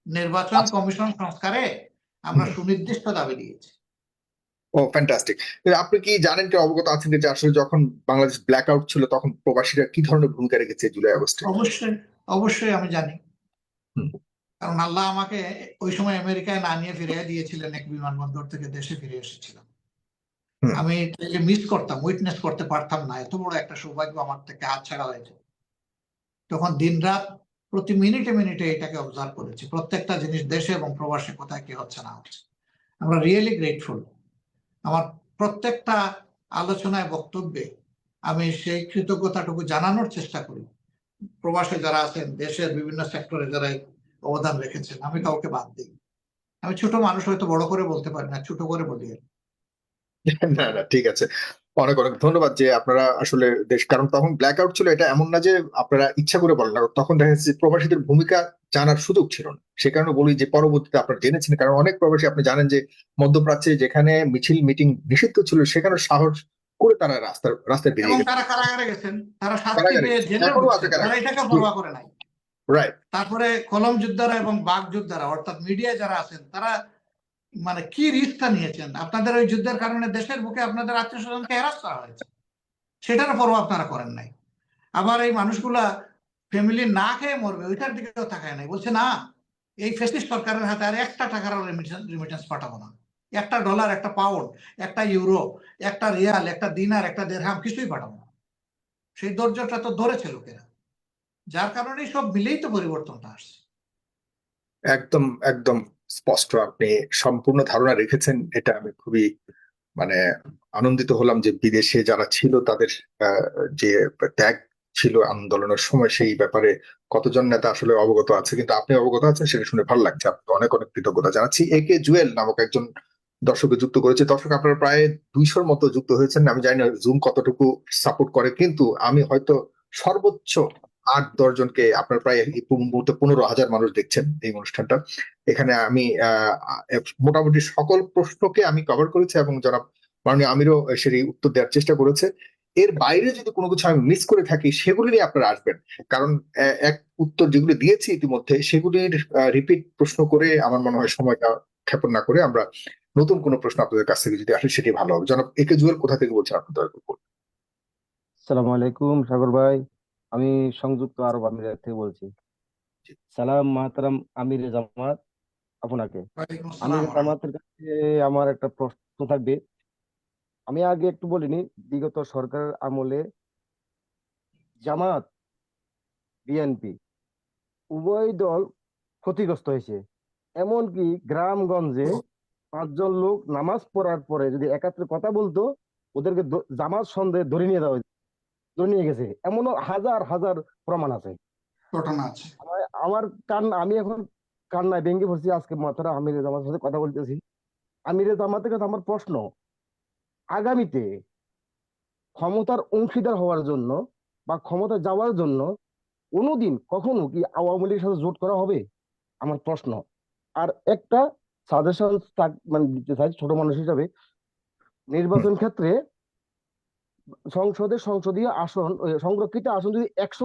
নির্বাচন আচ্ছা। কমিশন সংস্কারে আমরা হুম। সুনির্দিষ্ট দাবি দিয়েছি। ও ফ্যান্টাস্টিক। আপনি কি জানেন, কি অবগত আছেন যে আসলে যখন বাংলাদেশ ব্ল্যাক আউট ছিল তখন প্রবাসীরা কি ধরনের ভূমিকা রেখেছে জুলাই আগস্টে? অবশ্যই, অবশ্যই আমি জানি, হুম। কারণ আল্লাহ আমাকে ওই সময় আমেরিকায় না নিয়ে ফিরিয়ে দিয়েছিলেন, এক বিমানবন্দর থেকে দেশে ফিরে এসেছিলাম। হুম। আমি মিস করতাম, উইটনেস করতে পারতাম না, এত বড় একটা সৌভাগ্য আমার থেকে হাতছাড়া হয়েছে। তখন দিনরাত প্রতি মিনিটে মিনিটে এটাকে অবজার্ভ করেছি, প্রত্যেকটা জিনিস দেশে এবং প্রবাসে কোথায় কি হচ্ছে না হচ্ছে। আমরা রিয়েলি গ্রেটফুল। আমার প্রত্যেকটা আলোচনায়, বক্তব্যে আমি সেই কৃতজ্ঞতাটুকু জানানোর চেষ্টা করি। প্রবাসে যারা আছেন, দেশের বিভিন্ন সেক্টরে যারা অবদান রেখেছেন, আমি কাউকে বাদ দিই। আমি ছোট মানুষ, হয়তো বড় করে বলতে পারি না, ছোট করে বলি। না, না, ঠিক আছে। অনেক অনেক ধন্যবাদ যে আপনারা আসলে দেশ, কারণ তখন ব্ল্যাক আউট ছিল, এটা এমন না যে আপনারা ইচ্ছা করে বলেন না, তখন দেখা যাচ্ছে যে প্রবাসীদের ভূমিকা জানার সুযোগ ছিল না। সে কারণে বলি যে পরবর্তীতে আপনারা জেনেছেন, কারণ অনেক প্রবাসী আপনি জানেন যে মধ্যপ্রাচ্যে যেখানে মিছিল মিটিং নিষিদ্ধ ছিল সেখানে সাহস করে তারা রাস্তায় এবং বেরিয়ে গেছে। তারা কারাগারে গেছেন, তারা শাস্তি কারাগারে পেয়ে গেছে, জেলেও এখনো আছে ঢুকছেন, তারা কারাগারে। এটাকে পরোয়া করে নাই। রাইট। তারপরে কলম যোদ্ধারা এবং বাঘ যোদ্ধারা, অর্থাৎ মিডিয়ায় যারা আছেন, তারা মানে কি রিস্কটা নিয়েছেন, আপনাদের ওই যুদ্ধের কারণে দেশের বুকে আপনাদের আত্মীয় স্বজনকে হ্যারাস করা হয়েছে, সেটারও পরোয়া আপনারা করেন নাই। আবার এই মানুষগুলা ফ্যামিলি না খেয়ে মরবে ওইটার দিকেও তাকায় নাই, বলছে না, এই ফ্যাসিস্ট সরকারের হাতে আর একটা টাকারও রেমিটেন্স পাঠাবো না, একটা ডলার, একটা পাউন্ড, একটা ইউরো, একটা রিয়াল, একটা দিনার, একটা দেড়হাম কিছুই পাঠাবো না। সেই ধৈর্যটা তো ধরেছে লোকেরা, যার কারণে সব মিলেই তো পরিবর্তনটা আসছে। একদম একদম স্পষ্ট আপনি সম্পূর্ণ ধারণা রেখেছেন, এটা আমি খুবই মানে আনন্দিত হলাম যে বিদেশে যারা ছিল তাদের আহ, যে ত্যাগ ছিল আন্দোলনের সময়, সেই ব্যাপারে কতজন নেতা আসলে অবগত আছে, কিন্তু আপনি অবগত আছেন সেটা শুনে ভালো লাগছে। আপনাকে অনেক অনেক কৃতজ্ঞতা জানাচ্ছি। একে জুয়েল নামক একজন দর্শকে যুক্ত করেছে। দর্শক আপনারা প্রায় 200-র মতো যুক্ত হয়েছেন, আমি জানি না জুম কতটুকু সাপোর্ট করে, কিন্তু আমি হয়তো সর্বোচ্চ 8-10 জনকে, আপনার প্রায় এই মুহূর্তে 15,000 মানুষ দেখছেন এই অনুষ্ঠানটা। এখানে আমি মোটামুটি সকল প্রশ্নকে আমি কভার করেছি এবং জনাব মাননীয় আমিরও সেই উত্তর দেওয়ার চেষ্টা করেছে। এর বাইরে যদি কোনো কিছু আমি মিস করে থাকি সেগুলি নিয়ে আপনারা আসবেন, কারণ এক উত্তর যেগুলি দিয়েছি ইতিমধ্যে সেগুলির রিপিট প্রশ্ন করে আমার মনে হয় সময়টা ক্ষেপণ না করে আমরা নতুন কোনো প্রশ্ন আপনাদের কাছ থেকে যদি আসে সেটি ভালো হবে। জনাব একে জুয়েল কোথা থেকে বলছেন আপনি দয়া করে বলুন। আসসালামু আলাইকুম সাগর ভাই, আমি সংযুক্ত আরব আমিরাত থেকে বলছি। সালাম মাহতারাম আমির জামাত আপনাকে। ওয়ালাইকুম আমির আসসালাম ওয়া জামাতের কাছে আমার একটা প্রশ্ন থাকবে। আমি আগে একটু বলিনি, বিগত সরকারের আমলে জামাত বিএনপি উভয় দল ক্ষতিগ্রস্ত হয়েছে। এমনকি গ্রামগঞ্জে 5 জন লোক নামাজ পড়ার পরে যদি একাত্রে কথা বলতো, ওদেরকে জামাত সন্দেহে ধরে নিয়ে গেছে। এমনও হাজার হাজার প্রমাণ আছে। ঘটনা আছে। আমি এখন কান্নায় ভেঙে পড়ছি। আজকে মাথারা আমিরে জামাতের সাথে কথা বলতেছি। আমিরে জামাতের কাছে আমার প্রশ্ন, আগামীতে ক্ষমতার অংশীদার হওয়ার জন্য বা ক্ষমতা যাওয়ার জন্য কোনোদিন কখনো কি আওয়ামী লীগের সাথে জোট করা হবে? আমার প্রশ্ন। আর একটা সাজেশন মানে দিতে চাই ছোট মানুষ হিসাবে, নির্বাচন ক্ষেত্রে সংসদীয় আসন, সংরক্ষিত আসন যদি 100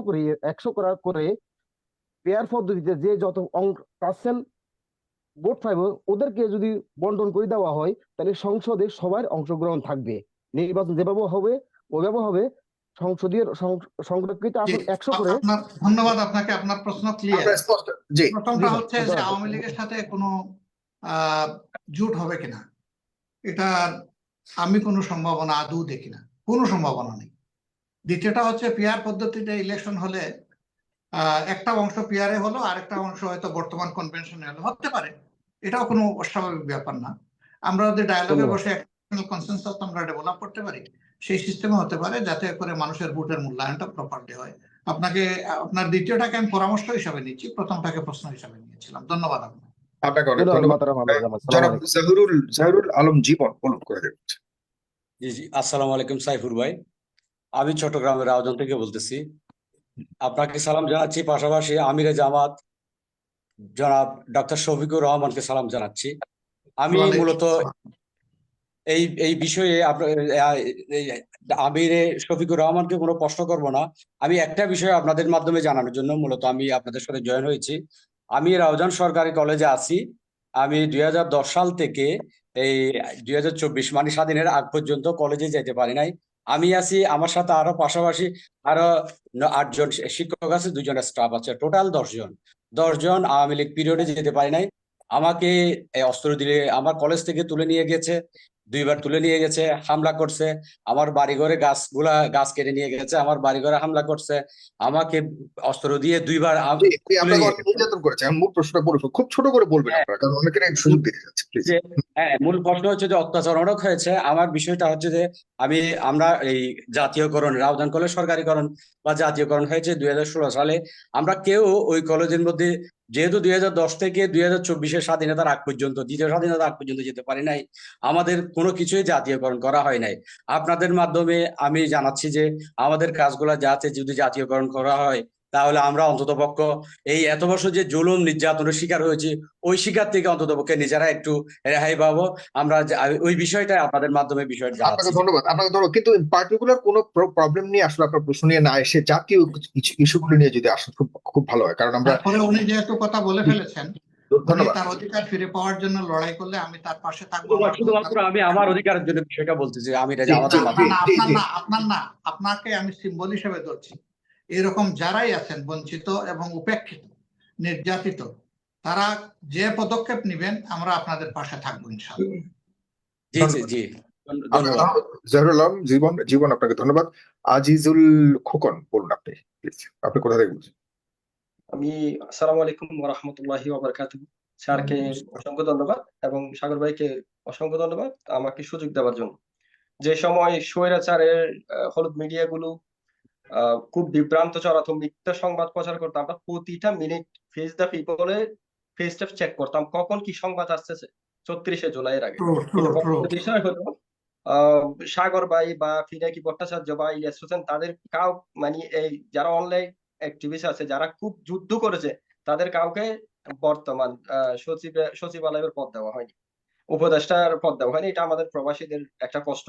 করে পেয়ার পদ্ধতিতে যে যত পার্সেন্ট ভোট পাইব ওদেরকে যদি বন্টন করে দেওয়া হয়, তাহলে সংসদে সবার অংশগ্রহণ থাকবে। নির্বাচন যেভাবে হবে ওইভাবে হবে। সংসদীয় সংরক্ষিত জি, আসন 100 করে। আপনার ধন্যবাদ। আপনাকে আপনার প্রশ্ন ক্লিয়ার। আপনার স্পষ্ট। জি। প্রথমটা স্যার, হচ্ছে যে আওয়ামী লীগের সাথে কোনো জোট হবে কিনা, এটার আমি কোনো সম্ভাবনা আদৌ দেখি না, কোনো সম্ভাবনা নেই। দ্বিতীয়টা হচ্ছে পিআর পদ্ধতিতে ইলেকশন হলে একটা অংশ পিআরে হলো, আরেকটা অংশ হয়তো বর্তমান কনভেনশনে হলো, হতে পারে। এটাও কোনো অস্বাভাবিক ব্যাপার না। আমরা যদি ডায়ালগে ধন্যবাদ। বসে কনসেনসাস আমরা ডেভেলপ করতে পারি, সেই সিস্টেমে হতে পারে, যাতে করে মানুষের ভোটের মূল্যায়নটা প্রপারলি হয়। আপনাকে আপনার দ্বিতীয়টাকে আমি পরামর্শ হিসাবে নিচ্ছি, প্রথমটাকে প্রশ্ন হিসাবে নিয়েছিলাম। ধন্যবাদ আপনাকে। আপনাকে অনেক ধন্যবাদ ধন্যবাদ। মাতারাম আমির জামাত। সালাম জনাব আলাইকুম। জাহিরুল আলম জীবন বলুন করে দেবেন। জি জি, আসসালামু আলাইকুম সাইফুর ভাই। আমি চট্টগ্রামের রাউজান থেকে বলতেছি। আপনাকে সালাম জানাচ্ছি, পাশাপাশি আমিরে জামাত জনাব ডক্টর শফিকুর রহমানকে সালাম জানাচ্ছি। আমি ওয়ালাইকুম মূলত আসসালাম। এই বিষয়ে আমিরে শফিকুর রহমানকে কোনো প্রশ্ন করব না। আমি একটা বিষয় আপনাদের মাধ্যমে জানানোর জন্য মূলত আমি আপনাদের সাথে জয়েন হয়েছি। আমি রাউজান সরকারি কলেজে আছি। আমি 2010 সাল থেকে এই 2024 মানে স্বাধীনের আগ পর্যন্ত কলেজে যেতে পারি নাই। আমি আছি, আমার সাথে আরো পাশাপাশি আরো 8 জন শিক্ষক আছে, 2 জন স্টাফ আছে, টোটাল 10 জন আওয়ামী লীগ পিরিয়ডে যেতে পারি নাই। আমাকে অস্ত্র দিয়ে আমার কলেজ থেকে তুলে নিয়ে গেছে, 2বার তুলে নিয়ে গেছে, হামলা করছে। আমার বাড়িঘরে গাছ কেটে নিয়ে গেছে, আমার বাড়িঘরে হামলা করছে। আমাকে অস্ত্র দিয়ে 2বার তুলে আপনাকে নিয়ে অনেক গেছে। নির্যাতন করেছে। আমি মূল প্রশ্নটা বলবো, খুব ছোট করে বলবেন হ্যাঁ, আপনারা, কারণ অনেকের সুযোগ দিতে যাচ্ছে, প্লিজ। যে মূল প্রশ্ন হচ্ছে যে অত্যাচার অনেক হয়েছে। আমার বিষয়টা হচ্ছে যে আমরা এই জাতীয়করণ, রাউজান কলেজ সরকারিকরণ বা জাতীয়করণ হয়েছে 2016 সালে। আমরা কেউ ওই কলেজের মধ্যে, যেহেতু 2010 থেকে 2024 স্বাধীনতার আগ পর্যন্ত, দ্বিতীয় স্বাধীনতার আগ পর্যন্ত যেতে পারি নাই, আমাদের কোনো কিছুই জাতীয়করণ করা হয় নাই। আপনাদের মাধ্যমে আমি জানাচ্ছি যে আমাদের কাজগুলা যাতে যদি জাতীয়করণ করা হয়, তাহলে আমরা অন্ততপক্ষ এই এত বছর যে জুলুম নির্যাতনের শিকার হয়েছি, ওই শিকার থেকে অন্ততপক্ষে নিজেরা একটু রেহাই পাবো। আমরা ওই বিষয়টা আপনাদের মাধ্যমে বিষয়টা জানাচ্ছি। আপনাকে ধন্যবাদ, কিন্তু পার্টিকুলার কোনো প্রবলেম নিয়ে আসলে আপনার প্রশ্ন নিয়ে না এসে জাতীয় ইস্যুগুলো নিয়ে যদি আসেন খুব খুব ভালো হয়, কারণ আমরা তারপরে উনি যেহেতু কথা বলে ফেলেছেন, উনি ধন্যবাদ। তার অধিকার ফিরে পাওয়ার জন্য লড়াই করলে আমি তার পাশে থাকবো। শুধুমাত্র আমি আমার অধিকারের জন্য বিষয়টা বলতেছি, আমি এটা জি, আমাদের জি, মাধ্যমে। আপনার না, আপনাকে আমি সিম্বল হিসেবে ধরছি। এরকম যারাই আছেন বঞ্চিত এবং উপেক্ষিত, নির্যাতিত, তারা যে পদক্ষেপ নেবেন আমরা আপনাদের পাশে থাকবো ইনশাআল্লাহ। জি জি জি, ধন্যবাদ। জাহিরুল আলম জীবন আপনাকে ধন্যবাদ। আজিজুল খোকন বলুন আপনি, প্লিজ। আপনি কোথা থেকে বলছেন? আমি আসসালামু আলাইকুম ওয়া রাহমাতুল্লাহি ওয়া বারাকাতুহু। স্যারকে অসংখ্য ধন্যবাদ এবং সাগর ভাইকে অসংখ্য ধন্যবাদ আমাকে সুযোগ দেওয়ার জন্য। যে সময় স্বৈরাচারের হলুদ মিডিয়াগুলো খুব বিভ্রান্ত চড়াতো, মিথ্যা সংবাদ প্রচার করতো, আমরা প্রতিটা মিনিট ফেস দ্য পিপলে ফেস টু চেক করতাম কখন কি সংবাদ আসতেছে 34শে জুলাইয়ের আগে। কিন্তু বিষয় হলো সাগর ভাই বা ফিনাকি ভট্টাচার্য বা ইলিয়াস হোসেন তাদের কাউ মানে এই যারা অনলাইন অ্যাক্টিভিস্ট আছে যারা খুব যুদ্ধ করেছে, তাদের কাউকে বর্তমান সচিবালয়ের পদ দেওয়া হয়নি, উপদেষ্টার পদ দেওয়া হয়নি। এটা আমাদের প্রবাসীদের একটা কষ্ট।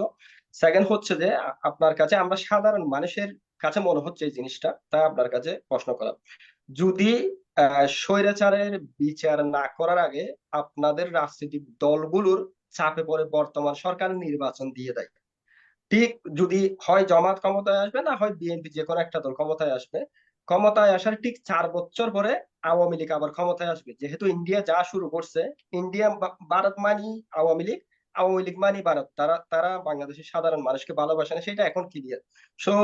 সেকেন্ড হচ্ছে যে আপনার কাছে, আমরা সাধারণ মানুষের কাছে মনে হচ্ছে এই জিনিসটা, তাই আপনার কাছে প্রশ্ন করা, যদি স্বৈরাচারের বিচার না করার আগে আপনাদের রাজনৈতিক দলগুলোর চাপে পড়ে বর্তমান সরকার নির্বাচন দিয়ে দেয়, ঠিক যদি হয় জামাত ক্ষমতায় আসবে, না হয় বিএনপি, যে কোনো একটা দল ক্ষমতায় আসবে, ক্ষমতায় আসার ঠিক 4 বছর পরে আওয়ামী লীগ আবার ক্ষমতায় আসবে, যেহেতু ইন্ডিয়া যা শুরু করছে, ইন্ডিয়া ভারত মানি আওয়ামী লীগ, আওয়ামী লীগ মানি ভারত, তারা তারা বাংলাদেশের সাধারণ মানুষকে ভালোবাসে না, সেটা এখন ক্লিয়ার। সো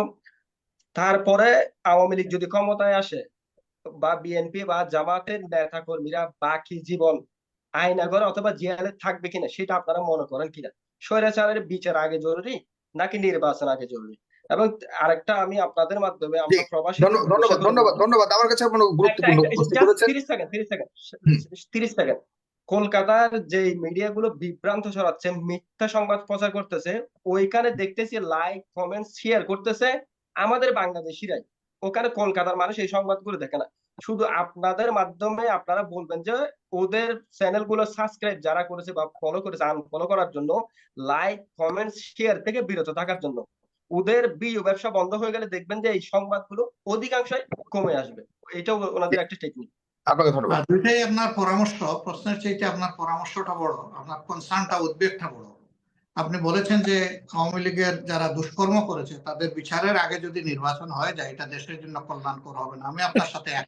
তারপরে আওয়ামী লীগ যদি ক্ষমতায় আসে, বা বিএনপি বা জামাতের নেতা কর্মীরা বাকি জীবন আয়নাঘর অথবা জেলে থাকবে কিনা, সেটা আপনারা মনে করেন কিনা? স্বৈরাচারের বিচার আগে জরুরি নাকি নির্বাচন আগে জরুরি? এবং আরেকটা আমি আপনাদের মাধ্যমে, জি, আমরা প্রবাসীদের উদ্দেশ্য ধন্যবাদ করে ধন্যবাদ বলবো, ধন্যবাদ। আমার কাছে কোনো গুরুত্বপূর্ণ প্রশ্ন জাস্ট করেছেন। 30 সেকেন্ড, 30 সেকেন্ড, হুম, 30 সেকেন্ড। কলকাতার যে মিডিয়াগুলো বিভ্রান্ত ছড়াচ্ছে, মিথ্যা সংবাদ প্রচার করতেছে, ওইখানে দেখতেছি লাইক কমেন্ট শেয়ার করতেছে আমাদের বাংলাদেশিরাই। ওখানে কলকাতার মানুষ এই সংবাদগুলো দেখে না। শুধু আপনাদের মাধ্যমে আপনারা বলবেন যে ওদের চ্যানেলগুলো সাবস্ক্রাইব যারা করেছে বা ফলো করেছে, আনফলো করার জন্য, লাইক কমেন্ট শেয়ার থেকে বিরত থাকার জন্য। ওদের ব্যবসা বন্ধ হয়ে গেলে দেখবেন যে এই সংবাদগুলো অধিকাংশই কমে আসবে। এটাও জি, ওনাদের একটা টেকনিক। আপনাকে ধন্যবাদ। দুইটাই আপনার পরামর্শ, প্রশ্নের চাইতে আপনার পরামর্শটা বড়, আপনার কনসার্নটা, উদ্বেগটা বড়। আপনি বলেছেন যে আওয়ামী লীগের যারা দুষ্কর্ম করেছে তাদের বিচারের আগে যদি নির্বাচন হয়ে যায়, এটা দেশের জন্য কল্যাণকর হবে না। আমি আপনার সাথে এক।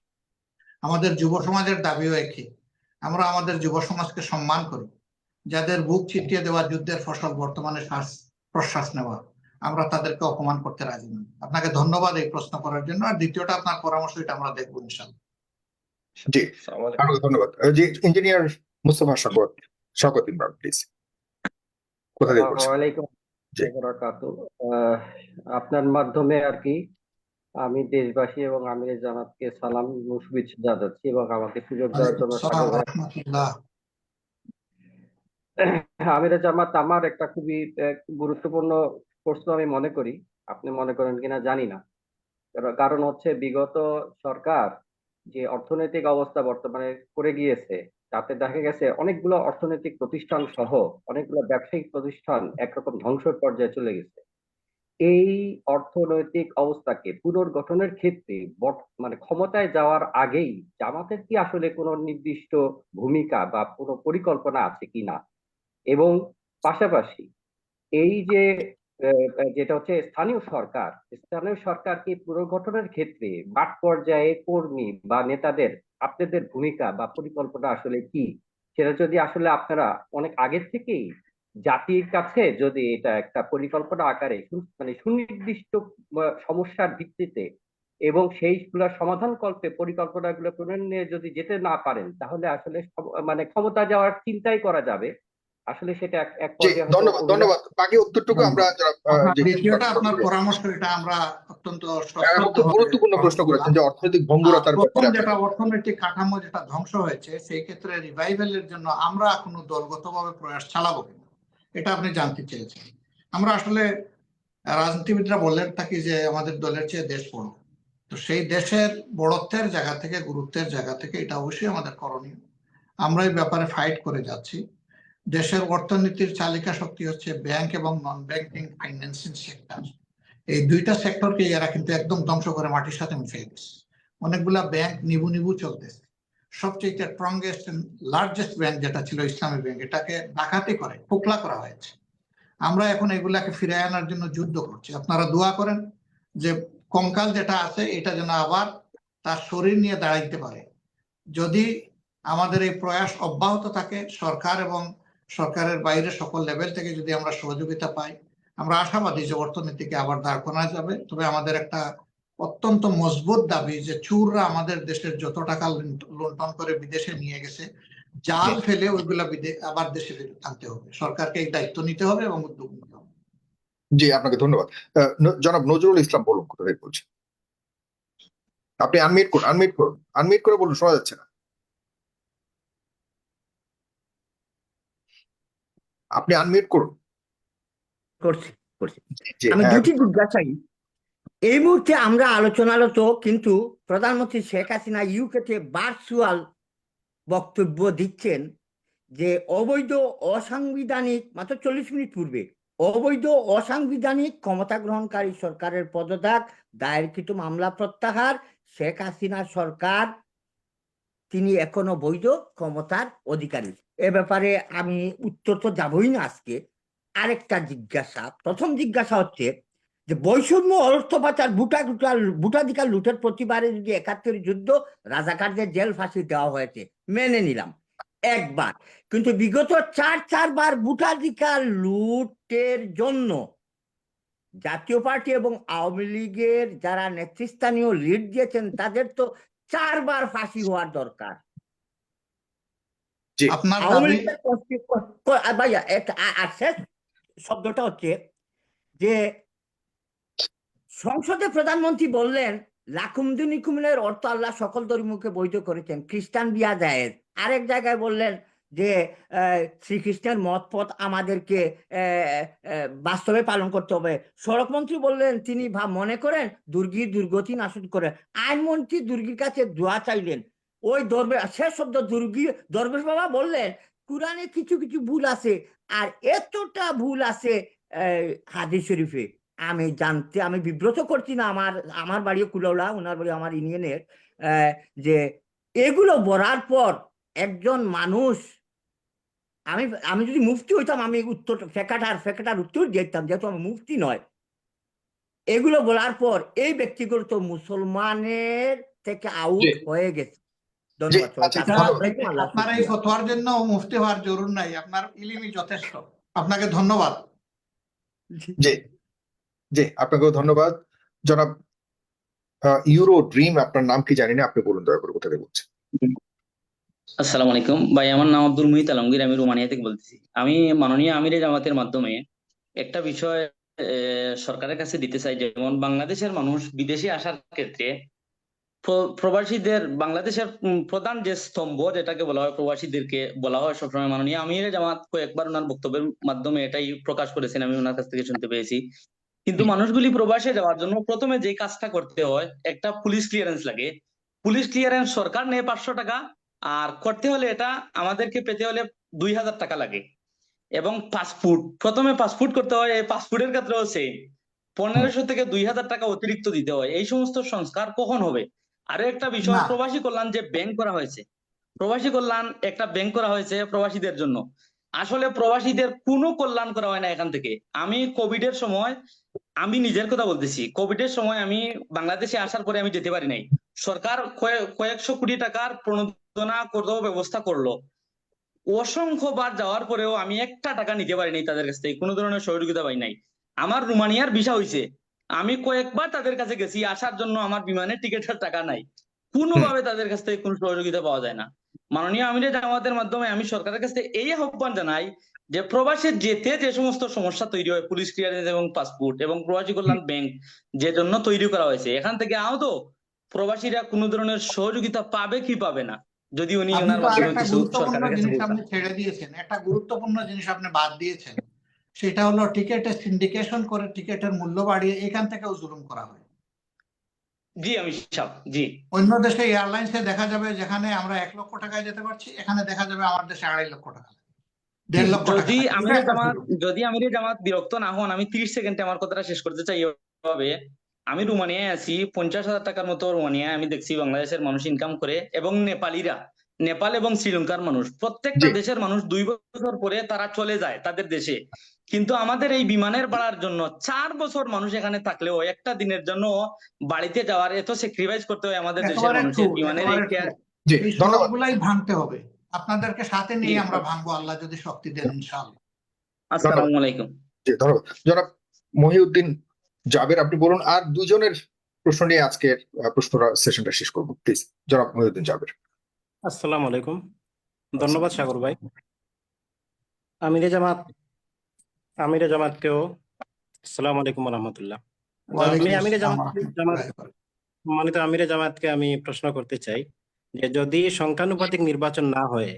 আমাদের যুব সমাজের দাবিও একই। আমরা আমাদের যুব সমাজকে সম্মান করি, যাদের বুক চিতিয়ে দেওয়া যুদ্ধের ফসল বর্তমানে শ্বাস প্রশ্বাস নেওয়া, আমরা তাদেরকে অপমান করতে রাজি নই। আপনাকে ধন্যবাদ এই প্রশ্ন করার জন্য। আর দ্বিতীয়টা আপনার পরামর্শ, এটা আমরা দেখবো ইনশাআল্লাহ। জি, আসসালামু আলাইকুম। আপনাকে ধন্যবাদ। জি, ইঞ্জিনিয়ার মুস্তফা শওকত ইমরান, প্লিজ। কোথা থেকে আসসালামু বলছেন? আলাইকুম জি, বারাকাতুহু। আপনার মাধ্যমে আর কি আমি দেশবাসী এবং আমিরে জামাতকে সালাম ও শুভেচ্ছা জানাচ্ছি, এবং আমাকে সুযোগ দেওয়ার ওয়ালাইকুম জন্য আসসালাম সাগর ভাই। রহমতুল্লাহ। আমিরে জামাত, আমার একটা খুবই গুরুত্বপূর্ণ প্রশ্ন আমি মনে করি, আপনি মনে করেন কিনা জানি না। কারণ হচ্ছে বিগত সরকার যে অর্থনৈতিক অবস্থা বর্তমানে করে গিয়েছে, তাতে দেখা গেছে অনেকগুলো অর্থনৈতিক প্রতিষ্ঠান সহ অনেকগুলো ব্যবসায়িক প্রতিষ্ঠান একরকম ধ্বংসের পর্যায়ে চলে গেছে। এই অর্থনৈতিক অবস্থাকে পুনর্গঠনের ক্ষেত্রে মানে ক্ষমতায় যাওয়ার আগেই জামাতের কি আসলে কোনো নির্দিষ্ট ভূমিকা বা কোনো পরিকল্পনা আছে কিনা? এবং পাশাপাশি এই যে যেটা হচ্ছে স্থানীয় সরকার কি পুনর্গঠনের ক্ষেত্রে মাঠ পর্যায়ে কর্মী বা নেতাদের, আপনাদের ভূমিকা বা পরিকল্পনা আসলে কি? সেটা যদি আসলে আপনারা অনেক আগের থেকেই জাতির কাছে যদি এটা একটা পরিকল্পনা আকারে মানে সুনির্দিষ্ট সমস্যার ভিত্তিতে এবং সেইগুলোর সমাধান কল্পে পরিকল্পনাগুলো প্রণয়ন নিয়ে যদি যেতে না পারেন, তাহলে আসলে মানে ক্ষমতা যাওয়ার চিন্তাই করা যাবে। আসলে সেটা এক এক জি, পর্যায়ে হয়তো ধন্যবাদ অভিলাষ। ধন্যবাদ। বাকি উত্তরটুকু আমরা ধন্যবাদ। যারা আপনার যে দ্বিতীয়টা আপনার পরামর্শ, এটা আমরা অত্যন্ত খুব সশ্রদ্ধভাবে গুরুত্বপূর্ণ গ্রহণ প্রশ্ন করলাম। করেছেন যে অর্থনৈতিক আর ভঙ্গুরতার প্রথম ব্যাপারে যেটা, আপনাকে। অর্থনৈতিক কাঠামো যেটা ধ্বংস হয়েছে, সেই ক্ষেত্রে রিভাইভালের জন্য আমরা কোনো দলগতভাবে প্রয়াস চালাবো কিনা, এটা আপনি জানতে চেয়েছেন। আমরা আসলে রাজনীতিবিদরা বললেন থাকি যে আমাদের দলের চেয়ে দেশ বড়। তো সেই দেশের বড়ত্বের জায়গা থেকে, গুরুত্বের জায়গা থেকে, এটা অবশ্যই আমাদের করণীয়। আমরা এই ব্যাপারে ফাইট করে যাচ্ছি। দেশের অর্থনীতির চালিকা শক্তি হচ্ছে ব্যাংক এবং নন ব্যাংকিং ফাইন্যান্সিং সেক্টর। এই দুইটা সেক্টরকে এরা কিন্তু একদম ধ্বংস করে মাটির সাথে মিশিয়ে দিচ্ছে। অনেকগুলা ব্যাংক নিবু নিবু চলতেছে। সবচেয়ে স্ট্রংগেস্ট লার্জেস্ট ব্যাংক যেটা ছিল ইসলামী ব্যাংক, এটাকে ডাকাতি করে ফোকলা করা হয়েছে। আমরা এখন এগুলাকে ফিরিয়ে আনার জন্য যুদ্ধ করছি। আপনারা দোয়া করেন যে কঙ্কাল যেটা আছে এটা যেন আবার তার শরীর নিয়ে দাঁড়াইতে পারে। যদি আমাদের এই প্রয়াস অব্যাহত থাকে, সরকার এবং সরকারের বাইরে সকল লেভেল থেকে যদি আমরা সহযোগিতা পাই, আমরা আশাবাদী যে অর্থনীতিকে আবার দাঁড় করানো যাবে। তবে আমাদের একটা অত্যন্ত মজবুত দাবি যে চুররা আমাদের দেশের যত টাকা লুণ্ঠন করে বিদেশে নিয়ে গেছে, জাল ফেলে ওইগুলা আবার দেশে ফেরত আনতে হবে। সরকারকে এই দায়িত্ব নিতে হবে এবং উদ্যোগ নিতে হবে। জি, আপনাকে ধন্যবাদ। জনাব নজরুল ইসলাম বলুন, কোথা থেকে বলছেন? আপনি আনমিউট করে বলুন, শোনা যাচ্ছে না। আপনি আনমিউট করুন। করছি করছি। জি, আমি হ্যাঁ, দুটি জিজ্ঞাসাই এই মুহূর্তে আমরা আলোচনারত, কিন্তু প্রধানমন্ত্রী শেখ হাসিনা ইউকেতে ভার্চুয়াল বক্তব্য দিচ্ছেন যে অবৈধ অসাংবিধানিক, মাত্র 40 মিনিট পূর্বে, অবৈধ অসাংবিধানিক ক্ষমতা গ্রহণকারী সরকারের পদত্যাগ, দায়েরকৃত মামলা প্রত্যাহার, শেখ হাসিনা সরকার তিনি এখনো বৈধ ক্ষমতার অধিকারী। এ ব্যাপারে আমি উত্তর তো যাবই না আজকে। আরেকটা জিজ্ঞাসা, প্রথম জিজ্ঞাসা হচ্ছে যে বৈষম্য, অর্থ পাচার, ভোটাধিকার লুটের প্রতিবারে যদি 71 যুদ্ধ, রাজাকারদের জেল ফাঁসি দেওয়া হয়েছে, মেনে নিলাম একবার, কিন্তু বিগত চারবার ভোটাধিকার লুটের জন্য জাতীয় পার্টি এবং আওয়ামী লীগের যারা নেতৃস্থানীয় লিড দিয়েছেন তাদের তো 4বার ফাঁসি হওয়ার দরকার। জি আপনার আওয়ামী দাবি লীগের ভাইয়া আর শেষ শব্দটা হচ্ছে যে সংসদে প্রধানমন্ত্রী বললেন লাকুমদুনিকুমের অর্থ আল্লাহ সকল ধর্মকে বৈধ করেছেন, খ্রিস্টান বিয়া জায়েজ। আরেক জায়গায় বললেন যে শ্রীকৃষ্ণের মত পথ আমাদেরকে বাস্তবে পালন করতে হবে। সড়কমন্ত্রী বললেন তিনি মনে করেন দুর্গতি নাশক করে। আইনমন্ত্রী দুর্গীর কাছে দোয়া চাইলেন। ওই শেষ শব্দ দরবেশ বাবা বললেন কুরআনে কিছু কিছু ভুল আছে, আর এতটা ভুল আছে হাদিস শরীফে। আমি বিব্রত করছি না, আমার বাড়িও কুলাউলা, ওনার বাড়ি আমার ইউনিয়নের, যে এগুলো বলার পর একজন মানুষ, আমি যদি মুফতি হইতাম আমি উত্তর ফেকাটার উত্তর দিতাম, যেহেতু আমি মুফতি নয়। এগুলো বলার পর এই ব্যক্তিগুলো তো মুসলমানের থেকে আউট জি হয়ে গেছে। জি ধন্যবাদ সবাইকে। আচ্ছা আসসালামু ধন্যবাদ। আলাইকুম। আল্লাহ আপনার এই হাফেজ। ফতোয়ার জন্য মুফতি হওয়ার জরুর নাই, আপনার ইলমই যথেষ্ট। আপনাকে ধন্যবাদ। জি জি আপনাকেও ধন্যবাদ। জনাব ইউরো ড্রিম, আপনার নাম কি জানি না, আপনি বলুন দয়া করে, কোথা থেকে বলছেন? আসসালামু আলাইকুম ভাই, আমার নাম আব্দুল মুহিত আলমগীর, আমি রোমানিয়া থেকে বলতেছি। আমি মাননীয় আমিরে জামাতের মাধ্যমে একটা বিষয় সরকারের কাছে দিতে চাই। যেমন বাংলাদেশের মানুষ বিদেশে আসার ক্ষেত্রে প্রবাসীদের, বাংলাদেশের প্রধান যে স্তম্ভ যেটাকে বলা হয়, প্রবাসীদেরকে বলা হয় সবসময়, মাননীয় আমিরে জামাত কয়েকবার ওনার বক্তব্যের মাধ্যমে এটাই প্রকাশ করেছেন, আমি ওনার কাছ থেকে শুনতে পেয়েছি। কিন্তু মানুষগুলি প্রবাসে যাওয়ার জন্য প্রথমে যে কাজটা করতে হয়, একটা পুলিশ ক্লিয়ারেন্স লাগে। পুলিশ ক্লিয়ারেন্স সরকার নেয় 500 টাকা, আর করতে হলে এটা আমাদেরকে পেতে হলে 2000 টাকা লাগে। এবং পাসপোর্ট, প্রথমে পাসপোর্ট করতে হয়, এই পাসপোর্টের ক্ষেত্রেও সেম 1500 থেকে 2000 টাকা অতিরিক্ত দিতে হয়। এই সমস্ত সংস্কার কখন হবে? আরো একটা বিষয়, না, প্রবাসী কল্যাণ যে ব্যাংক করা হয়েছে, প্রবাসী কল্যাণ একটা ব্যাংক করা হয়েছে প্রবাসীদের জন্য। আসলে প্রবাসীদের কোনো কল্যাণ করা হয় না এখান থেকে। আমি কোভিডের সময়, আমি নিজের কথা বলতেছি, কোভিডের সময় আমি বাংলাদেশে আসার পরে আমি যেতে পারি নাই। সরকার কয়েকশো কোটি টাকার প্রণোদনা করতেও ব্যবস্থা করলো। অসংখ্যবার যাওয়ার পরেও আমি একটা টাকা নিতে পারি নাই তাদের কাছ থেকে, কোনো ধরনের সহযোগিতা পাই নাই। আমার রোমানিয়ার ভিসা হয়েছে, আমি কয়েকবার তাদের কাছে গেছি আসার জন্য, আমার বিমানের টিকিটের টাকা নাই, কোনোভাবে তাদের কাছ থেকে কোনো সহযোগিতা পাওয়া যায় না। মাননীয় আমিরে জামাতের মাধ্যমে আমি সরকারের কাছ থেকে এই আহ্বান জানাই যে প্রবাসে যেতে যে সমস্ত সমস্যা তৈরি হয়, পুলিশ ক্লিয়ারেন্স এবং পাসপোর্ট এবং প্রবাসী কল্যাণ ব্যাংক যে জন্য তৈরি করা হয়েছে, এখান থেকে আহত প্রবাসীরা কোনো ধরনের সহযোগিতা পাবে কি পাবে না, যদি উনি আপনি ওনার তো মাধ্যমে আরেকটা কিছু গুরুত্বপূর্ণ সরকারের কাছে জিনিস বলতেন। আপনি ছেড়ে দিয়েছেন, একটা গুরুত্বপূর্ণ জিনিস আপনি বাদ দিয়েছেন। সেটা হলো টিকেটের সিন্ডিকেশন করে টিকেটের মূল্য বাড়িয়ে এখান থেকেও জুলুম করা হয়। জি আমি সাহেব, জি অন্য দেশে এয়ারলাইন্সে দেখা যাবে যেখানে আমরা 1 লক্ষ টাকায় যেতে পারছি, এখানে দেখা যাবে আমার দেশে 2.5 লক্ষ টাকা, 1.5 লক্ষ টাকা যদি লাগে। এটা আমিরে একটা জামাত, জুলুম। যদি আমিরে জামাত বিরক্ত না হন, আমি 30 সেকেন্ডে আমার কথাটা শেষ করতে চাই এভাবে। আমি রোমানিয়ায় আছি, 50,000 টাকার মতো রোমানিয়ায় আমি দেখছি বাংলাদেশের মানুষ ইনকাম করে, এবং নেপালিরা, নেপাল এবং শ্রীলঙ্কার মানুষ, প্রত্যেকটা জি দেশের মানুষ 2 বছর পরে তারা চলে যায় তাদের দেশে। কিন্তু আমাদের এই বিমানের ভাড়ার জন্য 4 বছর মানুষ এখানে থাকলেও একটা দিনের জন্য বাড়িতে যাওয়ার এত স্যাক্রিফাইস করতে হয় আমাদের দেশের একেবারে মানুষের, ট্রু, বিমানের এই একেবারে ট্রু। জি এই ধন্যবাদ। সবগুলাই ভাঙতে হবে। আপনাদেরকে সাথে জি, নিয়ে আমরা ভাঙবো, আল্লাহ যদি শক্তি দেন, ইনশাআল্লাহ। ধন্যবাদ। আসসালামু আলাইকুম। জি ধন্যবাদ। জনাব মহিউদ্দিন জাবের, আপনি বলুন, আর দুজনের প্রশ্ন নিয়ে আজকের প্রশ্ন সেশনটা শেষ করবো, প্লিজ। জনাব মহিউদ্দিন জাবের। আসসালামু আলাইকুম, ধন্যবাদ সাগর ভাই। আমিরে জামাতকেও আসসালামু আলাইকুম রহমতুল্লাহ। আমি আমিরে জামাতকে আমি প্রশ্ন করতে চাই যে যদি সংখ্যানুপাতিক নির্বাচন না হয়ে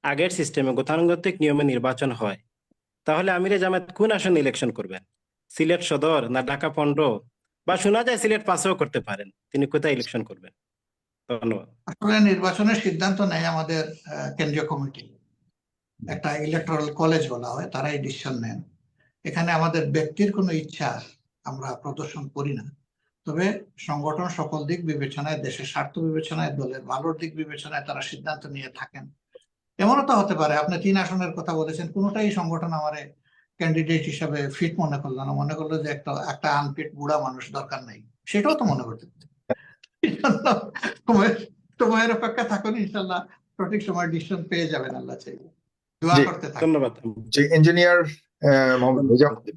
আগের সিস্টেমে গতানুগতিক নিয়মে নির্বাচন হয়, তাহলে আমিরে জামাত কোন আসনে ইলেকশন করবেন? সিলেট সদর, না ঢাকা 15, বা শোনা যায় সিলেট পাসও করতে পারেন, তিনি কোথায় ইলেকশন করবেন? ধন্যবাদ। আসলে নির্বাচনের সিদ্ধান্ত নেয় আমাদের কেন্দ্রীয় কমিটি, একটা ইলেকট্রাল কলেজ বলা হয়, তারাই ডিসিশন নেন। এখানে আমাদের ব্যক্তির কোনো ইচ্ছা আমরা প্রদর্শন করি না, তবে সংগঠন সকল দিক বিবেচনায়, দেশের স্বার্থ বিবেচনায়, দলের ভালোর দিক বিবেচনায় তারা সিদ্ধান্ত নিয়ে থাকেন। এমনও তো হতে পারে আপনি 3 আসনের কথা বলেছেন, কোনোটাই সংগঠন আমারে ক্যান্ডিডেট হিসাবে ফিট মনে করলো না, মনে করলো যে একটা আনফিট বুড়া মানুষ দরকার নাই, সেটাও তো মনে করতে পারে। ইনশাল্লাহ সময়ের অপেক্ষা থাকুন, ইনশাল্লাহ সঠিক সময় ডিসিশন পেয়ে যাবেন, আল্লাহ চাইলে দোয়া জি, করতে থাকুন। ধন্যবাদ। যে ইঞ্জিনিয়ার মোহাম্মদ নিজামুদ্দিন।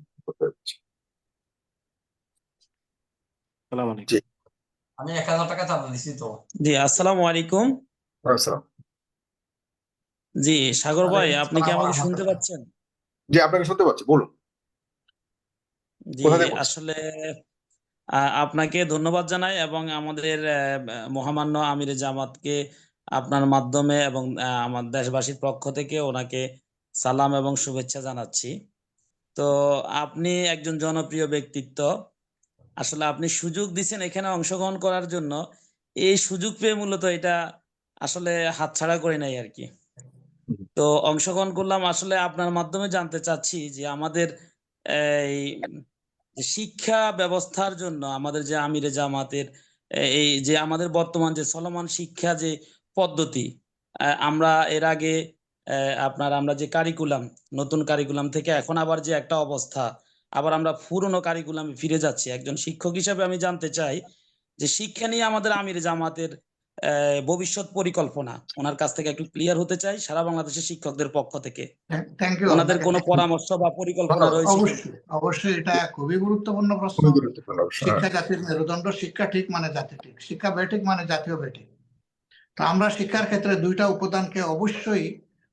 সালাম আলাইকুম। জি, আমি 1000 টাকা চাঁদা দিছি তো। জি, আসসালামু আলাইকুম। আসসালাম। জি, সাগর ভাই, ওয়ালাইকুম আপনি কি আসসালাম ওয়া আমাকে শুনতে রাহমাতুল্লাহ। পাচ্ছেন? জি, আপনাকে শুনতে পাচ্ছি, বলুন জি, কোথা থেকে বলছেন? আসলে আপনাকে ধন্যবাদ জানাই এবং আমাদের মহামান্য আমিরে জামাতকে আপনার মাধ্যমে এবং আমার দেশবাসীর পক্ষ থেকে ওনাকে সালাম এবং শুভেচ্ছা জানাচ্ছি। তো আপনি একজন জনপ্রিয় ব্যক্তিত্ব, আসলে আপনি সুযোগ দিচ্ছেন এখানে অংশগ্রহণ করার জন্য। এই সুযোগ পেয়ে মূলত এটা আসলে হাতছাড়া করে নাই আর কি। তো অংশগ্রহণ করলাম, আসলে আপনার মাধ্যমে জানতে চাচ্ছি যে আমাদের এই যে শিক্ষা ব্যবস্থার জন্য আমাদের যে আমিরে জামাতের এই যে আমাদের বর্তমান যে চলমান শিক্ষা যে পদ্ধতি, আমরা এর আগে আমরা যে কারিকুলাম, নতুন কারিকুলাম থেকে এখন আবার যে একটা অবস্থা, আবার আমরা পুরনো কারিকুলামে ফিরে যাচ্ছি। একজন শিক্ষক হিসেবে আমি জানতে চাই যে শিক্ষা নিয়ে আমাদের আমিরে জামাতের ভবিষ্যৎ পরিকল্পনা, ওনার কাছ থেকে একটু ক্লিয়ার হতে চাই সারা বাংলাদেশের শিক্ষকদের পক্ষ থেকে। থ্যাংক ইউ ওনাদের আপনাকে। কোনো পরামর্শ বা পরিকল্পনা ধন্যবাদ। রয়েছে কিনা? অবশ্যই অবশ্যই, এটা খুবই গুরুত্বপূর্ণ প্রশ্ন। খুবই গুরুত্বপূর্ণ অবশ্য। শিক্ষা জাতির মেরুদণ্ড, শিক্ষা ঠিক মানে জাতি ঠিক, শিক্ষা বেঠিক মানে জাতীয় বেঠিক। তো আমরা শিক্ষার ক্ষেত্রে 2টা উপাদানকে অবশ্যই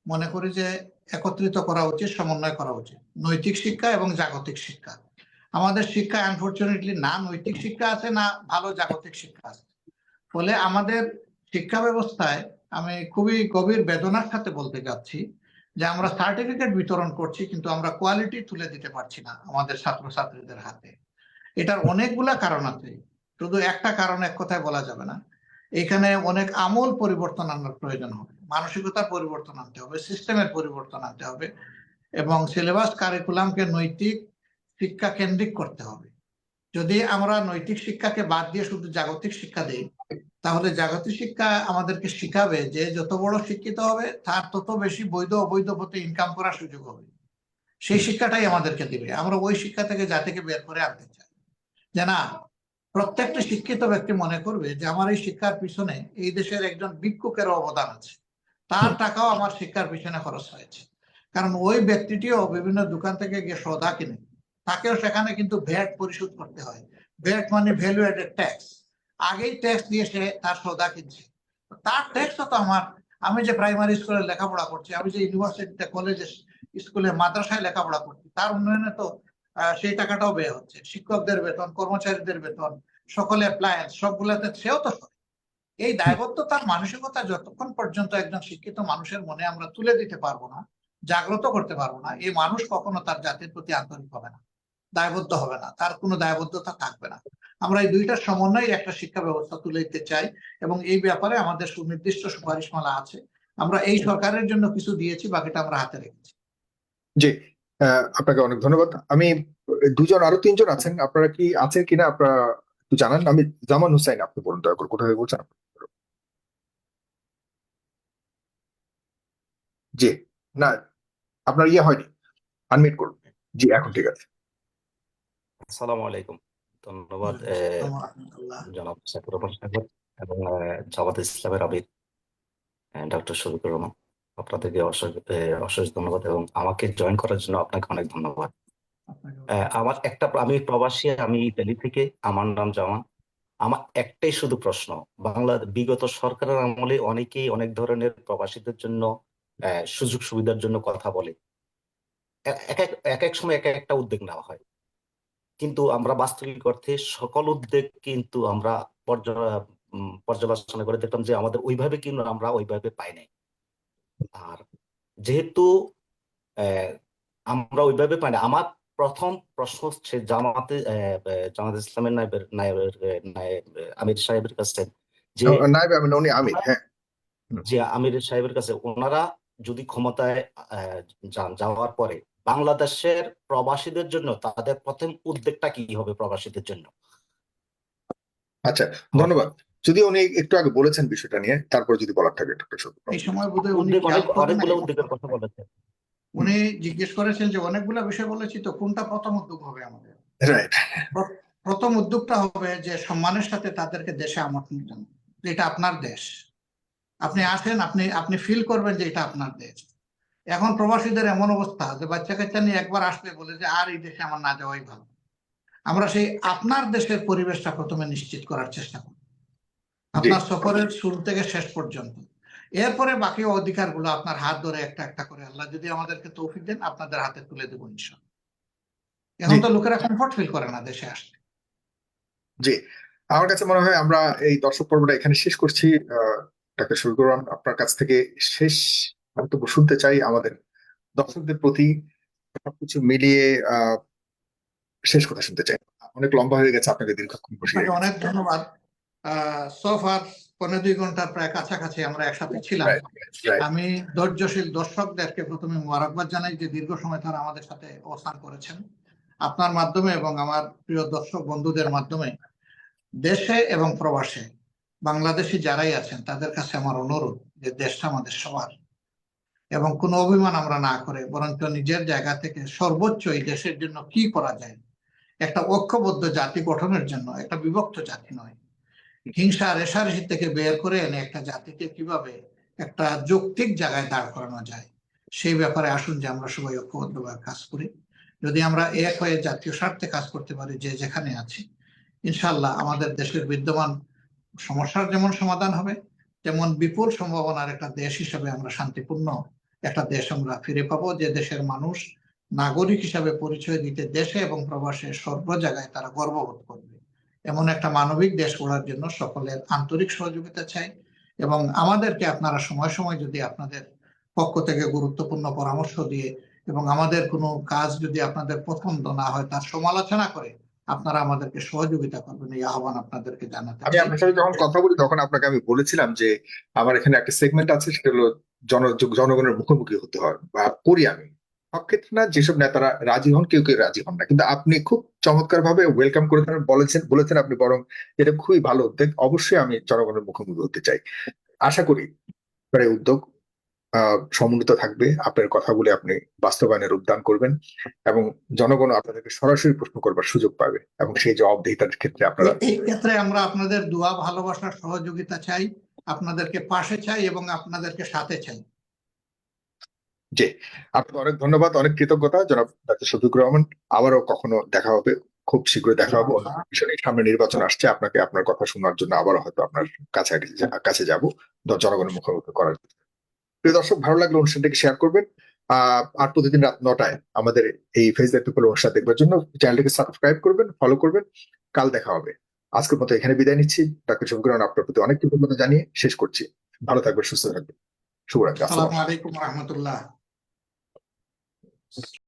মনে করি যে একত্রিত করা উচিত, সমন্বয় করা উচিত, নৈতিক শিক্ষা এবং জাগতিক শিক্ষা। আমাদের শিক্ষা আনফরচুনেটলি না নৈতিক শিক্ষা আছে, না ভালো জাগতিক শিক্ষা আছে। ফলে আমাদের শিক্ষা ব্যবস্থায় আমি খুবই গভীর বেদনার সাথে বলতে যাচ্ছি যে আমরা সার্টিফিকেট বিতরণ করছি, কিন্তু আমরা কোয়ালিটি তুলে দিতে পারছি না আমাদের ছাত্রছাত্রীদের হাতে। এটার অনেকগুলা কারণ আছে, শুধু একটা কারণ এক কথায় বলা যাবে না। এখানে অনেক আমূল পরিবর্তন আনার প্রয়োজন হবে, মানসিকতার পরিবর্তন আনতে হবে, সিস্টেমের পরিবর্তন আনতে হবে এবং সিলেবাস কারিকুলামকে নৈতিক শিক্ষা কেন্দ্রিক করতে হবে। যদি আমরা নৈতিক শিক্ষাকে বাদ দিয়ে শুধু জাগতিক শিক্ষা দিই, তাহলে জাগতিক শিক্ষা আমাদেরকে শিখাবে যে যত বড় শিক্ষিত হবে তার তত বেশি বৈধ অবৈধ পথে ইনকাম করার সুযোগ হবে। সেই শিক্ষাটাই আমাদেরকে দিবে। আমরা ওই শিক্ষা থেকে জাতিকে বের করে আনতে চাই যে না, প্রত্যেকটা শিক্ষিত ব্যক্তি মনে করবে যে আমার এই শিক্ষার পিছনে এই দেশের একজন ভিক্ষুকের অবদান আছে, তার টাকাও আমার শিক্ষার পিছনে খরচ হয়েছে। কারণ ওই ব্যক্তিটিও বিভিন্ন দোকান থেকে গিয়ে সওদা কিনে, তাকেও সেখানে কিন্তু ভ্যাট পরিশোধ করতে হয়। ভ্যাট মানে ভ্যালু এডেড ট্যাক্স, আগেই ট্যাক্স দিয়ে সে তার সওদা কিনছে। তার ট্যাক্সও তো আমি যে প্রাইমারি স্কুলে লেখাপড়া করছি, আমি যে ইউনিভার্সিটিতে, কলেজে, স্কুলে, মাদ্রাসায় লেখাপড়া করছি, তার উন্নয়নে তো সেই টাকাটাও ব্যয় হচ্ছে। শিক্ষকদের বেতন, কর্মচারীদের বেতন, সকলে অ্যাপ্লায়েন্স, সবগুলাতে সেও তো সরে। এই দায়বদ্ধতার মানসিকতা যতক্ষণ পর্যন্ত একজন শিক্ষিত মানুষের মনে আমরা তুলে দিতে পারবো না, জাগ্রত করতে পারবো না, এই মানুষ কখনো তার জাতির প্রতি আন্তরিক হবে না, দায়বদ্ধ হবে না, তার কোনো দায়বদ্ধতা থাকবে না। আমরা এই 2টার সমন্বয়ে একটা শিক্ষা ব্যবস্থা তুলে দিতে চাই এবং এই ব্যাপারে আমাদের সুনির্দিষ্ট সুপারিশমালা আছে। আমরা এই সরকারের জন্য কিছু দিয়েছি, বাকিটা আমরা হাতে রেখেছি। জি, আপনাকে অনেক ধন্যবাদ। আমি 2জন আরো 3জন আছেন, আপনারা কি আছেন কিনা আপনারা একটু জানান। আমি জামান হুসাইন, আপনি বলুন দয়া করে কোথা থেকে বলছেন? জি, না আপনার হয়নি, আনমিউট করুন। জি, এখন ঠিক আছে। আসসালামু আলাইকুম। ধন্যবাদ জনাব সাইফুর রহমান সাগর এবং জামাত ইসলামের আমির ডক্টর শফিকুর রহমান, আপনাদেরকে অশেষ ধন্যবাদ এবং আমাকে জয়েন করার জন্য আপনাকে অনেক ধন্যবাদ। আমি প্রবাসী, আমি ইতালি থেকে, আমার নাম জামান। আমার একটাই শুধু প্রশ্ন, বিগত সরকারের আমলে অনেকেই অনেক ধরনের প্রবাসীদের জন্য সুযোগ সুবিধার জন্য কথা বলে, এক এক সময় এক একটা উদ্যোগ নেওয়া হয়, কিন্তু আমরা বাস্তবিক অর্থে সকল উদ্যোগ কিন্তু আমরা পর্যালোচনা করে দেখলাম যে আমাদের ওইভাবে কিন্তু আমরা ওইভাবে পাই নাই। আর যেহেতু আমরা ওইভাবে পাই না, আমার প্রথম প্রশ্ন হচ্ছে জামাত ইসলামের নায়েব আমির সাহেবের কাছে যে নায়েব আমির, উনি আমির, হ্যাঁ। যে আমির সাহেবের কাছে, ওনারা যদি ক্ষমতায় যাওয়ার পরে বাংলাদেশের প্রবাসীদের জন্য তাদের প্রথম উদ্যোগটা কি হবে প্রবাসীদের জন্য? আচ্ছা, ধন্যবাদ। যদি উনি একটু আগে বলেছেন বিষয়টা নিয়ে, তারপর যদি বলার থাকে ডক্টর শফিকুর এই রহমান। সময় বোধহয় উনি উদ্যোগ খেয়াল করেন নাই। অনেকগুলো উদ্যোগের কথা বলেছেন। উনি জিজ্ঞেস করেছেন যে অনেকগুলো বিষয় বলেছি, তো কোনটা প্রথম উদ্যোগ হবে আমাদের? রাইট। প্রথম উদ্যোগটা হবে যে সম্মানের সাথে তাদেরকে দেশে আমন্ত্রণ জানানো, যে এটা আপনার দেশ, আপনি আসেন, আপনি ফিল করবেন যে এটা আপনার দেশ। এখন প্রবাসীদের এমন অবস্থা যে বাচ্চা কাচ্চা নিয়ে একবার আসলে বলে যে আর এই দেশে আমার না যাওয়াই ভালো। আমরা সেই আপনার দেশের পরিবেশটা প্রথমে নিশ্চিত করার চেষ্টা করি আপনার সফরের শুরু থেকে শেষ পর্যন্ত। এরপরে বাকি অধিকারগুলো আপনার হাত ধরে একটা একটা করে আল্লাহ যদি আমাদেরকে তৌফিক দেন আপনাদের হাতে তুলে দেবো ইনশাআল্লাহ। এখন তো লোকেরা কমফর্ট ফিল করে না দেশে আসলে। জি, আমার কাছে মনে হয় আমরা এই দর্শক পর্বটা এখানে শেষ করছি। ডক্টর শফিকুর রহমান, আপনার কাছ থেকে শেষ বক্তব্য শুনতে চাই। আমাদের দর্শকদের প্রতি সবকিছু মিলিয়ে শেষ কথা শুনতে চাই। অনেক লম্বা হয়ে গেছে, আপনাকে দীর্ঘক্ষণ বসিয়ে আপনাকে রেখেছি। অনেক ধন্যবাদ। সোফার ১৫-২ ঘন্টার প্রায় কাছাকাছি আমরা একসাথে ছিলাম। Right, right. আমি ধৈর্যশীল দর্শকদেরকে প্রথমে মোবারকবাদ জানাই যে দীর্ঘ সময় তারা আমাদের সাথে অবস্থান করেছেন। আপনার মাধ্যমে এবং আমার প্রিয় দর্শক বন্ধুদের মাধ্যমে দেশে এবং প্রবাসে বাংলাদেশি যারাই আছেন তাদের কাছে আমার অনুরোধ যে দেশটা আমাদের সবার, এবং কোনো অভিমান আমরা না করে বরঞ্চ নিজের জায়গা থেকে সর্বোচ্চ এই দেশের জন্য কি করা যায়, একটা ঐক্যবদ্ধ জাতি গঠনের জন্য, একটা বিভক্ত জাতি নয়, হিংসা রেষারেষি থেকে বের করে এনে একটা জাতিকে কিভাবে একটা যৌক্তিক জায়গায় দাঁড় করানো যায়, সেই ব্যাপারে আসুন যে আমরা সবাই ঐক্যবদ্ধভাবে কাজ করি। যদি আমরা এক হয়ে জাতীয় স্বার্থে কাজ করতে পারি যে যেখানে আছি, ইনশাআল্লাহ আমাদের দেশের বিদ্যমান সমস্যার যেমন সমাধান হবে, তেমন বিপুল সম্ভাবনার একটা দেশ হিসেবে আমরা শান্তিপূর্ণ একটা দেশ আমরা ফিরে পাবো, যে দেশের মানুষ নাগরিক হিসাবে পরিচয় দিতে দেশে এবং প্রবাসে সর্ব জায়গায় তারা গর্ববোধ করবে। এমন একটা মানবিক দেশ গড়ার জন্য সকলের আন্তরিক সহযোগিতা চাই, এবং আমাদেরকে আপনারা সময় সময় যদি আপনাদের পক্ষ থেকে গুরুত্বপূর্ণ পরামর্শ দিয়ে এবং আমাদের কোনো কাজ যদি আপনাদের পছন্দ না হয় তার সমালোচনা করে আপনারা আমাদেরকে সহযোগিতা করবেন, এই আহ্বান আপনাদেরকে জানাতে আমি চাই। আপনার সাথে যখন কথা বলি তখন আপনাকে আমি বলেছিলাম যে আমার এখানে একটা সেগমেন্ট আছে, সেটা হলো জনগণের মুখোমুখি হতে হয়, বা করি আমি সব ক্ষেত্রে না। যেসব নেতারা রাজি হন, কেউ কেউ রাজি হন না, কিন্তু আপনি খুব চমৎকার ভাবে ওয়েলকাম করে বলেছেন আপনি, বরং এটা খুবই ভালো উদ্যোগ। অবশ্যই আমি জনগণের মুখোমুখি হতে চাই। আশা করি আপনার এই উদ্যোগ সমন্বিত থাকবে, আপনার কথাগুলি আপনি বাস্তবায়নের উদ্যান করবেন এবং জনগণ আপনাদেরকে সরাসরি প্রশ্ন করবার সুযোগ পাবে, এবং সেই জবাবদিহিতার ক্ষেত্রে আপনারা এই ক্ষেত্রে আমরা আপনাদের দোয়া, ভালোবাসা, সহযোগিতা চাই, আপনাদেরকে পাশে চাই এবং আপনাদেরকে সাথে চাই। জি, আপনাকে অনেক ধন্যবাদ, অনেক কৃতজ্ঞতা জনাব ডক্টর শফিকুর রহমান। আবারও কখনো দেখা হবে, খুব শীঘ্রই দেখা হবে অন্য বিষয়ে। সামনে নির্বাচন আসছে, আপনাকে আপনার কথা শোনার জন্য আবারও হয়তো আপনার কাছে যাব জনগণের মুখোমুখি করার জন্য। প্রিয় দর্শক, ভালো লাগলে অনুষ্ঠানটাকে শেয়ার করবেন। আর প্রতিদিন রাত 9টায় আমাদের এই ফেস দ্য পিপল অনুষ্ঠান দেখবার জন্য চ্যানেলটিকে সাবস্ক্রাইব করবেন, ফলো করবেন। কাল দেখা হবে। আজকের মতো এখানে বিদায় নিচ্ছি। ডক্টর শফিকুর রহমান, আপনার প্রতি অনেক কৃতজ্ঞতা জানিয়ে শেষ করছি। ভালো থাকবেন, সুস্থ থাকবেন। শুভরাত্রি। আসসালামু আলাইকুম রহমতুল্লাহ।